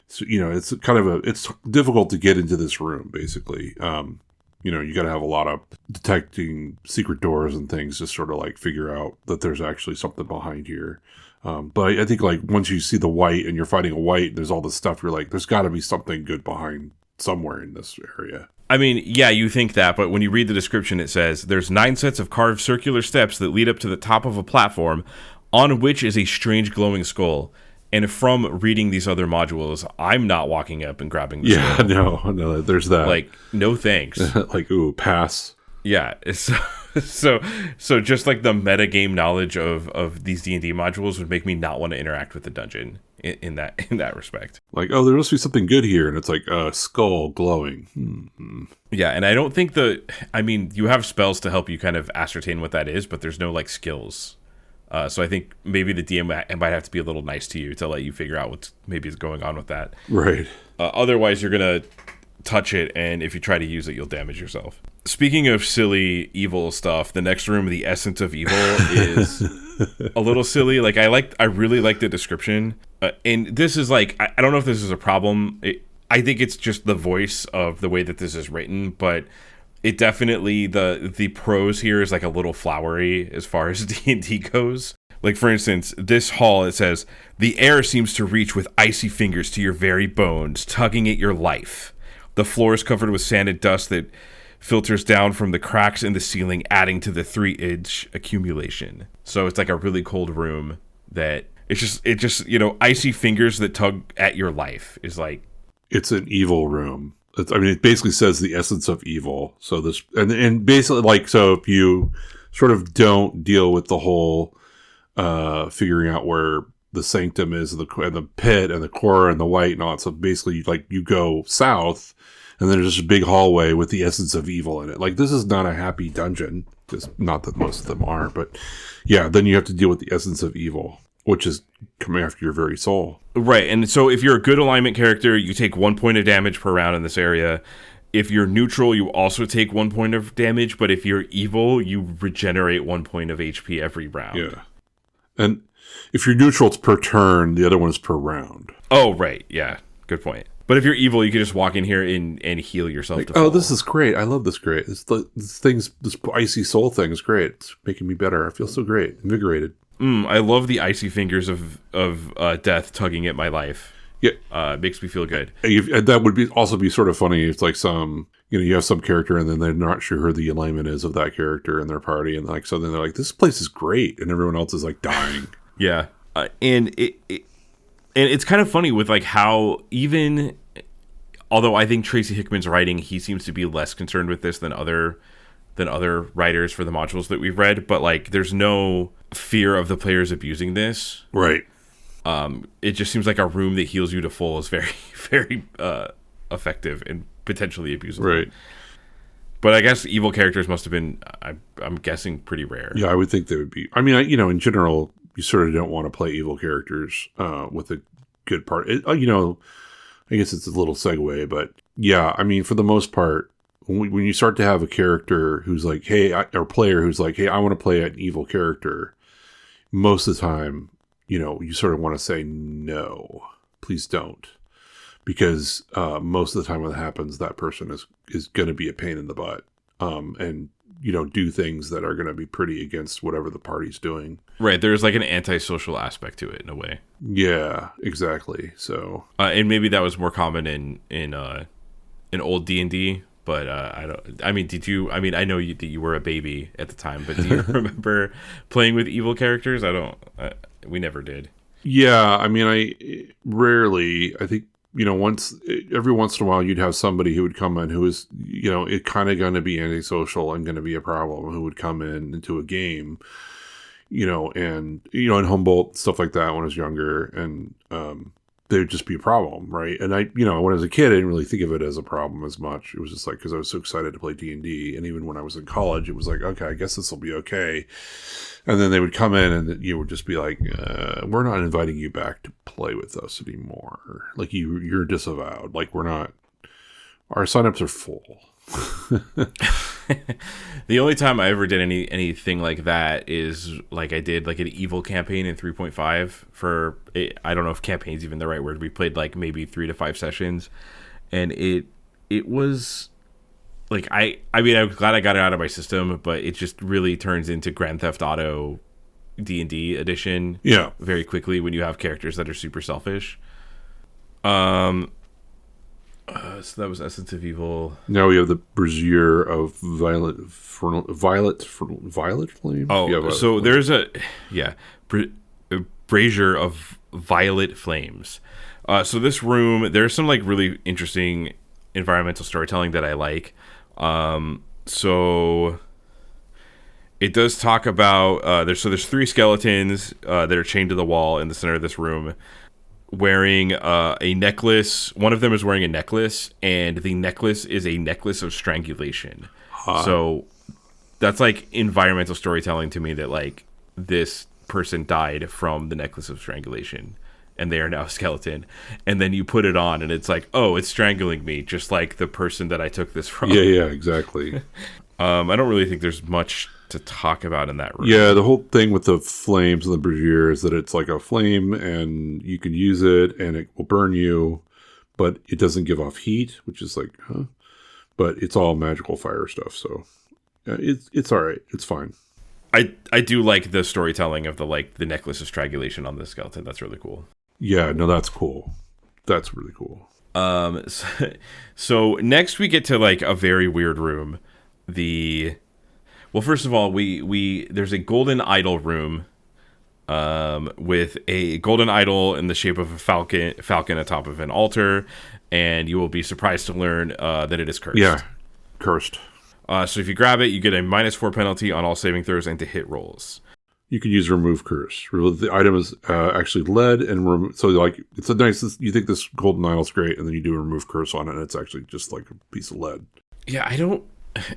it's kind of it's difficult to get into this room, basically. You got to have a lot of detecting secret doors and things to sort of like figure out that there's actually something behind here. But I think like once you see the white and you're fighting a white, and there's all this stuff, you're like, there's got to be something good behind somewhere in this area. I mean, yeah, you think that, but when you read the description, it says there's 9 sets of carved circular steps that lead up to the top of a platform on which is a strange glowing skull. And from reading these other modules, I'm not walking up and grabbing the skull. No, there's that. Like, no thanks. Like, ooh, pass. Yeah, so just like the metagame knowledge of these D&D modules would make me not want to interact with the dungeon in that respect. Like, oh, there must be something good here, and it's like a skull glowing. Mm-hmm. Yeah, and I don't think you have spells to help you kind of ascertain what that is, but there's no like skills. So I think maybe the DM might have to be a little nice to you to let you figure out what maybe is going on with that. Right. Otherwise, you're going to touch it, and if you try to use it, you'll damage yourself. Speaking of silly, evil stuff, the next room, the Essence of Evil, is a little silly. Like, I really like the description. And this is like, I don't know if this is a problem. I think it's just the voice of the way that this is written, but it definitely, the prose here is like a little flowery as far as D&D goes. Like, for instance, this hall, it says, the air seems to reach with icy fingers to your very bones, tugging at your life. The floor is covered with sand and dust that filters down from the cracks in the ceiling, adding to the 3-inch accumulation. So it's like a really cold room that it's just icy fingers that tug at your life is like. It's an evil room. It basically says the essence of evil. So this, and basically like, so if you sort of don't deal with the whole figuring out where the sanctum is, and the pit and the core and the white and all that, so basically like you go south, and then there's just a big hallway with the essence of evil in it. Like, this is not a happy dungeon. Just not that most of them are, but yeah, then you have to deal with the essence of evil. which is coming after your very soul. Right, and so if you're a good alignment character, you take 1 point of damage per round in this area. If you're neutral, you also take 1 point of damage, but if you're evil, you regenerate 1 point of HP every round. Yeah. And if you're neutral, it's per turn. The other one is per round. Oh, right. Yeah, good point. But if you're evil, you can just walk in here and heal yourself. Like, oh, this is great. I love this great. This icy soul thing is great. It's making me better. I feel so great. Invigorated. I love the icy fingers of death tugging at my life. Yeah. It makes me feel good. That would also be sort of funny. It's like you have some character and then they're not sure who the alignment is of that character in their party. And like, so then they're like, this place is great. And everyone else is like dying. Yeah. And it's kind of funny with like how although I think Tracy Hickman's writing, he seems to be less concerned with this than other writers for the modules that we've read, but like there's no fear of the players abusing this. Right. It just seems like a room that heals you to full is very, very effective and potentially abusable. Right. But I guess evil characters must have been, I'm guessing, pretty rare. Yeah, I would think they would be. I mean, in general, you sort of don't want to play evil characters with a good part. I guess it's a little segue, but yeah, I mean, for the most part, when you start to have a character who's like, hey, or player who's like, hey, I want to play an evil character, most of the time, you sort of want to say, no, please don't. Because most of the time when that happens, that person is going to be a pain in the butt. And, do things that are going to be pretty against whatever the party's doing. Right. There's like an antisocial aspect to it in a way. Yeah, exactly. So, and maybe that was more common in old D&D. But I know that you were a baby at the time, but do you remember playing with evil characters? We never did. Yeah, I mean, I think, every once in a while you'd have somebody who would come in who is, it kind of going to be antisocial and going to be a problem, who would come into a game, and, in Humboldt, stuff like that when I was younger, and they would just be a problem, right? And when I was a kid, I didn't really think of it as a problem as much. It was just like, because I was so excited to play D&D, and even when I was in college, it was like, okay, I guess this will be okay. And then they would come in, and you would just be like, we're not inviting you back to play with us anymore. Like, you're disavowed. Like, we're not, our signups are full. The only time I ever did anything like that is like I did like an evil campaign in 3.5 for I don't know if campaign's even the right word. We played like maybe 3 to 5 sessions, and it was like I mean I was glad I got it out of my system, but it just really turns into Grand Theft Auto D&D edition very quickly when you have characters that are super selfish. So that was Essence of Evil. Now we have the Brazier of Violet Flame. Oh, so there's a Brazier of Violet Flames. So this room, there's some like really interesting environmental storytelling that I like. So it does talk about there's 3 skeletons that are chained to the wall in the center of this room, wearing a necklace. One of them is wearing a necklace, and the necklace is a necklace of strangulation. So that's like environmental storytelling to me, that like this person died from the necklace of strangulation and they are now a skeleton. And then you put it on and it's like, oh, it's strangling me, just like the person that I took this from. Yeah, exactly. I don't really think there's much to talk about in that room. Yeah, the whole thing with the flames and the brazier is that it's like a flame and you can use it and it will burn you, but it doesn't give off heat, which is like, huh? But it's all magical fire stuff, so it's all right. It's fine. I do like the storytelling of the necklace of strangulation on the skeleton. That's really cool. Yeah, no, that's cool. That's really cool. So next we get to like a very weird room. Well, first of all, there's a golden idol room, with a golden idol in the shape of a falcon atop of an altar, and you will be surprised to learn that it is cursed. Yeah, cursed. So if you grab it, you get a -4 penalty on all saving throws and to hit rolls. You can use remove curse. The item is actually lead, and so like it's a nice. You think this golden idol's great, and then you do a remove curse on it, and it's actually just like a piece of lead. Yeah, I don't.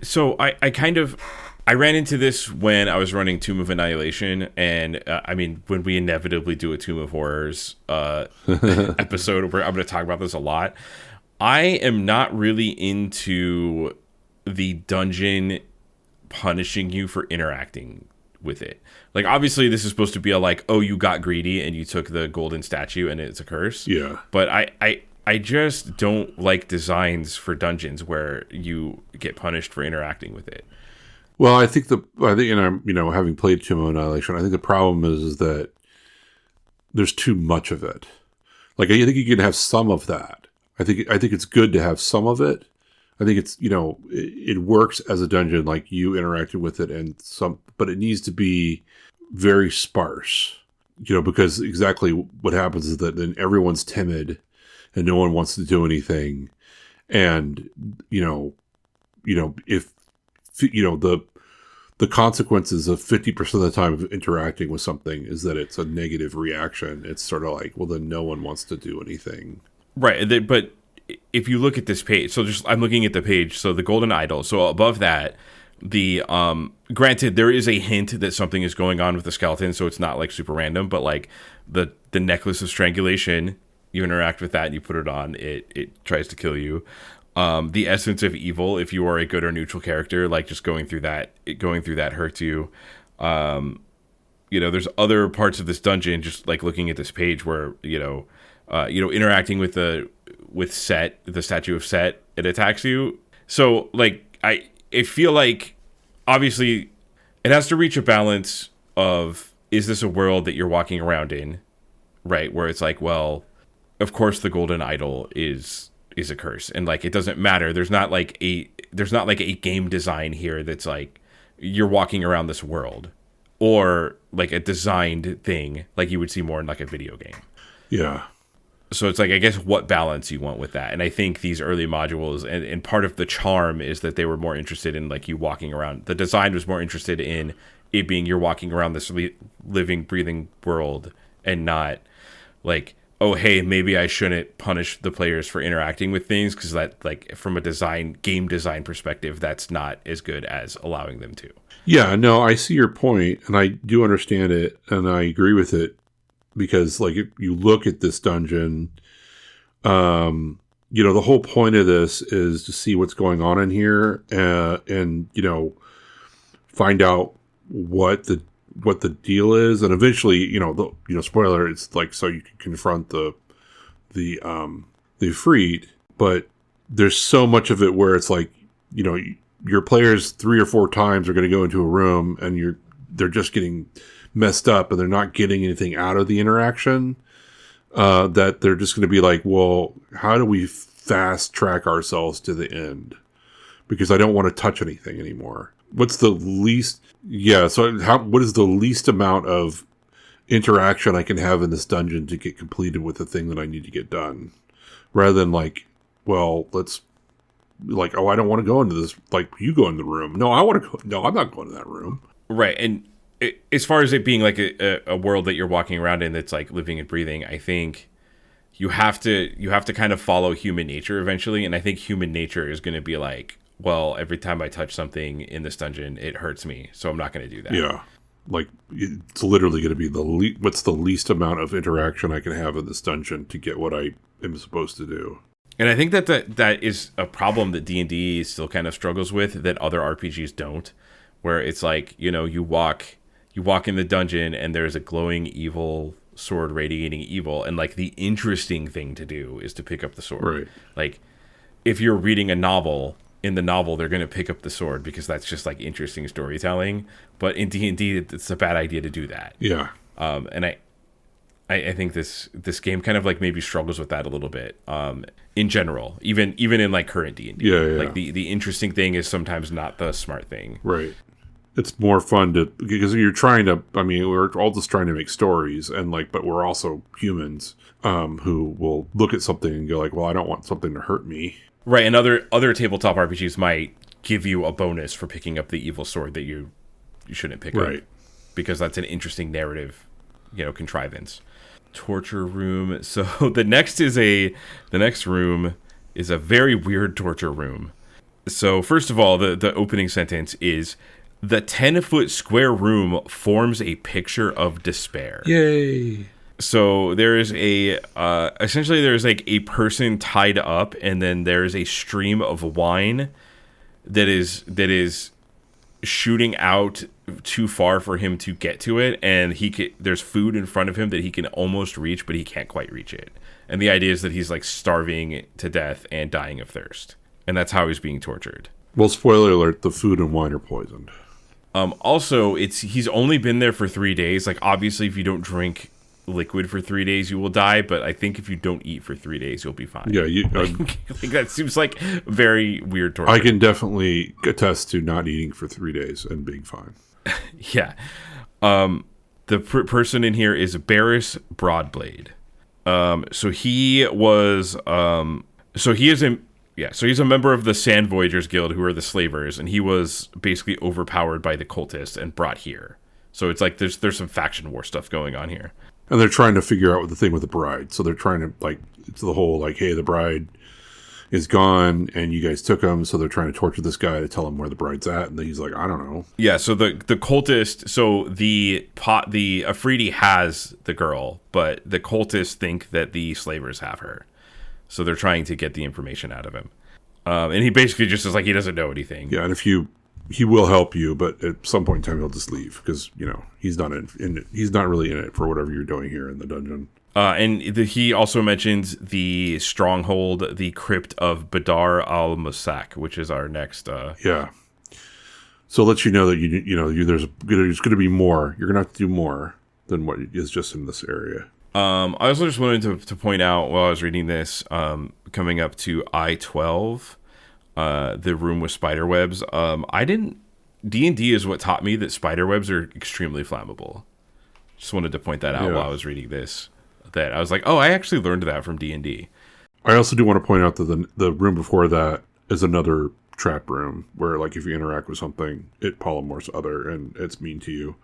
So I kind of I ran into this when I was running Tomb of Annihilation, and I mean, when we inevitably do a Tomb of Horrors episode, where I'm going to talk about this a lot. I am not really into the dungeon punishing you for interacting with it. Like, obviously, this is supposed to be a like, oh, you got greedy and you took the golden statue and it's a curse. Yeah. But I just don't like designs for dungeons where you get punished for interacting with it. Well, I think, and I'm, having played Tomb of Annihilation, I think the problem is that there's too much of it. Like, I think you can have some of that. I think it's good to have some of it. I think it's, it works as a dungeon, like you interacted with it but it needs to be very sparse, because exactly what happens is that then everyone's timid and no one wants to do anything. And, if, the consequences of 50% of the time of interacting with something is that it's a negative reaction. It's sort of like, well, then no one wants to do anything. Right. But if you look at this page, I'm looking at the page. So the golden idol. So above that, the granted, there is a hint that something is going on with the skeleton. So it's not like super random, but like the necklace of strangulation, you interact with that and you put it on, it tries to kill you. The essence of evil, if you are a good or neutral character, like just going through that hurts you. There's other parts of this dungeon, just like looking at this page where, interacting with the statue of Set, it attacks you. So like, I feel like obviously it has to reach a balance of, is this a world that you're walking around in, right? Where it's like, well, of course the golden idol is a curse, and like it doesn't matter. There's not like a game design here that's like you're walking around this world, or like a designed thing like you would see more in like a video game. Yeah. So it's like, I guess what balance you want with that. And I think these early modules, and part of the charm is that they were more interested in like you walking around. The design was more interested in it being you're walking around this living, breathing world, and not like, oh, hey, maybe I shouldn't punish the players for interacting with things, because that, like, from a game design perspective, that's not as good as allowing them to. Yeah, no, I see your point, and I do understand it, and I agree with it, because, like, if you look at this dungeon, the whole point of this is to see what's going on in here, and find out what the deal is, and eventually, spoiler, it's like so you can confront the Efreeti, but there's so much of it where it's like, your players 3 or 4 times are going to go into a room and they're just getting messed up and they're not getting anything out of the interaction, that they're just going to be like, well, how do we fast track ourselves to the end? Because I don't want to touch anything anymore. What's the least? Yeah. So what is the least amount of interaction I can have in this dungeon to get completed with the thing that I need to get done, rather than like, well, let's like, oh, I don't want to go into this. Like, you go in the room. No, I want to go. No, I'm not going to that room. Right. And as far as it being like a world that you're walking around in that's like living and breathing, I think you have to kind of follow human nature eventually. And I think human nature is going to be like, well, every time I touch something in this dungeon, it hurts me, so I'm not going to do that. Yeah. Like, it's literally going to be what's the least amount of interaction I can have in this dungeon to get what I am supposed to do. And I think that is a problem that D&D still kind of struggles with that other RPGs don't, where it's like, you walk in the dungeon and there's a glowing evil sword radiating evil, and like the interesting thing to do is to pick up the sword. Right. Like, if you're reading a novel, in the novel they're going to pick up the sword because that's just like interesting storytelling, but in D&D it's a bad idea to do that. Yeah. And I think this game kind of like maybe struggles with that a little bit, in general, even in like current D&D. Yeah. Like the interesting thing is sometimes not the smart thing. Right. It's more fun because you're trying to, we're all just trying to make stories, and like, but we're also humans, who will look at something and go like, well, I don't want something to hurt me. Right. And other tabletop RPGs might give you a bonus for picking up the evil sword that you shouldn't pick up, because that's an interesting narrative, contrivance. Torture room. So the next room is a very weird torture room. So first of all, the opening sentence is, The 10-foot square room forms a picture of despair. Yay. So there is essentially there's like a person tied up, and then there's a stream of wine that is shooting out too far for him to get to it, and there's food in front of him that he can almost reach, but he can't quite reach it. And the idea is that he's like starving to death and dying of thirst, and that's how he's being tortured. Well, spoiler alert: the food and wine are poisoned. Also, he's only been there for 3 days. Like, obviously, if you don't drink liquid for 3 days, you will die. But I think if you don't eat for 3 days, you'll be fine. Yeah, like that seems like very weird torture. I can definitely attest to not eating for 3 days and being fine. Yeah. The person in here is Barris Broadblade. So he's a member of the Sand Voyagers Guild, who are the slavers, and he was basically overpowered by the cultists and brought here. So it's like there's some faction war stuff going on here. And they're trying to figure out the thing with the bride. So they're trying to, like, it's the whole, like, hey, the bride is gone, and you guys took him, so they're trying to torture this guy to tell him where the bride's at, and then he's like, I don't know. Yeah, so the cultist, so the Efreeti has the girl, but the cultists think that the slavers have her. So they're trying to get the information out of him. And he basically just is like, he doesn't know anything. Yeah, and he will help you, but at some point in time he'll just leave, because, he's not in it. He's not really in it for whatever you're doing here in the dungeon. He also mentions the stronghold, the crypt of Badar al-Musak, which is our next. Yeah. So it lets you know that there's going to be more. You're going to have to do more than what is just in this area. I also just wanted to point out while I was reading this, coming up to I-12, the room with spider webs. D&D is what taught me that spider webs are extremely flammable. Just wanted to point that out while I was reading this. That I was like, oh, I actually learned that from D&D. I also do want to point out that the room before that is another trap room where, like, if you interact with something, it polymorphs other and it's mean to you.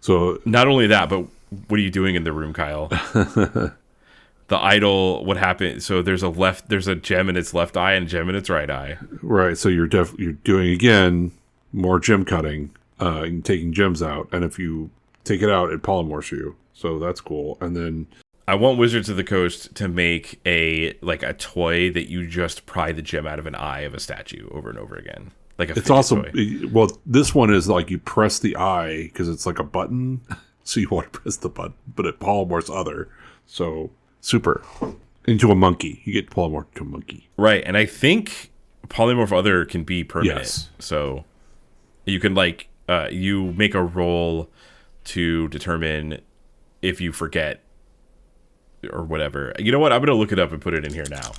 So not only that, but what are you doing in the room, Kyle? The idol, what happened? So there's a gem in its left eye and a gem in its right eye. Right. So you're doing again more gem cutting, and taking gems out, and if you take it out, it polymorphs you. So that's cool. And then I want Wizards of the Coast to make a toy that you just pry the gem out of an eye of a statue over and over again. Like a it's also toy. Well, this one is like you press the eye because it's like a button, so you want to press the button, but it polymorphs other. So super into a monkey. You get polymorphed to a monkey, right? And I think polymorph other can be permanent. Yes. So you can you make a roll to determine if you forget or whatever. You know what? I'm going to look it up and put it in here now.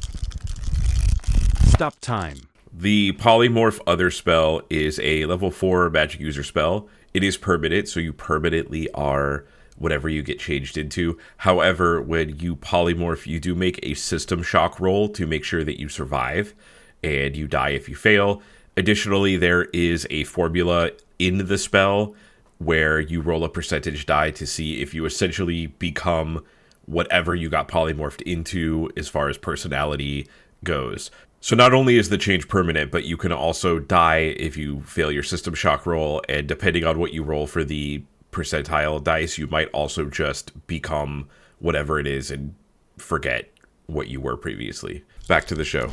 Stop time. The Polymorph Other spell is a level 4 magic user spell. It is permanent, so you permanently are whatever you get changed into. However, when you polymorph, you do make a system shock roll to make sure that you survive, and you die if you fail. Additionally, there is a formula in the spell where you roll a percentage die to see if you essentially become whatever you got polymorphed into as far as personality goes. So not only is the change permanent, but you can also die if you fail your system shock roll, and depending on what you roll for the percentile dice, you might also just become whatever it is and forget what you were previously. Back to the show.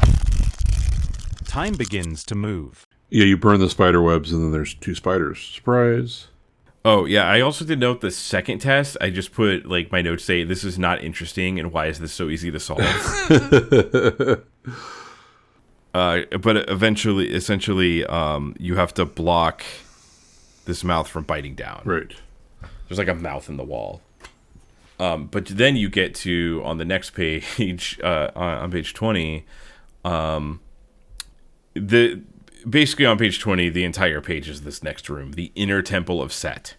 Time begins to move. Yeah, you burn the spider webs, and then there's 2 spiders. Surprise. Oh, yeah, I also did note the second test. I just put, my notes say, this is not interesting, and why is this so easy to solve? But essentially, you have to block this mouth from biting down. Right. There's a mouth in the wall. But then you get to, on the next page, on page 20, basically on page 20, the entire page is this next room, the Inner Temple of Set.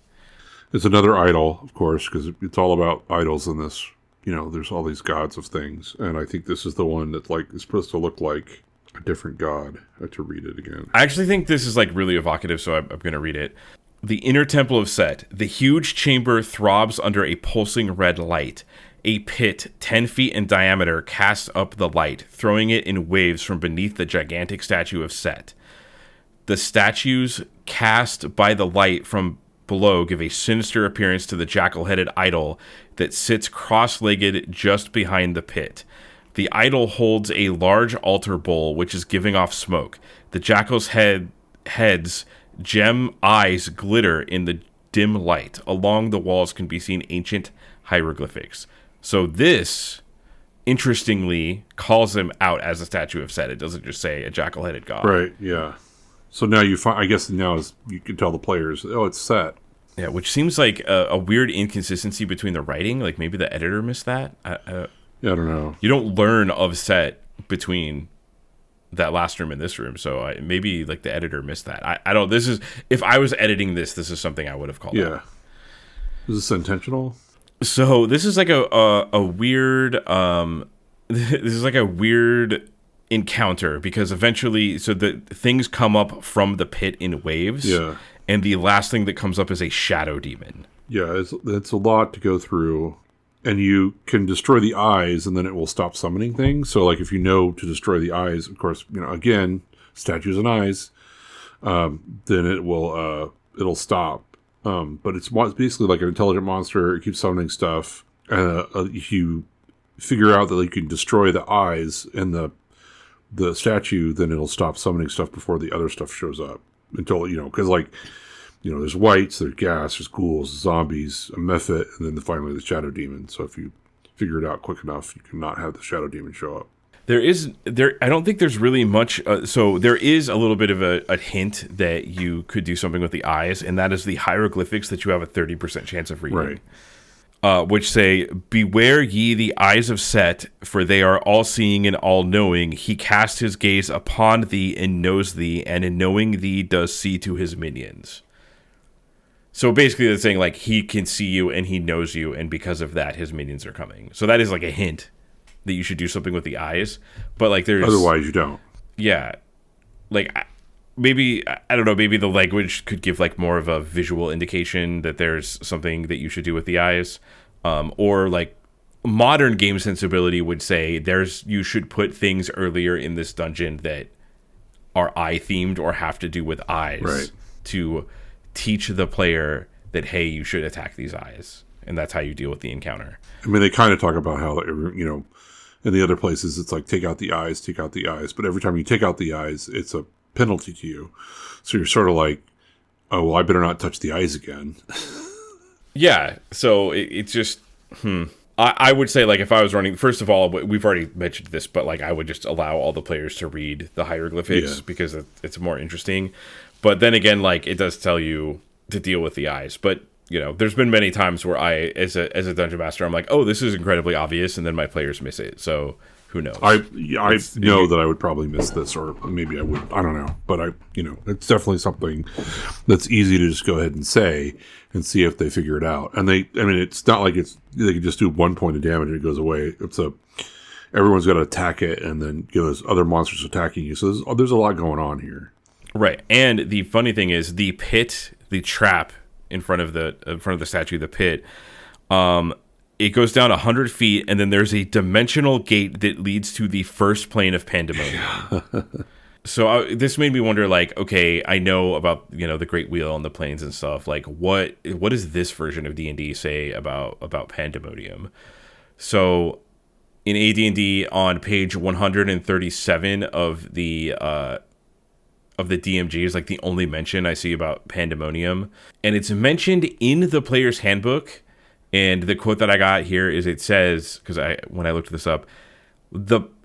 It's another idol, of course, because it's all about idols in this. There's all these gods of things, and I think this is the one that is supposed to look like a different god. I have to read it again. I actually think this is really evocative, so I'm going to read it. The Inner Temple of Set. The huge chamber throbs under a pulsing red light. A pit 10 feet in diameter casts up the light, throwing it in waves from beneath the gigantic statue of Set. The statues cast by the light from below give a sinister appearance to the jackal-headed idol that sits cross-legged just behind the pit. The idol holds a large altar bowl which is giving off smoke. The jackal's head's gem eyes glitter in the dim light. Along the walls can be seen ancient hieroglyphics. So this, interestingly, calls him out as a statue of Set. It doesn't just say a jackal-headed god. Right, yeah. So now I guess now you can tell the players, oh, it's Set. Yeah, which seems like a weird inconsistency between the writing. Like maybe the editor missed that. Yeah, I don't know. You don't learn of Set between that last room and this room, so maybe like the editor missed that. I don't. This is, if I was editing this is something I would have called. Yeah. Is this intentional? So this is like a weird. This is like a weird encounter because eventually, so the things come up from the pit in waves. Yeah. And the last thing that comes up is a shadow demon. Yeah, it's a lot to go through. And you can destroy the eyes, and then it will stop summoning things. So, like, if you know to destroy the eyes, of course, again, statues and eyes, then it'll stop. But it's basically like an intelligent monster. It keeps summoning stuff. If you figure out that you can destroy the eyes and the statue, then it'll stop summoning stuff before the other stuff shows up. Until, because there's whites, there's gas, there's ghouls, zombies, a mephit, and then finally the shadow demon. So if you figure it out quick enough, you can not have the shadow demon show up. I don't think there's really much. So there is a little bit of a hint that you could do something with the eyes, and that is the hieroglyphics that you have a 30% chance of reading. Right. Which say, "Beware ye the eyes of Set, for they are all-seeing and all-knowing. He casts his gaze upon thee and knows thee, and in knowing thee does see to his minions." So basically they're saying, like, he can see you and he knows you, and because of that, his minions are coming. So that is like a hint that you should do something with the eyes. But like there's... Otherwise you don't. Yeah. Like... Maybe, I don't know, maybe the language could give like more of a visual indication that there's something that you should do with the eyes. Or like modern game sensibility would say you should put things earlier in this dungeon that are eye themed or have to do with eyes. Right. To teach the player that, hey, you should attack these eyes. And that's how you deal with the encounter. I mean, they kind of talk about how, in the other places, it's like take out the eyes. But every time you take out the eyes, it's a penalty to you. So you're sort of like, oh, well, I better not touch the eyes again. Yeah. So it's just, I would say, like, if I was running, first of all, we've already mentioned this, but like I would just allow all the players to read the hieroglyphics because it's more interesting. But then again, like, it does tell you to deal with the eyes. But, there's been many times where I, as a dungeon master, I'm like, oh, this is incredibly obvious, and then my players miss it. So who knows? I know that I would probably miss this, or maybe I would. I don't know. But it's definitely something that's easy to just go ahead and say and see if they figure it out. And it's not like they can just do 1 point of damage and it goes away. Everyone's got to attack it, and then there's other monsters attacking you. So there's a lot going on here. Right. And the funny thing is, the pit, the trap in front of the statue, the pit, it goes down 100 feet, and then there's a dimensional gate that leads to the first plane of Pandemonium. So this made me wonder, like, okay, I know about, the Great Wheel and the planes and stuff. Like, what does this version of D&D say about Pandemonium? So in AD&D, on page 137 of the DMG is like the only mention I see about Pandemonium, and it's mentioned in the player's handbook. And the quote that I got here is, it says, because when I looked this up,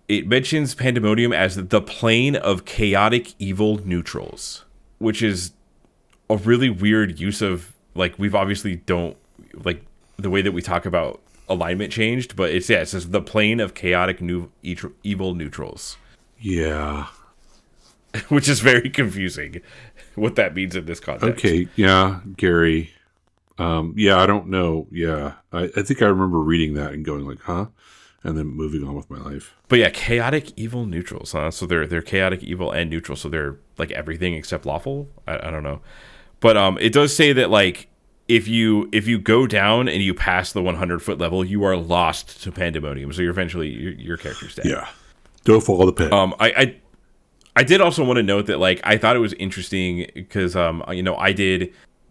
it mentions Pandemonium as the plane of chaotic evil neutrals, which is a really weird use of, like, we've obviously don't, like, the way that we talk about alignment changed, but it says the plane of chaotic evil neutrals. Yeah. Which is very confusing what that means in this context. Okay, yeah, Gary. I don't know. Yeah, I think I remember reading that and going like, huh? And then moving on with my life. But yeah, chaotic evil neutrals, huh? So they're chaotic evil and neutral, so they're like everything except lawful? I don't know. But it does say that, like, if you go down and you pass the 100-foot level, you are lost to Pandemonium. So you're eventually your character's dead. Yeah. Don't follow the pit. I did also want to note that, like, I thought it was interesting because,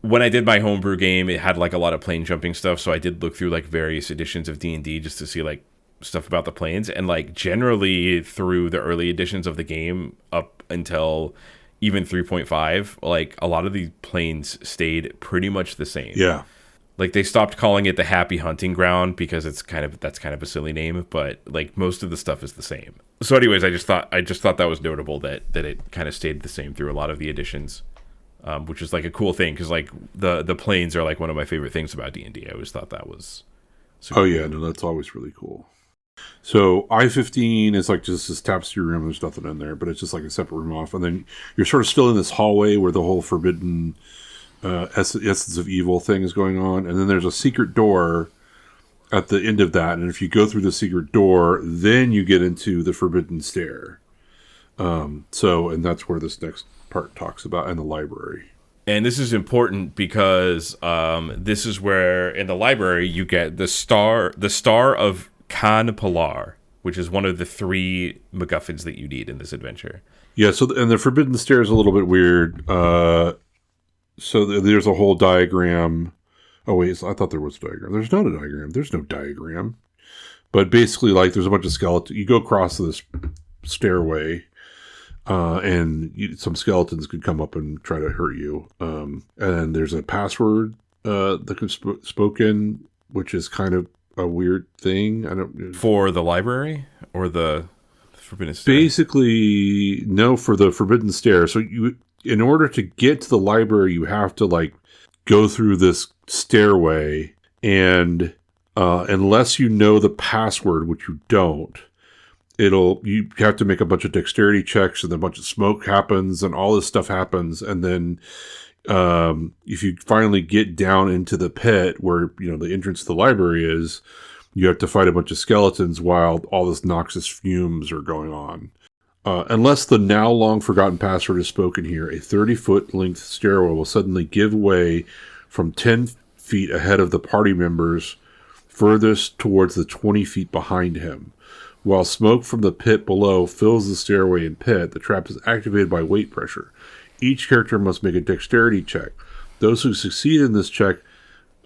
when I did my homebrew game, it had like a lot of plane jumping stuff. So I did look through like various editions of D&D just to see like stuff about the planes, and like generally through the early editions of the game up until even 3.5, like a lot of these planes stayed pretty much the same. Yeah. Like they stopped calling it the Happy Hunting Ground because that's kind of a silly name, but like most of the stuff is the same. So anyways, I just thought that was notable that it kind of stayed the same through a lot of the editions. Which is like a cool thing because like the planes are like one of my favorite things about D&D. I always thought that was super cool. No, that's always really cool. So I-15 is like just this tapestry room. There's nothing in there, but it's just like a separate room off. And then you're sort of still in this hallway where the whole forbidden essence of evil thing is going on. And then there's a secret door at the end of that. And if you go through the secret door, then you get into the forbidden stair. And that's where this next part talks about in the library. And this is important because this is where in the library you get the star of Khan Pilar, which is one of the 3 MacGuffins that you need in this adventure. Yeah, and the forbidden stair is a little bit weird. So there's a whole diagram. Oh wait, I thought there was a diagram. There's not a diagram. There's no diagram. But basically, like, there's a bunch of skeletons. You go across this stairway. And some skeletons could come up and try to hurt you. And there's a password that can spoken, which is kind of a weird thing. For the library or the Forbidden Stair? Basically, no, for the Forbidden Stair. So in order to get to the library, you have to like go through this stairway, and unless you know the password, which you don't. You have to make a bunch of dexterity checks, and then a bunch of smoke happens, and all this stuff happens. And then, if you finally get down into the pit where, the entrance to the library is, you have to fight a bunch of skeletons while all this noxious fumes are going on. Unless the now long forgotten password is spoken here, a 30-foot length stairwell will suddenly give way from 10 feet ahead of the party members, furthest towards the 20 feet behind him. While smoke from the pit below fills the stairway and pit, the trap is activated by weight pressure. Each character must make a dexterity check. Those who succeed in this check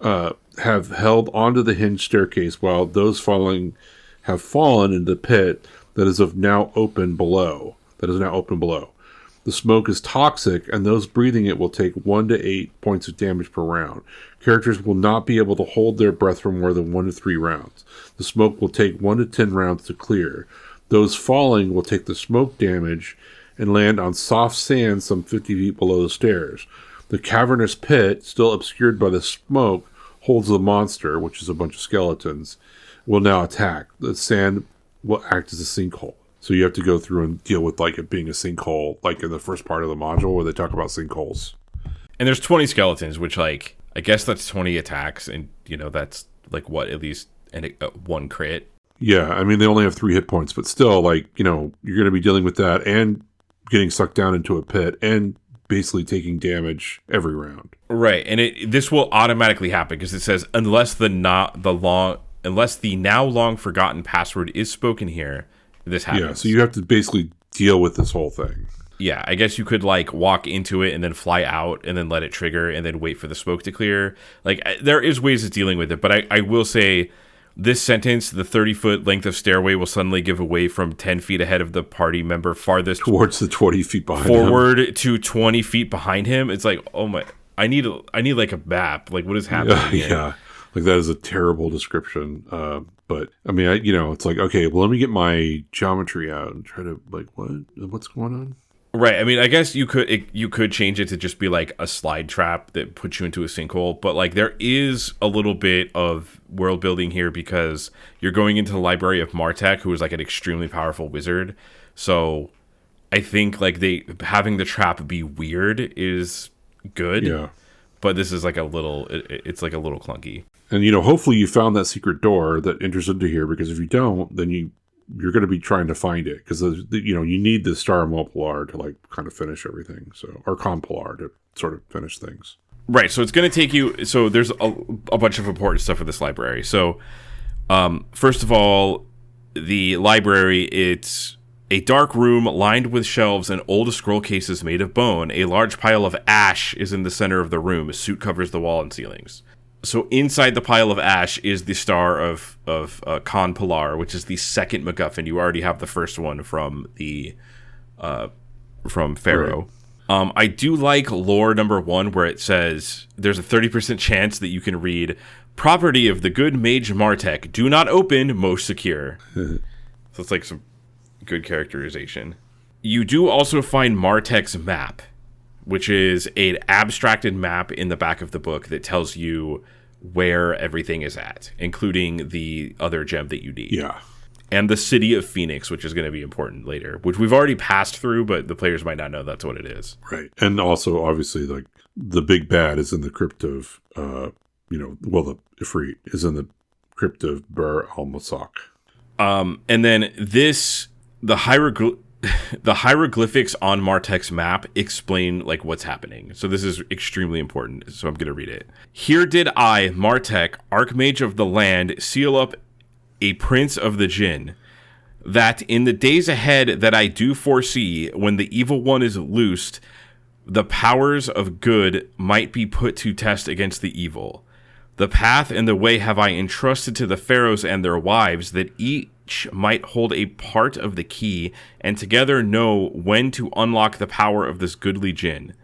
have held onto the hinged staircase, while those falling have fallen into the pit that is now open below. The smoke is toxic, and those breathing it will take 1 to 8 points of damage per round. Characters will not be able to hold their breath for more than 1 to 3 rounds. The smoke will take 1 to 10 rounds to clear. Those falling will take the smoke damage and land on soft sand some 50 feet below the stairs. The cavernous pit, still obscured by the smoke, holds the monster, which is a bunch of skeletons, will now attack. The sand will act as a sinkhole. So you have to go through and deal with like it being a sinkhole, like in the first part of the module where they talk about sinkholes. And there's 20 skeletons, which like I guess that's 20 attacks, and that's like what, at least one crit. Yeah, I mean they only have 3 hit points, but still, like you're going to be dealing with that and getting sucked down into a pit and basically taking damage every round. Right, and this will automatically happen because it says unless the now long forgotten password is spoken here. This happens. Yeah, so you have to basically deal with this whole thing. Yeah, I guess you could like walk into it and then fly out and then let it trigger and then wait for the smoke to clear. Like there is ways of dealing with it, but I will say this sentence, the 30-foot length of stairway will suddenly give away from 10 feet ahead of the party member farthest towards the 20 feet behind forward him. To 20 feet behind him. It's like, oh my, I need like a map. Like what is happening? Yeah. Like that is a terrible description. But I mean, it's like, okay, well, let me get my geometry out and try to like, what's going on? Right. I mean, I guess you could change it to just be like a slide trap that puts you into a sinkhole. But like there is a little bit of world building here because you're going into the library of Martek, who is like an extremely powerful wizard. So I think like having the trap be weird is good. Yeah. But this is like it's like a little clunky. And, hopefully you found that secret door that enters into here, because if you don't, then you're going to be trying to find it, because, you need the Star Mopilar to, like, kind of finish everything. So, or Compilar to sort of finish things. Right. So, it's going to take you... So, there's a bunch of important stuff for this library. So, first of all, the library, it's A dark room lined with shelves and old scroll cases made of bone. A large pile of ash is in the center of the room. A soot covers the wall and ceilings. So inside the pile of ash is the star of Khan Pilar, which is the second MacGuffin. You already have the first one from Pharaoh. Right. I do like lore number 1, where it says there's a 30% chance that you can read property of the good mage Martek. Do not open, most secure. So it's like some good characterization. You do also find Martek's map, which is an abstracted map in the back of the book that tells you where everything is at, including the other gem that you need. Yeah. And the city of Phoenix, which is going to be important later, which we've already passed through, but the players might not know that's what it is. Right. And also, obviously, like, the big bad is in the crypt of, the Efreeti is in the crypt of Bur al-Masak. And then the hieroglyphics on Martek's map explain like what's happening. So this is extremely important. So I'm going to read it. Here did I, Martek, Archmage of the land, seal up a prince of the Jinn, that in the days ahead that I do foresee, when the evil one is loosed, the powers of good might be put to test against the evil. The path and the way have I entrusted to the pharaohs and their wives, that each might hold a part of the key, and together know when to unlock the power of this goodly Jinn.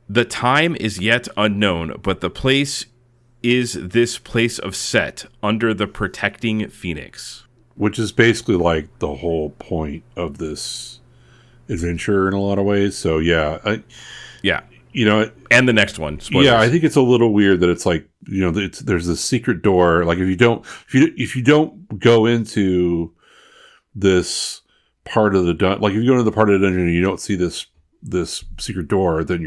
The time is yet unknown, but the place is this place of Set, under the protecting Phoenix. Which is basically like the whole point of this adventure in a lot of ways. So yeah. Yeah. And the next one. Spoilers. Yeah, I think it's a little weird that it's like, there's a secret door. Like if you don't go into this part of the dungeon, like if you go into the part of the dungeon and you don't see this secret door, then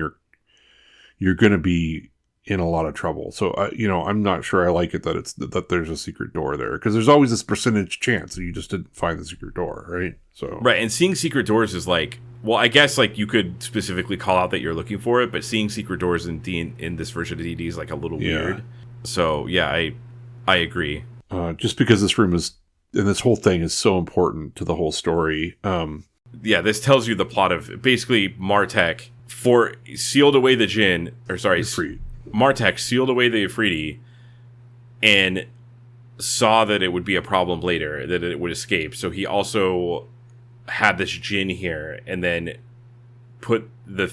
you're going to be in a lot of trouble. So I'm not sure I like it that there's a secret door there, because there's always this percentage chance that you just didn't find the secret door, right? So right, and seeing secret doors is like, well, I guess like you could specifically call out that you're looking for it, but seeing secret doors in this version of D&D is like a little weird. So yeah, I agree. Just because this room is, and this whole thing is so important to the whole story. Yeah, this tells you the plot of basically Martek sealed away the Jinn, or sorry, Martek sealed away the Efreeti and saw that it would be a problem later, that it would escape. So he also had this Jinn here, and then put the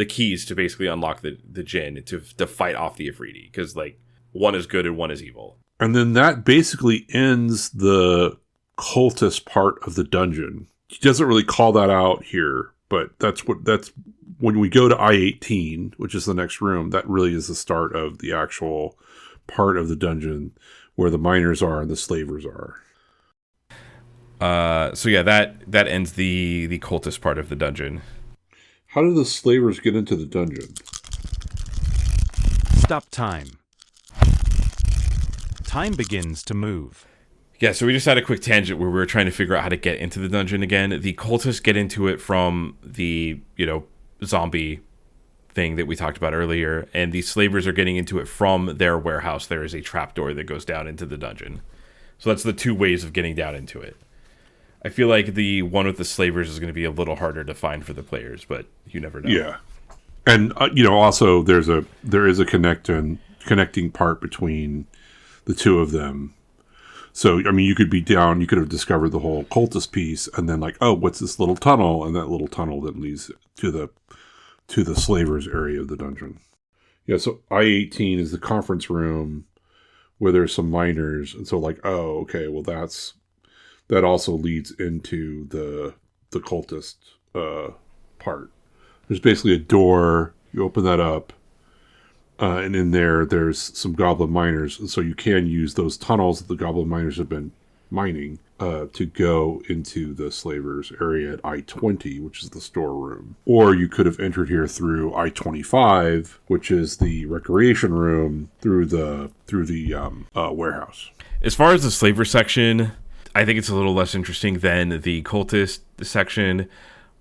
keys to basically unlock the Jinn to fight off the Efreeti, because like one is good and one is evil. And then that basically ends the cultist part of the dungeon. He doesn't really call that out here, but that's when we go to I-18, which is the next room, that really is the start of the actual part of the dungeon where the miners are and the slavers are. So yeah, that ends the cultist part of the dungeon. How do the slavers get into the dungeon? Stop time. Time begins to move. Yeah, so we just had a quick tangent where we were trying to figure out how to get into the dungeon again. The cultists get into it from the, zombie thing that we talked about earlier, and the slavers are getting into it from their warehouse. There is a trapdoor that goes down into the dungeon. So that's the two ways of getting down into it. I feel like the one with the slavers is going to be a little harder to find for the players, but you never know. Yeah. And, also there is a connecting part between the two of them. So, I mean, you could have discovered the whole cultist piece and then like, oh, what's this little tunnel? And that little tunnel that leads to the slavers area of the dungeon. Yeah, so I-18 is the conference room where there's some miners. And so like, oh, okay, well that also leads into the cultist part. There's basically a door. You open that up. And in there's some goblin miners. And so you can use those tunnels that the goblin miners have been mining to go into the slavers area at I-20, which is the storeroom. Or you could have entered here through I-25, which is the recreation room, through the warehouse. As far as the slaver section, I think it's a little less interesting than the cultist section.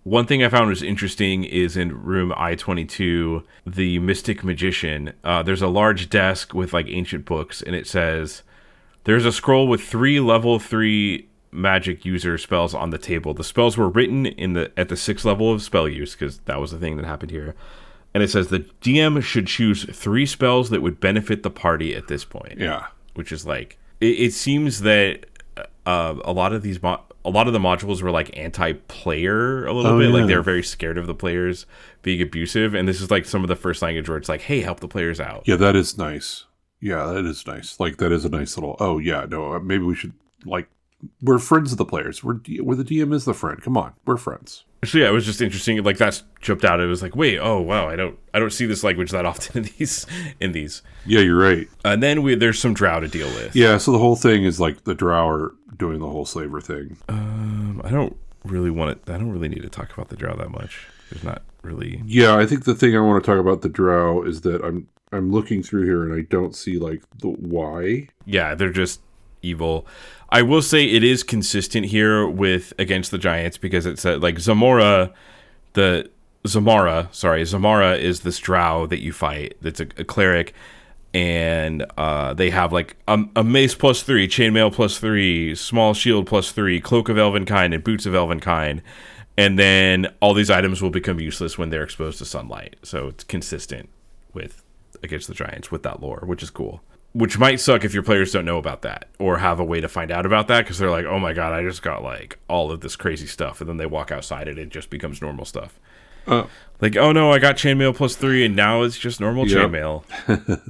One thing I found was interesting is in room I-22, the Mystic Magician. There's a large desk with like ancient books, and it says, there's a scroll with 3 level 3 magic user spells on the table. The spells were written at the 6th level of spell use, because that was the thing that happened here. And it says the DM should choose 3 spells that would benefit the party at this point. Yeah. Which is like, it seems that a lot of the modules were like anti-player a little bit. Yeah. Like they're very scared of the players being abusive. And this is like some of the first language where it's like, hey, help the players out. Yeah, that is nice. Yeah, that is nice. Like, that is a nice little, oh, yeah, no, maybe we should, like, we're friends of the players. Where the DM is the friend. Come on, we're friends. So yeah, it was just interesting. Like, that's jumped out. It was like, wait, oh wow, I don't see this language that often in these. Yeah, you're right. And then there's some drow to deal with. Yeah, so the whole thing is like the drow are doing the whole slaver thing. I don't really need to talk about the drow that much. There's not really. Yeah, I think the thing I want to talk about the drow is that I'm looking through here and I don't see like the why. Yeah, they're just evil. I will say it is consistent here with Against the Giants, because it said like Zamora is this drow that you fight that's a cleric, and they have like a mace +3, chainmail +3, small shield +3, cloak of elvenkind, and boots of elvenkind, and then all these items will become useless when they're exposed to sunlight. So it's consistent with Against the Giants with that lore, which is cool. Which might suck if your players don't know about that or have a way to find out about that, because they're like, oh my god, I just got like all of this crazy stuff, and then they walk outside and it just becomes normal stuff. Like, oh no, I got chainmail +3 and now it's just normal chainmail.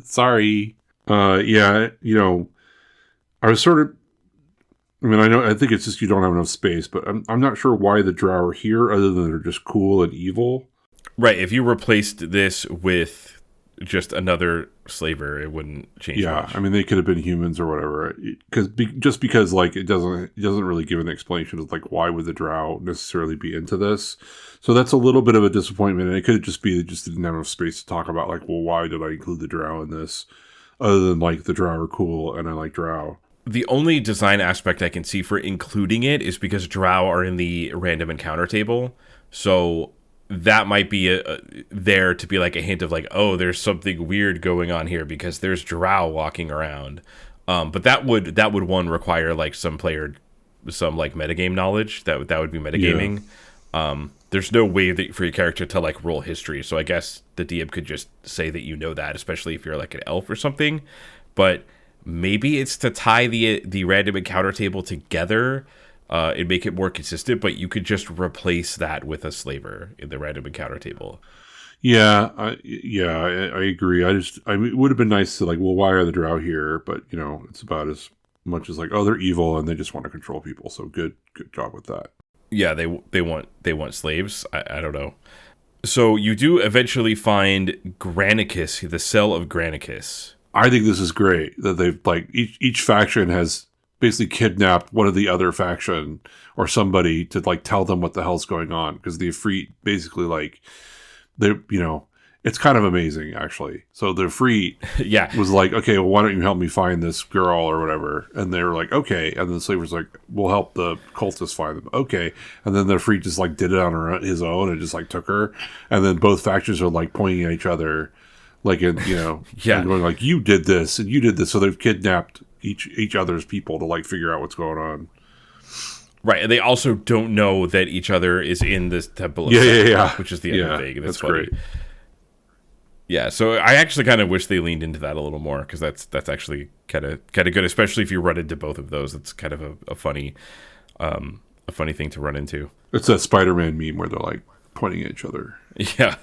Sorry. Yeah, I was sort of, I think it's just you don't have enough space, but I'm not sure why the drow are here other than they're just cool and evil. Right, if you replaced this with just another slaver, it wouldn't change much. They could have been humans or whatever, because like it doesn't really give an explanation of like why would the drow necessarily be into this. So that's a little bit of a disappointment, and it could just be they just didn't have enough space to talk about like, well, why did I include the drow in this other than like the drow are cool and I like drow. The only design aspect I can see for including it is because drow are in the random encounter table, so that might be there to be like a hint of like, oh, there's something weird going on here because there's drow walking around. But that would require like some like metagame knowledge. That would be metagaming. Yeah. There's no way for your character to like roll history. So I guess the DM could just say that you know that, especially if you're like an elf or something. But maybe it's to tie the random encounter table together and make it more consistent, but you could just replace that with a slaver in the random encounter table. Yeah, I agree. It would have been nice to like, well, why are the drow here? But it's about as much as like, oh, they're evil and they just want to control people. So good job with that. Yeah, they want slaves. I don't know. So you do eventually find Granicus, the cell of Granicus. I think this is great that they've like each faction has basically kidnapped one of the other faction or somebody to like tell them what the hell's going on, because the Efreeti basically like it's kind of amazing actually. So the Efreeti was like, okay, well, why don't you help me find this girl or whatever? And they were like, okay. And then the slaver's like, we'll help the cultists find them. Okay. And then the Efreeti just like did it on his own and just like took her. And then both factions are like pointing at each other, like and going like, you did this and you did this. So they've kidnapped each other's people to like figure out what's going on. Right, and they also don't know that each other is in this temple of Set, which is the other thing. That's funny. Great. Yeah, so I actually kind of wish they leaned into that a little more, because that's actually kind of good, especially if you run into both of those. It's kind of a funny thing to run into. It's that Spider-Man meme where they're like pointing at each other. Yeah,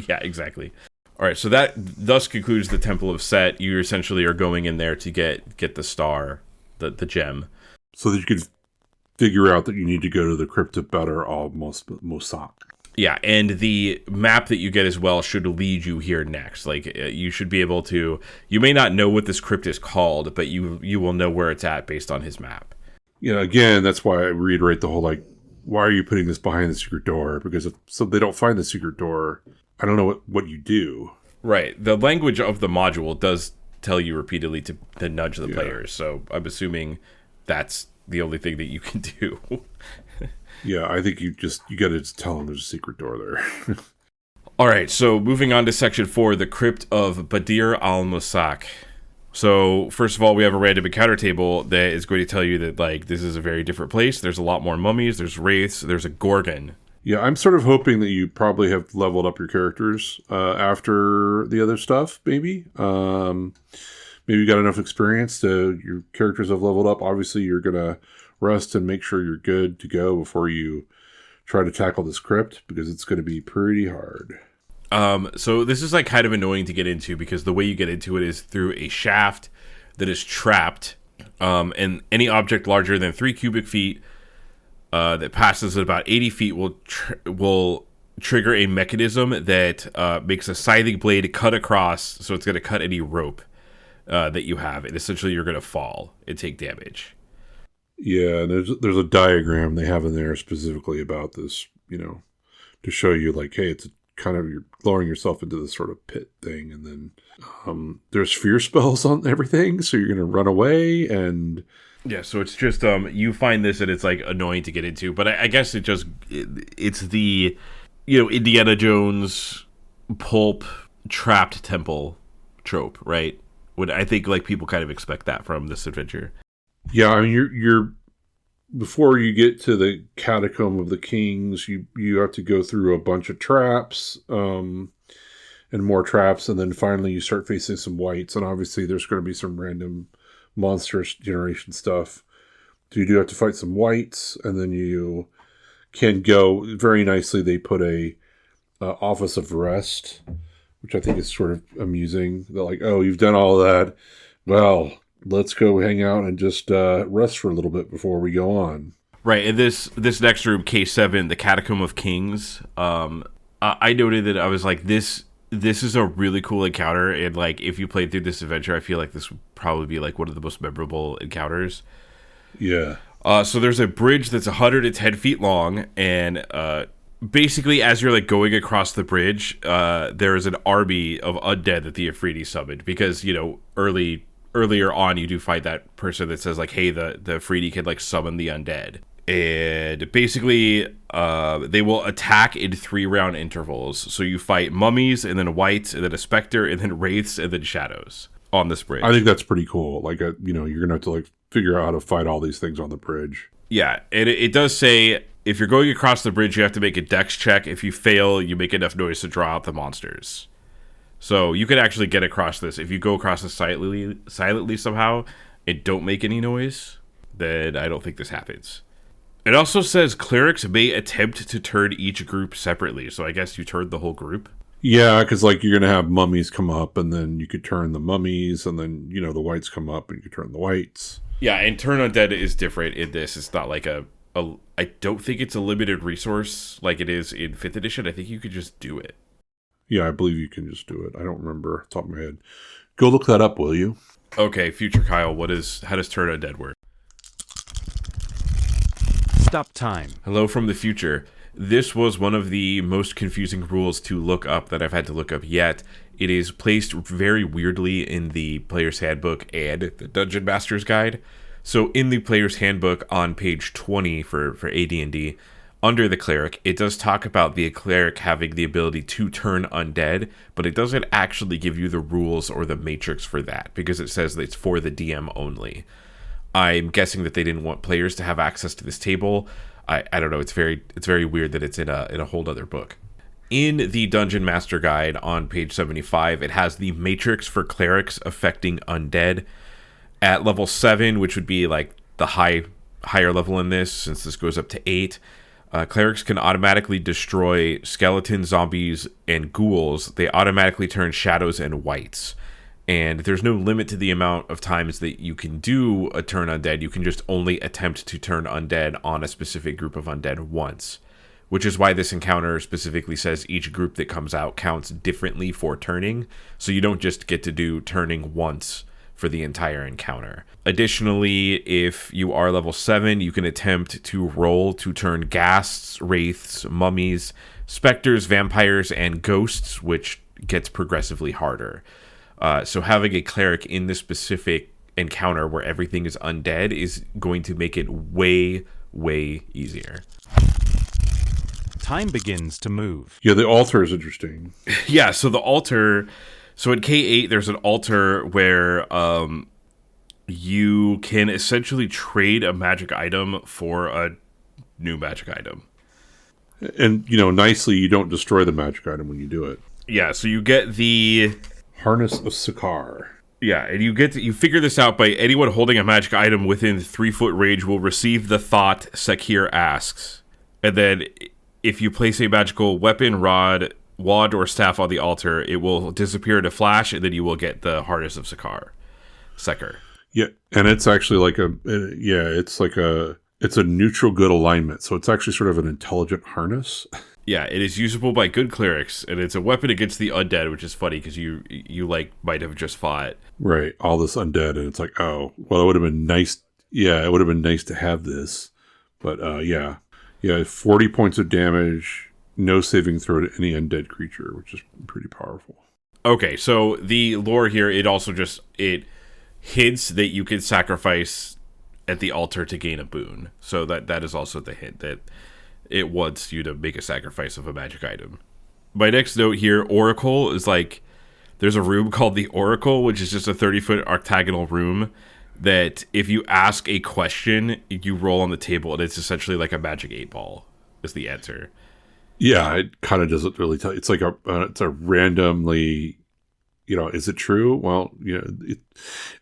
yeah, exactly. All right, so that thus concludes the Temple of Set. You essentially are going in there to get the star, the gem, so that you could figure out that you need to go to the Crypt of Better al Mosak. Yeah, and the map that you get as well should lead you here next. Like, you should be able to... You may not know what this crypt is called, but you will know where it's at based on his map. Yeah, again, that's why I reiterate the whole, like, why are you putting this behind the secret door? Because so they don't find the secret door, I don't know what you do. Right. The language of the module does tell you repeatedly to nudge the players, so I'm assuming that's the only thing that you can do. Yeah, I think you got to tell them there's a secret door there. All right, so moving on to section 4, the Crypt of Badir al-Mosak. So first of all, we have a random encounter table that is going to tell you that like this is a very different place. There's a lot more mummies. There's wraiths. There's a gorgon. Yeah, I'm sort of hoping that you probably have leveled up your characters after the other stuff, maybe. Maybe you got enough experience to your characters have leveled up. Obviously, you're going to rest and make sure you're good to go before you try to tackle this crypt, because it's going to be pretty hard. So this is like kind of annoying to get into because the way you get into it is through a shaft that is trapped, and any object larger than 3 cubic feet that passes at about 80 feet will trigger a mechanism that makes a scything blade cut across, so it's going to cut any rope that you have, and essentially you're going to fall and take damage. Yeah, and there's a diagram they have in there specifically about this, to show you like, hey, it's kind of you're lowering yourself into this sort of pit thing, and then there's fear spells on everything, so you're going to run away. And yeah, so it's just you find this and it's like annoying to get into, but I guess it's the Indiana Jones pulp trapped temple trope, right? I think like people kind of expect that from this adventure. Yeah, I mean you're before you get to the Catacomb of the Kings, you have to go through a bunch of traps, and more traps, and then finally you start facing some wights, and obviously there's going to be some random monstrous generation stuff. So you do have to fight some wights, and then you can go very nicely. They put a office of rest, which I think is sort of amusing. They're like, oh, you've done all that. Well, let's go hang out and just rest for a little bit before we go on. Right, and this next room, K7, the Catacomb of Kings, I noted that I was like, this is a really cool encounter, and like if you played through this adventure, I feel like this would probably be like one of the most memorable encounters. Yeah. So there's a bridge that's 110 feet long, and basically as you're like going across the bridge, there is an army of undead that the Efreeti summoned, because earlier on you do fight that person that says like, hey, the Efreeti can like summon the undead, and basically they will attack in 3-round intervals. So you fight mummies, and then wights, and then a specter, and then wraiths, and then shadows on this bridge. I think that's pretty cool. Like you're gonna have to like figure out how to fight all these things on the bridge. Yeah, and it does say if you're going across the bridge, you have to make a dex check. If you fail, you make enough noise to draw out the monsters. So you could actually get across this. If you go across this silently somehow and don't make any noise, then I don't think this happens. It also says clerics may attempt to turn each group separately. So I guess you turn the whole group? Yeah, because like you're going to have mummies come up, and then you could turn the mummies, and then, the wights come up, and you could turn the wights. Yeah, and turn undead is different in this. It's not like I don't think it's a limited resource like it is in 5th edition. I think you could just do it. Yeah, I believe you can just do it. I don't remember off the top of my head. Go look that up, will you? Okay, future Kyle, how does turn undead work? Stop time. Hello from the future. This was one of the most confusing rules to look up that I've had to look up yet. It is placed very weirdly in the Player's Handbook and the Dungeon Master's Guide. So in the Player's Handbook on page 20 for AD&D, under the cleric, it does talk about the cleric having the ability to turn undead, but it doesn't actually give you the rules or the matrix for that, because it says that it's for the DM only. I'm guessing that they didn't want players to have access to this table. I don't know. It's very weird that it's in a whole other book. In the Dungeon Master Guide on page 75, it has the matrix for clerics affecting undead. At level 7, which would be like the higher level in this, since this goes up to 8, clerics can automatically destroy skeletons, zombies, and ghouls. They automatically turn shadows and wights. And there's no limit to the amount of times that you can do a turn undead. You can just only attempt to turn undead on a specific group of undead once. Which is why this encounter specifically says each group that comes out counts differently for turning. So you don't just get to do turning once for the entire encounter. Additionally, if you are level 7, you can attempt to roll to turn ghasts, wraiths, mummies, specters, vampires, and ghosts, which gets progressively harder. So having a cleric in this specific encounter where everything is undead is going to make it way, way easier. Time begins to move. Yeah, the altar is interesting. Yeah, so the altar So in K8, there's an altar where you can essentially trade a magic item for a new magic item. And, nicely, you don't destroy the magic item when you do it. Yeah, so you get the Harness of Sakaar. Yeah, and you figure this out by anyone holding a magic item within 3-foot range will receive the thought Sakir asks. And then if you place a magical weapon, wand, or staff on the altar, it will disappear in a flash, and then you will get the Harness of Sekar. Yeah, and it's actually it's a neutral good alignment. So it's actually sort of an intelligent harness. Yeah, it is usable by good clerics, and it's a weapon against the undead, which is funny because you might have just fought. Right, all this undead, and it's like, oh, well, it would have been nice. Yeah, it would have been nice to have this, but 40 points of damage, no saving throw to any undead creature, which is pretty powerful. Okay, so the lore here, it hints that you can sacrifice at the altar to gain a boon. So that is also the hint that it wants you to make a sacrifice of a magic item. My next note here, Oracle, is there's a room called the Oracle, which is just a 30-foot octagonal room that if you ask a question, you roll on the table, and it's essentially like a magic 8-ball is the answer. Yeah, it kind of doesn't really tell you. It's like it's a randomly, is it true? Well,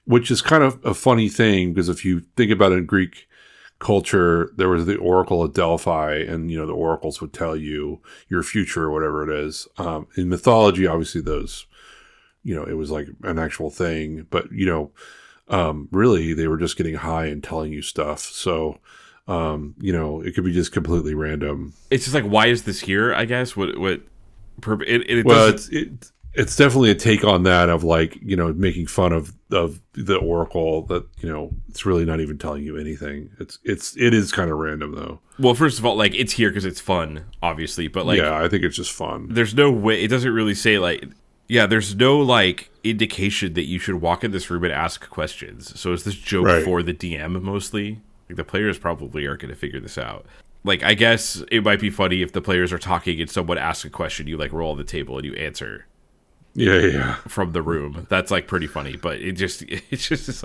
which is kind of a funny thing, because if you think about it in Greek culture, there was the Oracle of Delphi, and the oracles would tell you your future or whatever it is. In mythology, obviously those, it was like an actual thing, but really they were just getting high and telling you stuff. So it could be just completely random. It's just why is this here? I guess it's definitely a take on that of making fun of the Oracle that it's really not even telling you anything. It is kind of random though. Well, first of all, it's here because it's fun, obviously, but I think it's just fun. There's no way, it doesn't really say there's no indication that you should walk in this room and ask questions. So is this joke for the DM mostly? The players probably aren't going to figure this out. I guess it might be funny if the players are talking and someone asks a question, you roll on the table and you answer. Yeah. From the room. That's pretty funny, but it's just just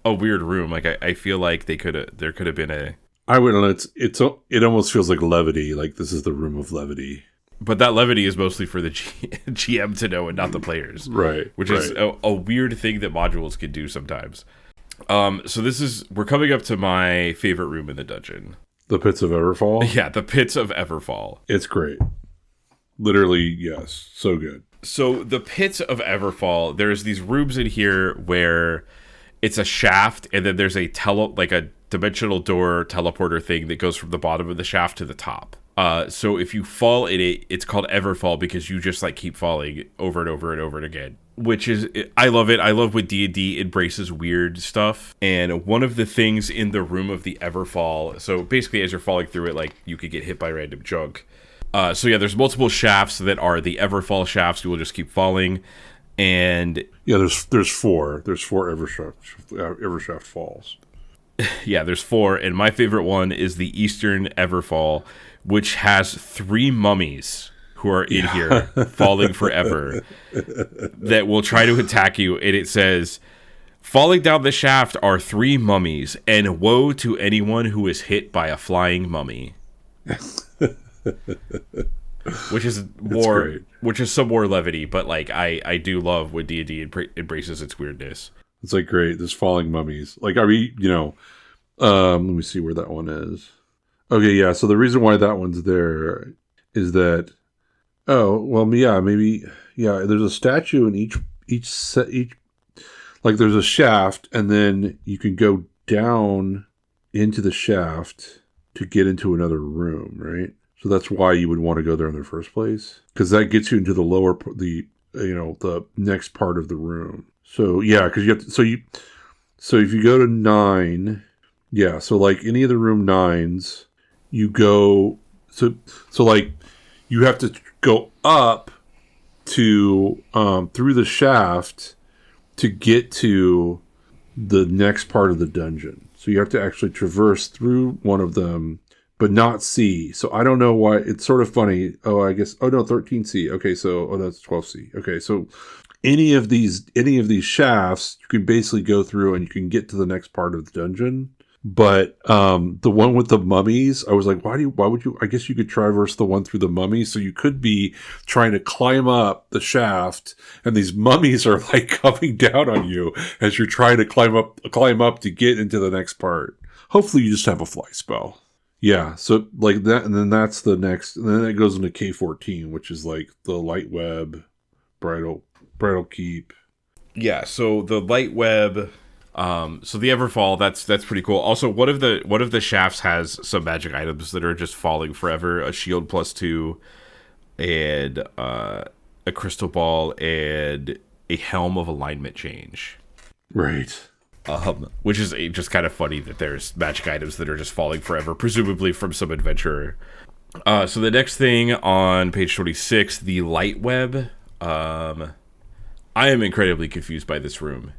a weird room. I feel like there could have been a. I wouldn't. It almost feels like levity. This is the room of levity. But that levity is mostly for the GM to know and not the players, right? Which is a weird thing that modules can do sometimes. So we're coming up to my favorite room in the dungeon. The Pits of Everfall? Yeah, the Pits of Everfall. It's great. Literally, yes. So good. So the Pits of Everfall, there's these rooms in here where it's a shaft, and then there's a dimensional door teleporter thing that goes from the bottom of the shaft to the top. So if you fall in it, it's called Everfall because you just keep falling over and over and over and again. Which is, I love it. I love when D&D embraces weird stuff. And one of the things in the room of the Everfall, so basically as you're falling through it, you could get hit by random junk. There's multiple shafts that are the Everfall shafts. You will just keep falling. And yeah, there's 4. There's 4 Evershaft falls. Yeah, there's 4. And my favorite one is the Eastern Everfall, which has 3 mummies who are in here falling forever that will try to attack you. And it says, falling down the shaft are 3 mummies, and woe to anyone who is hit by a flying mummy. Which is some more levity, but I do love when D&D embraces its weirdness. It's great. There's falling mummies. Let me see where that one is. Okay, yeah. So the reason why that one's there is that, there's a statue in each there's a shaft, and then you can go down into the shaft to get into another room, right? So that's why you would want to go there in the first place, because that gets you into the the next part of the room. So yeah, because you have to, so if you go to 9, yeah, so any of the room 9s, you go so you have to go up to through the shaft to get to the next part of the dungeon. So you have to actually traverse through one of them, but not C. So I don't know why. It's sort of funny. Oh, I guess. Oh no, 13C. Okay, so that's 12C. Okay, so any of these shafts, you can basically go through and you can get to the next part of the dungeon. But the one with the mummies, I was like, why would you? I guess you could traverse the one through the mummies, so you could be trying to climb up the shaft, and these mummies are like coming down on you as you're trying to climb up to get into the next part. Hopefully, you just have a fly spell. Yeah, so like that, and then that's the next, and then it goes into K14, which is like the light web, bridal keep. Yeah, so the light web. So the Everfall, that's pretty cool. Also, one of the shafts has some magic items that are just falling forever. A shield +2, and a crystal ball, and a helm of alignment change. Right. Which is just kind of funny that there's magic items that are just falling forever, presumably from some adventurer. So the next thing on page 26, the light web. I am incredibly confused by this room.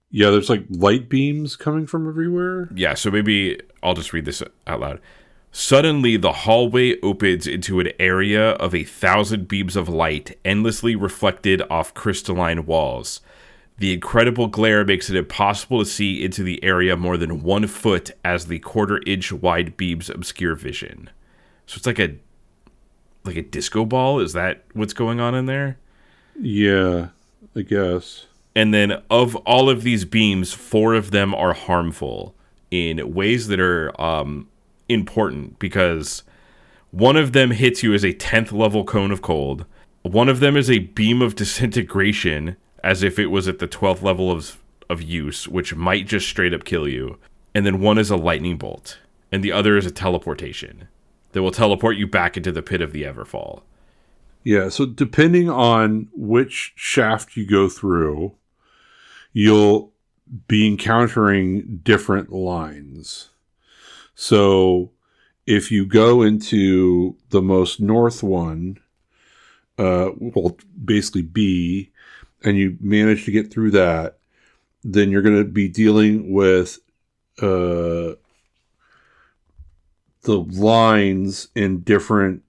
Yeah, there's like light beams coming from everywhere. Yeah, so maybe I'll just read this out loud. Suddenly, the hallway opens into an area of 1,000 beams of light, endlessly reflected off crystalline walls. The incredible glare makes it impossible to see into the area more than 1 foot as the quarter-inch wide beams obscure vision. So it's like a disco ball? Is that what's going on in there? Yeah, I guess. And then of all of these beams, 4 of them are harmful in ways that are important, because one of them hits you as a 10th level cone of cold. One of them is a beam of disintegration, as if it was at the 12th level of use, which might just straight up kill you. And then one is a lightning bolt. And the other is a teleportation that will teleport you back into the pit of the Everfall. Yeah, so depending on which shaft you go through, you'll be encountering different lines. So if you go into the most north one, basically B, and you manage to get through that, then you're going to be dealing with the lines in different,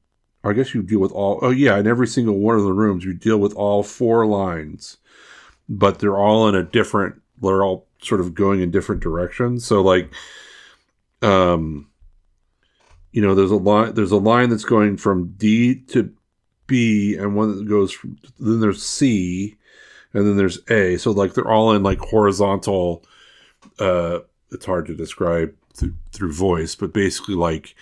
I guess you deal with all, in every single one of the rooms, you deal with all 4 lines. But they're all they're all sort of going in different directions. So like, there's a line that's going from D to B, and one that goes then there's C, and then there's A. So like they're all in like horizontal, it's hard to describe through voice, but basically like,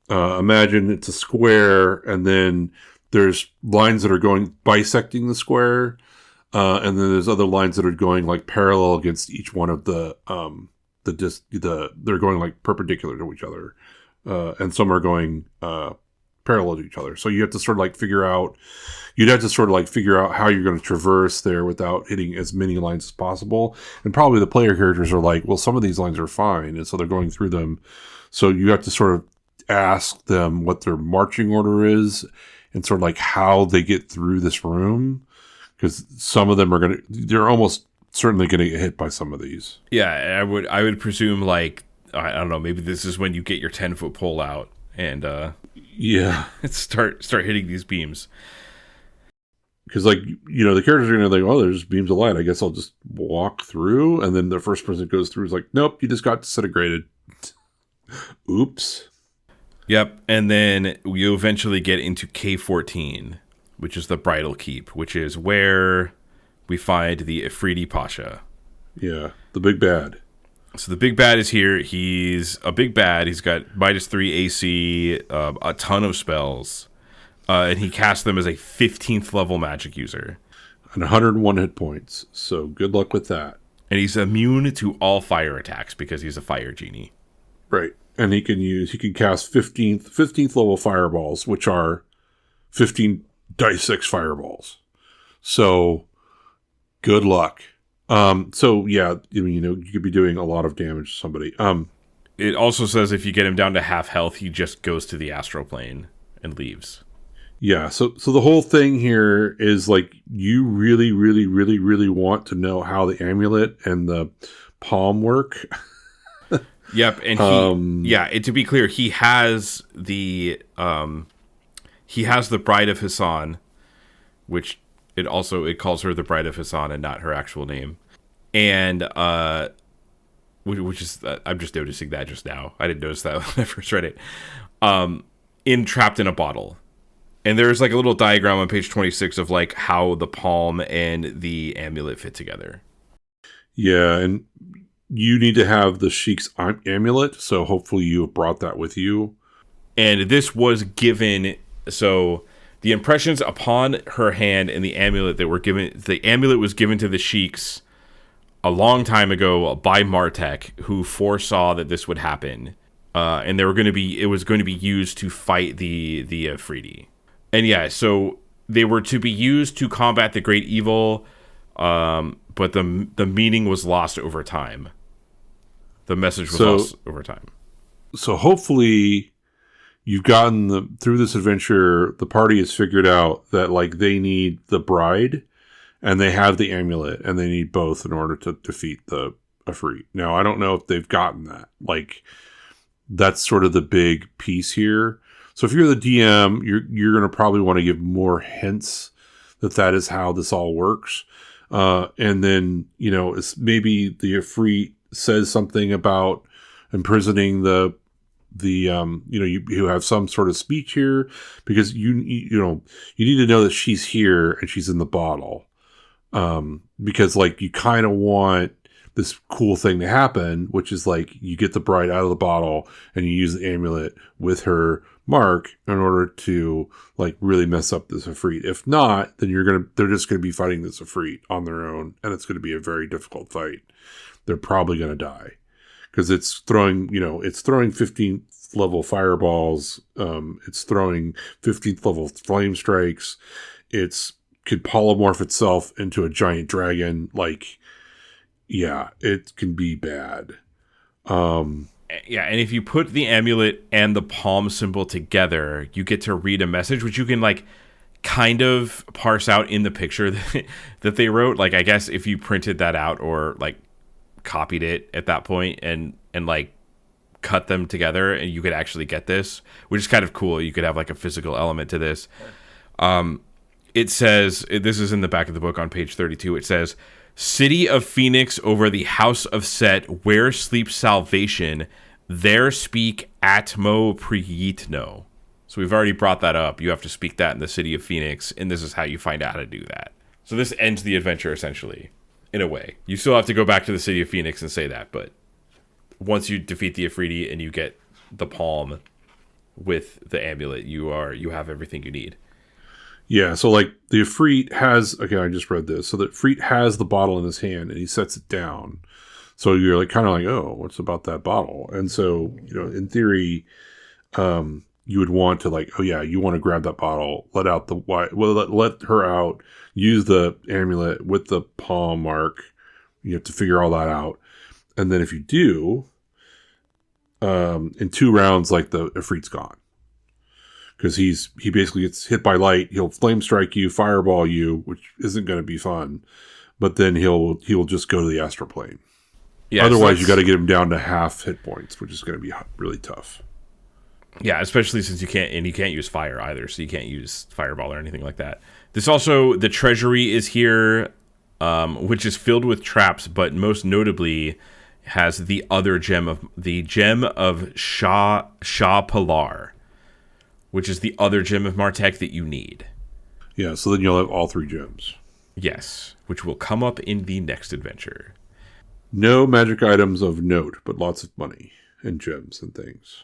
imagine it's a square, and then there's lines that are going bisecting the square. And then there's other lines that are going like parallel against each one of they're going like perpendicular to each other. And some are going, parallel to each other. So you have to sort of like figure out how you're going to traverse there without hitting as many lines as possible. And probably the player characters are like, well, some of these lines are fine. And so they're going through them. So you have to sort of ask them what their marching order is and sort of like how they get through this room. Because some of them they're almost certainly going to get hit by some of these. Yeah, I would presume, like, I don't know, maybe this is when you get your 10-foot pole out and start hitting these beams. Because, like, the characters are going to think, oh, there's beams of light. I guess I'll just walk through. And then the first person that goes through is like, nope, you just got disintegrated. Oops. Yep, and then you eventually get into K14, which is the Bridal Keep, which is where we find the Efreeti Pasha. Yeah, the big bad. So the big bad is here. He's a big bad. He's got -3 AC, a ton of spells, and he casts them as a 15th level magic user. And 101 hit points, so good luck with that. And he's immune to all fire attacks because he's a fire genie. Right, and he can cast 15th level fireballs, which are 15 dice 6 fireballs. So good luck. So yeah, you could be doing a lot of damage to somebody. It also says if you get him down to half health, he just goes to the astral plane and leaves. Yeah, so the whole thing here is like you really, really, really, really want to know how the amulet and the palm work. Yep, and and to be clear, he has the Bride of Hassan, which it calls her the Bride of Hassan and not her actual name. And which is I'm just noticing that just now. I didn't notice that when I first read it. Trapped in a bottle. And there's like a little diagram on page 26 of like how the palm and the amulet fit together. Yeah, and you need to have the Sheik's amulet, so hopefully you have brought that with you. And this was given, so the impressions upon her hand and the amulet was given to the Sheiks a long time ago by Martek, who foresaw that this would happen. And it was going to be used to fight the Efreeti. And yeah, so they were to be used to combat the great evil, but the meaning was lost over time. The message was lost over time. So hopefully you've gotten through this adventure, the party has figured out that like they need the bride and they have the amulet and they need both in order to defeat the Efreeti. Now, I don't know if they've gotten that. Like, that's sort of the big piece here. So if you're the DM, you're going to probably want to give more hints that is how this all works. And then, it's maybe the Efreeti says something about imprisoning the you have some sort of speech here because you need to know that she's here and she's in the bottle. Because like you kind of want this cool thing to happen, which is like you get the bride out of the bottle and you use the amulet with her mark in order to like really mess up this Efreeti. If not, then they're just going to be fighting this Efreeti on their own, and it's going to be a very difficult fight. They're probably going to die because it's throwing 15th level fireballs. It's throwing 15th level flame strikes. Could polymorph itself into a giant dragon. Like, yeah, it can be bad. Yeah, and if you put the amulet and the palm symbol together, you get to read a message, which you can like kind of parse out in the picture that they wrote. Like, I guess if you printed that out or like copied it at that point and like cut them together, and you could actually get this, which is kind of cool. You could have like a physical element to this. It says, this is in the back of the book on page 32. It says, City of Phoenix over the House of Set, where sleeps salvation, there speak Atmopryeetno. So we've already brought that up. You have to speak that in the City of Phoenix, and this is how you find out how to do that. So this ends the adventure, essentially, in a way. You still have to go back to the City of Phoenix and say that, but once you defeat the Efreeti and you get the palm with the amulet, you have everything you need. Yeah, so like the Efreeti has, okay, I just read this. So the Efreeti has the bottle in his hand and he sets it down. So you're like kind of like, oh, what's about that bottle? And so, in theory, you would want to like, oh yeah, you want to grab that bottle, let out the let her out, use the amulet with the palm mark. You have to figure all that out. And then if you do, in 2 rounds, like the Efreeti's gone. Because he basically gets hit by light. He'll flame strike you, fireball you, which isn't going to be fun. But then he'll just go to the astral plane. Yeah, otherwise, you got to get him down to half hit points, which is going to be really tough. Yeah, especially since you can't use fire either, so you can't use fireball or anything like that. This also, the treasury is here, which is filled with traps, but most notably has the gem of Shah Pilar, which is the other gem of Martek that you need. Yeah, so then you'll have all 3 gems. Yes, which will come up in the next adventure. No magic items of note, but lots of money and gems and things.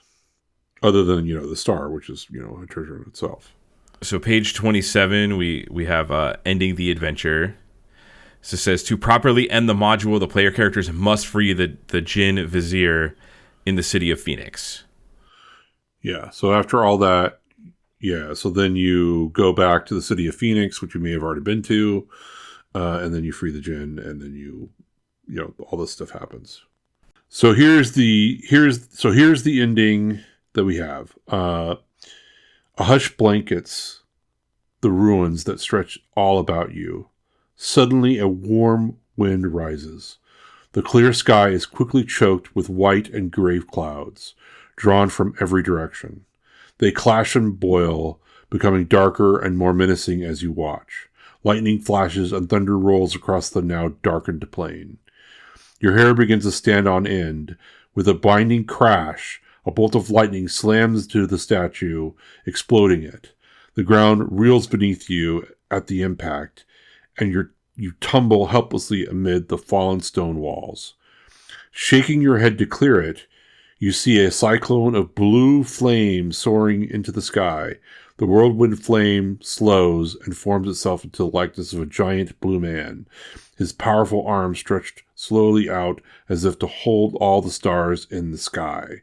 Other than, the star, which is, a treasure in itself. So page 27, we have ending the adventure. So it says, to properly end the module, the player characters must free the Jinn Vizier in the City of Phoenix. Yeah, so after all that, so then you go back to the City of Phoenix, which you may have already been to, and then you free the Jinn, and then all this stuff happens. So here's the ending that we have. A hush blankets the ruins that stretch all about you. Suddenly a warm wind rises. The clear sky is quickly choked with white and gray clouds, drawn from every direction. They clash and boil, becoming darker and more menacing as you watch. Lightning flashes and thunder rolls across the now darkened plain. Your hair begins to stand on end. With a blinding crash, a bolt of lightning slams into the statue, exploding it. The ground reels beneath you at the impact, and you tumble helplessly amid the fallen stone walls. Shaking your head to clear it, you see a cyclone of blue flame soaring into the sky. The whirlwind flame slows and forms itself into the likeness of a giant blue man, his powerful arms stretched slowly out as if to hold all the stars in the sky.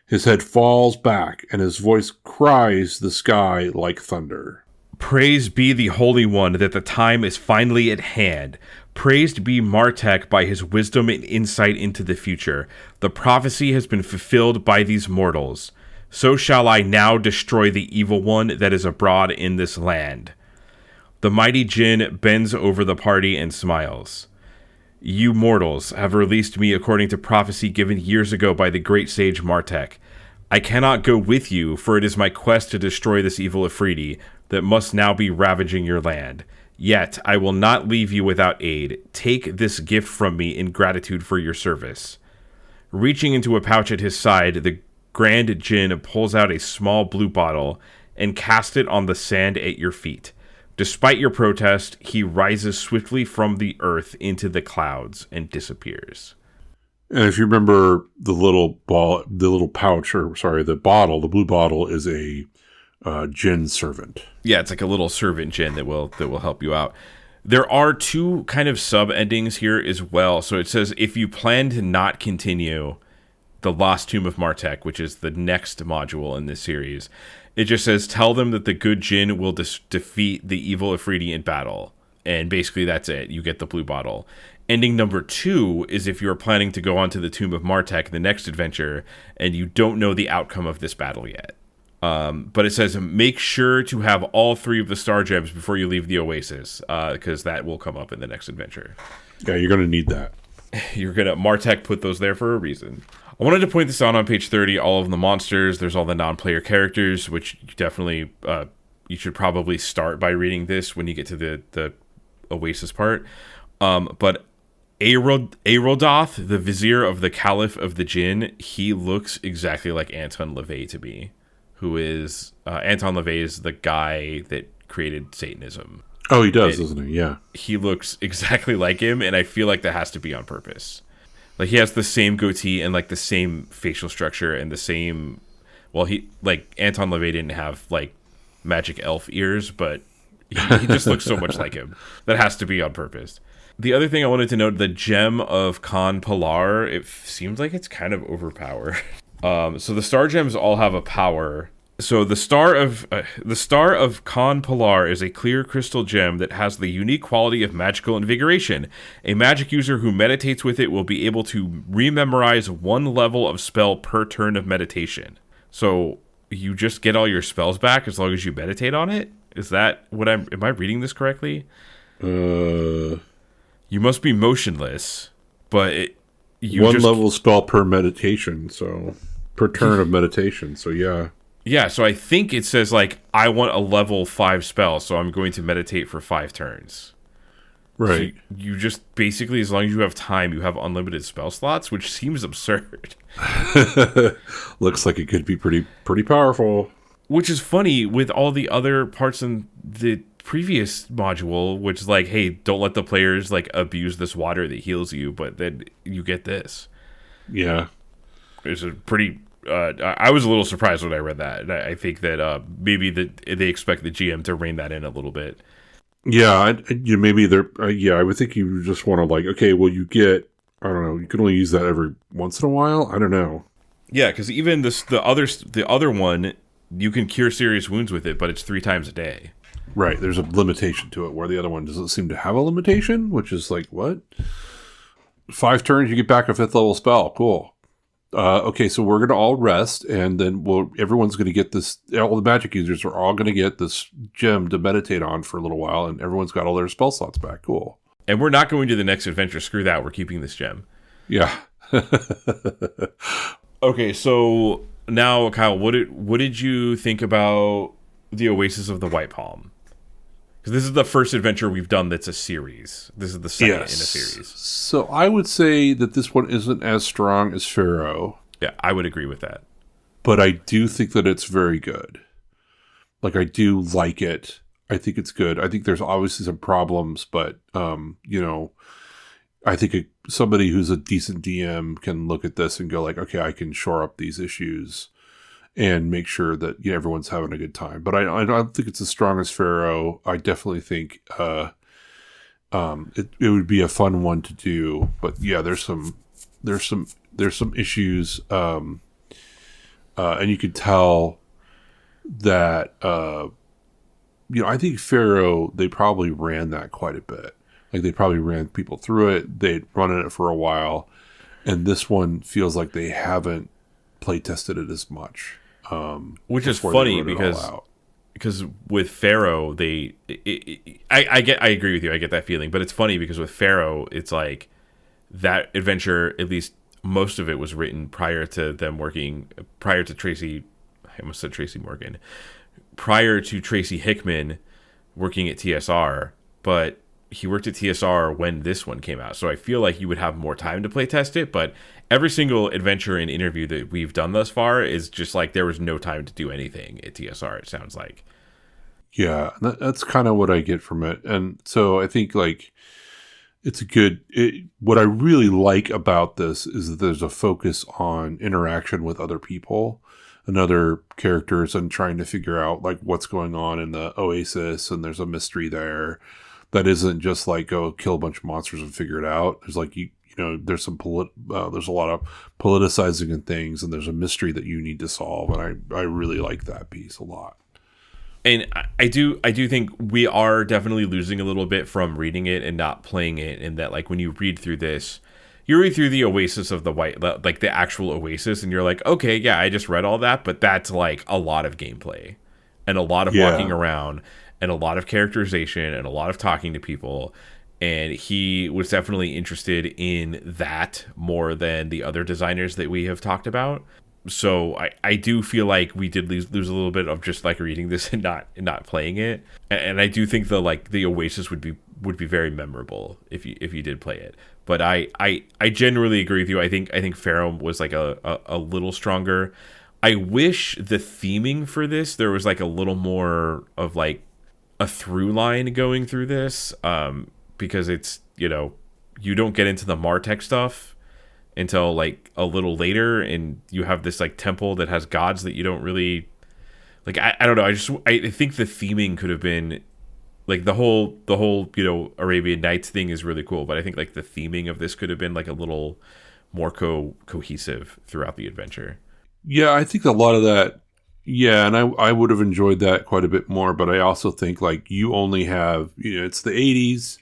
His head falls back, and his voice cries the sky like thunder. Praise be the Holy One that the time is finally at hand. Praised be Martek by his wisdom and insight into the future. The prophecy has been fulfilled by these mortals. So shall I now destroy the evil one that is abroad in this land. The mighty Jinn bends over the party and smiles. You mortals have released me according to prophecy given years ago by the great sage Martek. I cannot go with you, for it is my quest to destroy this evil Efreeti that must now be ravaging your land. Yet I will not leave you without aid. Take this gift from me in gratitude for your service. Reaching into a pouch at his side, the Grand Jinn pulls out a small blue bottle and casts it on the sand at your feet. Despite your protest, he rises swiftly from the earth into the clouds and disappears. And if you remember the little pouch, or sorry, the blue bottle is a Jinn servant. Yeah, it's like a little servant Jinn that will help you out. There are two kind of sub endings here as well. So it says if you plan to not continue the Lost Tomb of Martek, which is the next module in this series, it just says tell them that the good Jinn will defeat the evil Efreeti in battle. And basically that's it. You get the blue bottle. Ending number 2 is if you're planning to go on to the Tomb of Martek, the next adventure, and you don't know the outcome of this battle yet. But it says make sure to have all 3 of the star gems before you leave the Oasis, because that will come up in the next adventure. Yeah, you're going to need that. Martek put those there for a reason. I wanted to point this out on page 30, all of the monsters. There's all the non-player characters, which you definitely, you should probably start by reading this when you get to the Oasis part. But Aerodoth, the vizier of the Caliph of the Jinn, he looks exactly like Anton LaVey to me, who is, Anton LaVey is the guy that created Satanism. Oh, he does, doesn't he? Yeah. He looks exactly like him, and I feel like that has to be on purpose. Like, he has the same goatee and, like, the same facial structure and the same... Well, Anton LaVey didn't have, like, magic elf ears, but he just looks so much like him. That has to be on purpose. The other thing I wanted to note, the gem of Khan Pilar, it seems like it's kind of overpowered. So the star gems all have a power. So the star of Khan Pilar is a clear crystal gem that has the unique quality of magical invigoration. A magic user who meditates with it will be able to rememorize 1 level of spell per turn of meditation. So you just get all your spells back as long as you meditate on it? Is that what am I reading this correctly? You must be motionless, but one level spell per meditation, so per turn of meditation. So yeah. Yeah, so I think it says, like, I want a level 5 spell, so I'm going to meditate for 5 turns. Right. So you just, basically, as long as you have time, you have unlimited spell slots, which seems absurd. Looks like it could be pretty powerful. Which is funny with all the other parts in the previous module, which is like, hey, don't let the players, like, abuse this water that heals you, but then you get this. Yeah. It's a pretty... I was a little surprised when I read that. I think that maybe they expect the GM to rein that in a little bit. Yeah, maybe they're. I would think you just want to, like, okay, well, you get, I don't know, you can only use that every once in a while. I don't know. Yeah, because even the other one, you can cure serious wounds with it, but it's 3 times a day. Right. There's a limitation to it, where the other one doesn't seem to have a limitation, which is like, what? 5 turns, you get back a 5th level spell. Cool. Okay, so we're going to all rest, and then everyone's going to get this, all the magic users are all going to get this gem to meditate on for a little while, and everyone's got all their spell slots back. Cool. And we're not going to the next adventure. Screw that. We're keeping this gem. Yeah. Okay, so now, Kyle, what did you think about the Oasis of the White Palm? Because this is the first adventure we've done that's a series. This is the second in a series. So I would say that this one isn't as strong as Pharaoh. Yeah, I would agree with that. But I do think that it's very good. Like, I do like it. I think it's good. I think there's obviously some problems, but, I think somebody who's a decent DM can look at this and go like, okay, I can shore up these issues and make sure that everyone's having a good time. But I don't think it's as strong as Pharaoh. I definitely think it would be a fun one to do. But yeah, there's some issues, and you could tell that I think Pharaoh, they probably ran that quite a bit. Like, they probably ran people through it. They'd run it for a while, and this one feels like they haven't play tested it as much. Which is funny because with Pharaoh, I agree with you. I get that feeling, but it's funny because with Pharaoh, it's like that adventure, at least most of it was written prior to Tracy. I almost said Tracy Morgan. Prior to Tracy Hickman working at TSR, but he worked at TSR when this one came out. So I feel like you would have more time to play test it, but every single adventure and interview that we've done thus far is just like there was no time to do anything at TSR, it sounds like. Yeah, that's kind of what I get from it. And so I think like it's what I really like about this is that there's a focus on interaction with other people and other characters and trying to figure out like what's going on in the Oasis, and there's a mystery there that isn't just like go kill a bunch of monsters and figure it out. There's like there's there's a lot of politicizing and things, and there's a mystery that you need to solve, and I really like that piece a lot. And I do think we are definitely losing a little bit from reading it and not playing it, in that like when you read through this, you read through the Oasis of the White, like the actual Oasis, and you're like, okay, yeah, I just read all that, but that's like a lot of gameplay and a lot of walking around and a lot of characterization and a lot of talking to people. And he was definitely interested in that more than the other designers that we have talked about. So I do feel like we did lose a little bit of just like reading this and not playing it. And I do think the Oasis would be very memorable if you did play it. But I generally agree with you. I think Pharaoh was like a little stronger. I wish the theming for this, there was like a little more of like a through line going through this, because it's, you don't get into the Martek stuff until like a little later, and you have this like temple that has gods that you don't really like. I don't know. I think the theming could have been like the whole Arabian Nights thing is really cool, but I think like the theming of this could have been like a little more cohesive throughout the adventure. Yeah, I think a lot of that. Yeah, and I would have enjoyed that quite a bit more, but I also think like you only have, it's the 80s,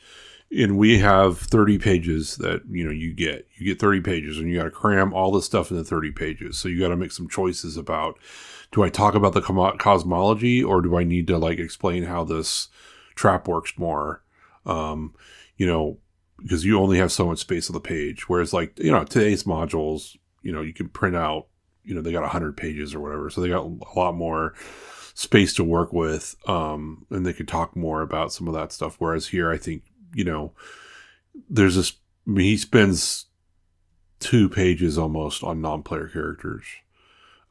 and we have 30 pages that, you get 30 pages, and you got to cram all this stuff into 30 pages. So you got to make some choices about, do I talk about the cosmology, or do I need to like explain how this trap works more? Because you only have so much space on the page. Whereas like, today's modules, you can print out, they got 100 pages or whatever. So they got a lot more space to work with. And they could talk more about some of that stuff. Whereas here, I think, there's this, he spends 2 pages almost on non-player characters,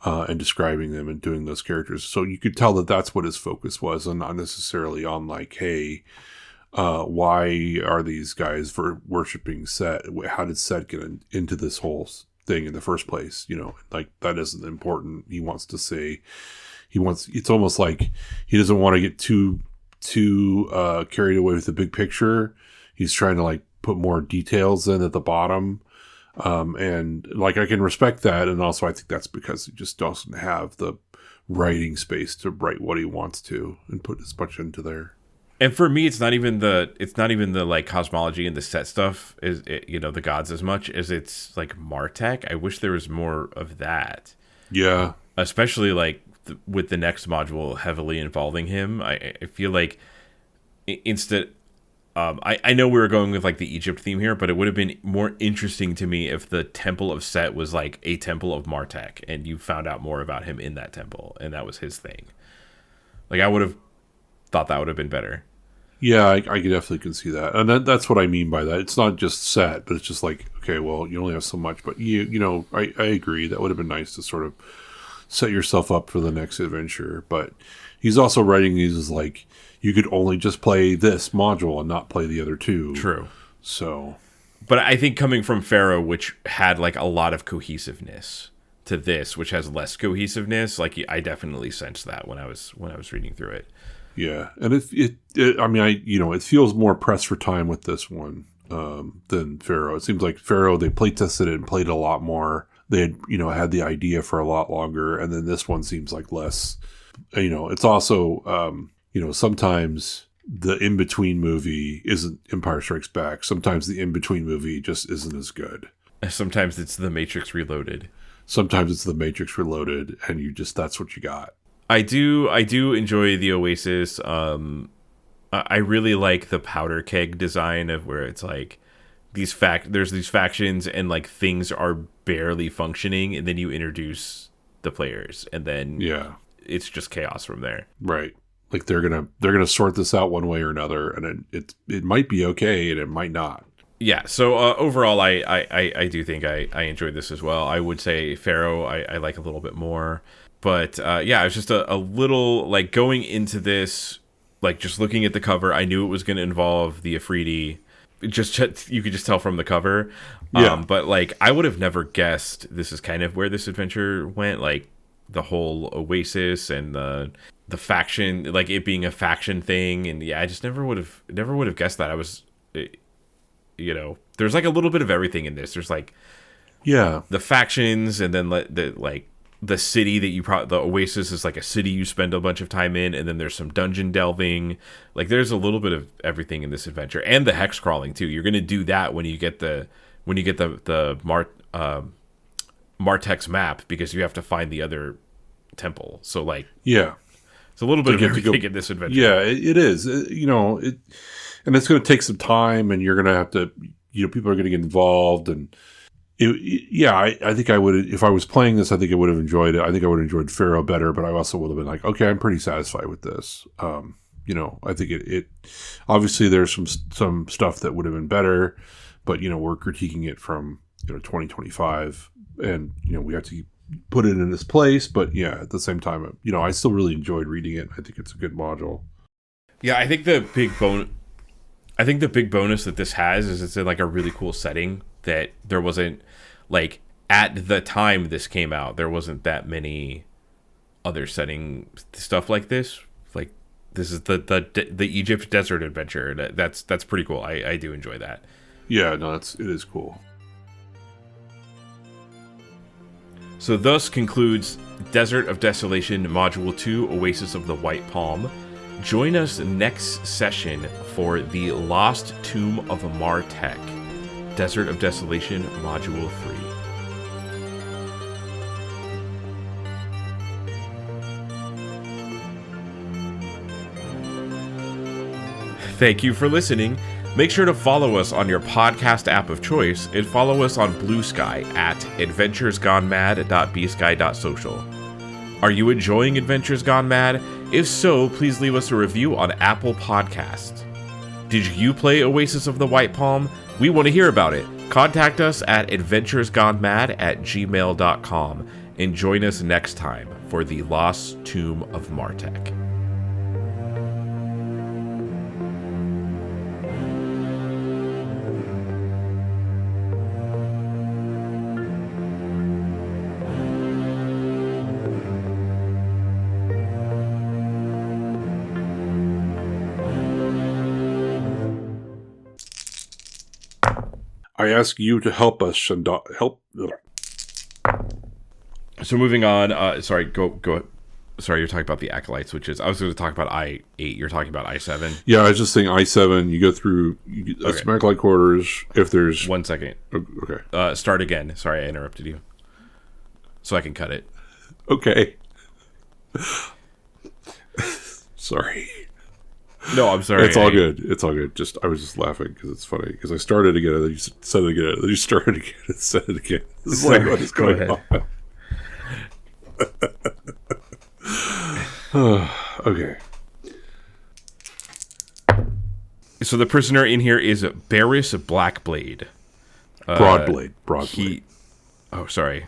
and describing them and doing those characters. So you could tell that that's what his focus was, and not necessarily on like, hey, why are these guys worshiping Set? How did Set get into this whole thing in the first place? Like that isn't important. He wants to say, it's almost like he doesn't want to get too carried away with the big picture. He's trying to like put more details in at the bottom. And like, I can respect that. And also I think that's because he just doesn't have the writing space to write what he wants to and put as much into there. And for me, it's not even the like cosmology and the Set stuff is the gods as much as it's like Martek. I wish there was more of that. Yeah. Especially like with the next module heavily involving him. I feel like instead, I know we were going with like the Egypt theme here, but it would have been more interesting to me if the Temple of Set was like a temple of Martek, and you found out more about him in that temple, and that was his thing. Like I would have thought that would have been better. Yeah, I definitely can see that, and that's what I mean by that. It's not just set, but it's just like, okay, well, you only have so much, but I agree that would have been nice to sort of set yourself up for the next adventure. But he's also writing these as like you could only just play this module and not play the other two. True. So, but I think coming from Pharaoh, which had like a lot of cohesiveness, to this, which has less cohesiveness, like I definitely sensed that when I was reading through it. Yeah, and it feels more pressed for time with this one than Pharaoh. It seems like Pharaoh, they play tested it and played it a lot more. They had had the idea for a lot longer, and then this one seems like less. It's also sometimes the in between movie isn't Empire Strikes Back. Sometimes the in between movie just isn't as good. Sometimes it's The Matrix Reloaded. Sometimes it's The Matrix Reloaded, and that's what you got. I do enjoy the Oasis. I really like the powder keg design of where it's like there's these factions and like things are barely functioning, and then you introduce the players, and then it's just chaos from there. Right. Like they're gonna sort this out one way or another, and it might be okay, and it might not. Yeah. So overall, I do think I enjoyed this as well. I would say Pharaoh I like a little bit more. But I was just a little like going into this, like just looking at the cover, I knew it was going to involve the Efreeti. You could just tell from the cover. Yeah. But like I would have never guessed this is kind of where this adventure went. Like the whole Oasis and the faction, like it being a faction thing, and I just never would have guessed that. I was, there's like a little bit of everything in this. There's like the factions, and then the city that the Oasis is like a city you spend a bunch of time in, and then there's some dungeon delving. Like there's a little bit of everything in this adventure, and the hex crawling too. You're going to do that when you get the Martek's map, because you have to find the other temple. So like it's a little bit of everything in this adventure. Yeah, it is. And it's going to take some time, and you're going to have to people are going to get involved, and I think I would, if I was playing this, I think I would have enjoyed it. I think I would have enjoyed Pharaoh better, but I also would have been like, okay, I'm pretty satisfied with this. I think it obviously there's some stuff that would have been better, but we're critiquing it from 2025, and we have to put it in its place. But at the same time, I still really enjoyed reading it. I think it's a good module. Yeah, I think the big bonus that this has is it's in like a really cool setting that there wasn't, like, at the time this came out, there wasn't that many other setting stuff like this. Like this is the Egypt desert adventure. That's pretty cool. I do enjoy that. Yeah, no, it is cool. So thus concludes Desert of Desolation Module 2, Oasis of the White Palm. Join us next session for the Lost Tomb of Martek, Desert of Desolation Module 3. Thank you for listening. Make sure to follow us on your podcast app of choice, and follow us on Blue Sky at adventuresgonemad.bsky.social. Are you enjoying Adventures Gone Mad? If so, please leave us a review on Apple Podcasts. Did you play Oasis of the White Palm? We want to hear about it. Contact us at adventuresgonemad@gmail.com, and join us next time for the Lost Tomb of Martek. I ask you to help us, help. So moving on, sorry, go. Sorry, you're talking about the Acolytes, which is, I was going to talk about I-8, you're talking about I-7. Yeah, I was just saying I-7, you go through, that's Acolyte quarters, if there's... 1 second. Okay. Start again. Sorry, I interrupted you. So I can cut it. Okay. Sorry. No, I'm sorry. It's all good. It's all good. I was just laughing because it's funny. Because I started again, and then you said it again, and then you started again and said it again. It's like, what is going on? Okay. So the prisoner in here is Barris Blackblade. Broadblade. Oh, sorry.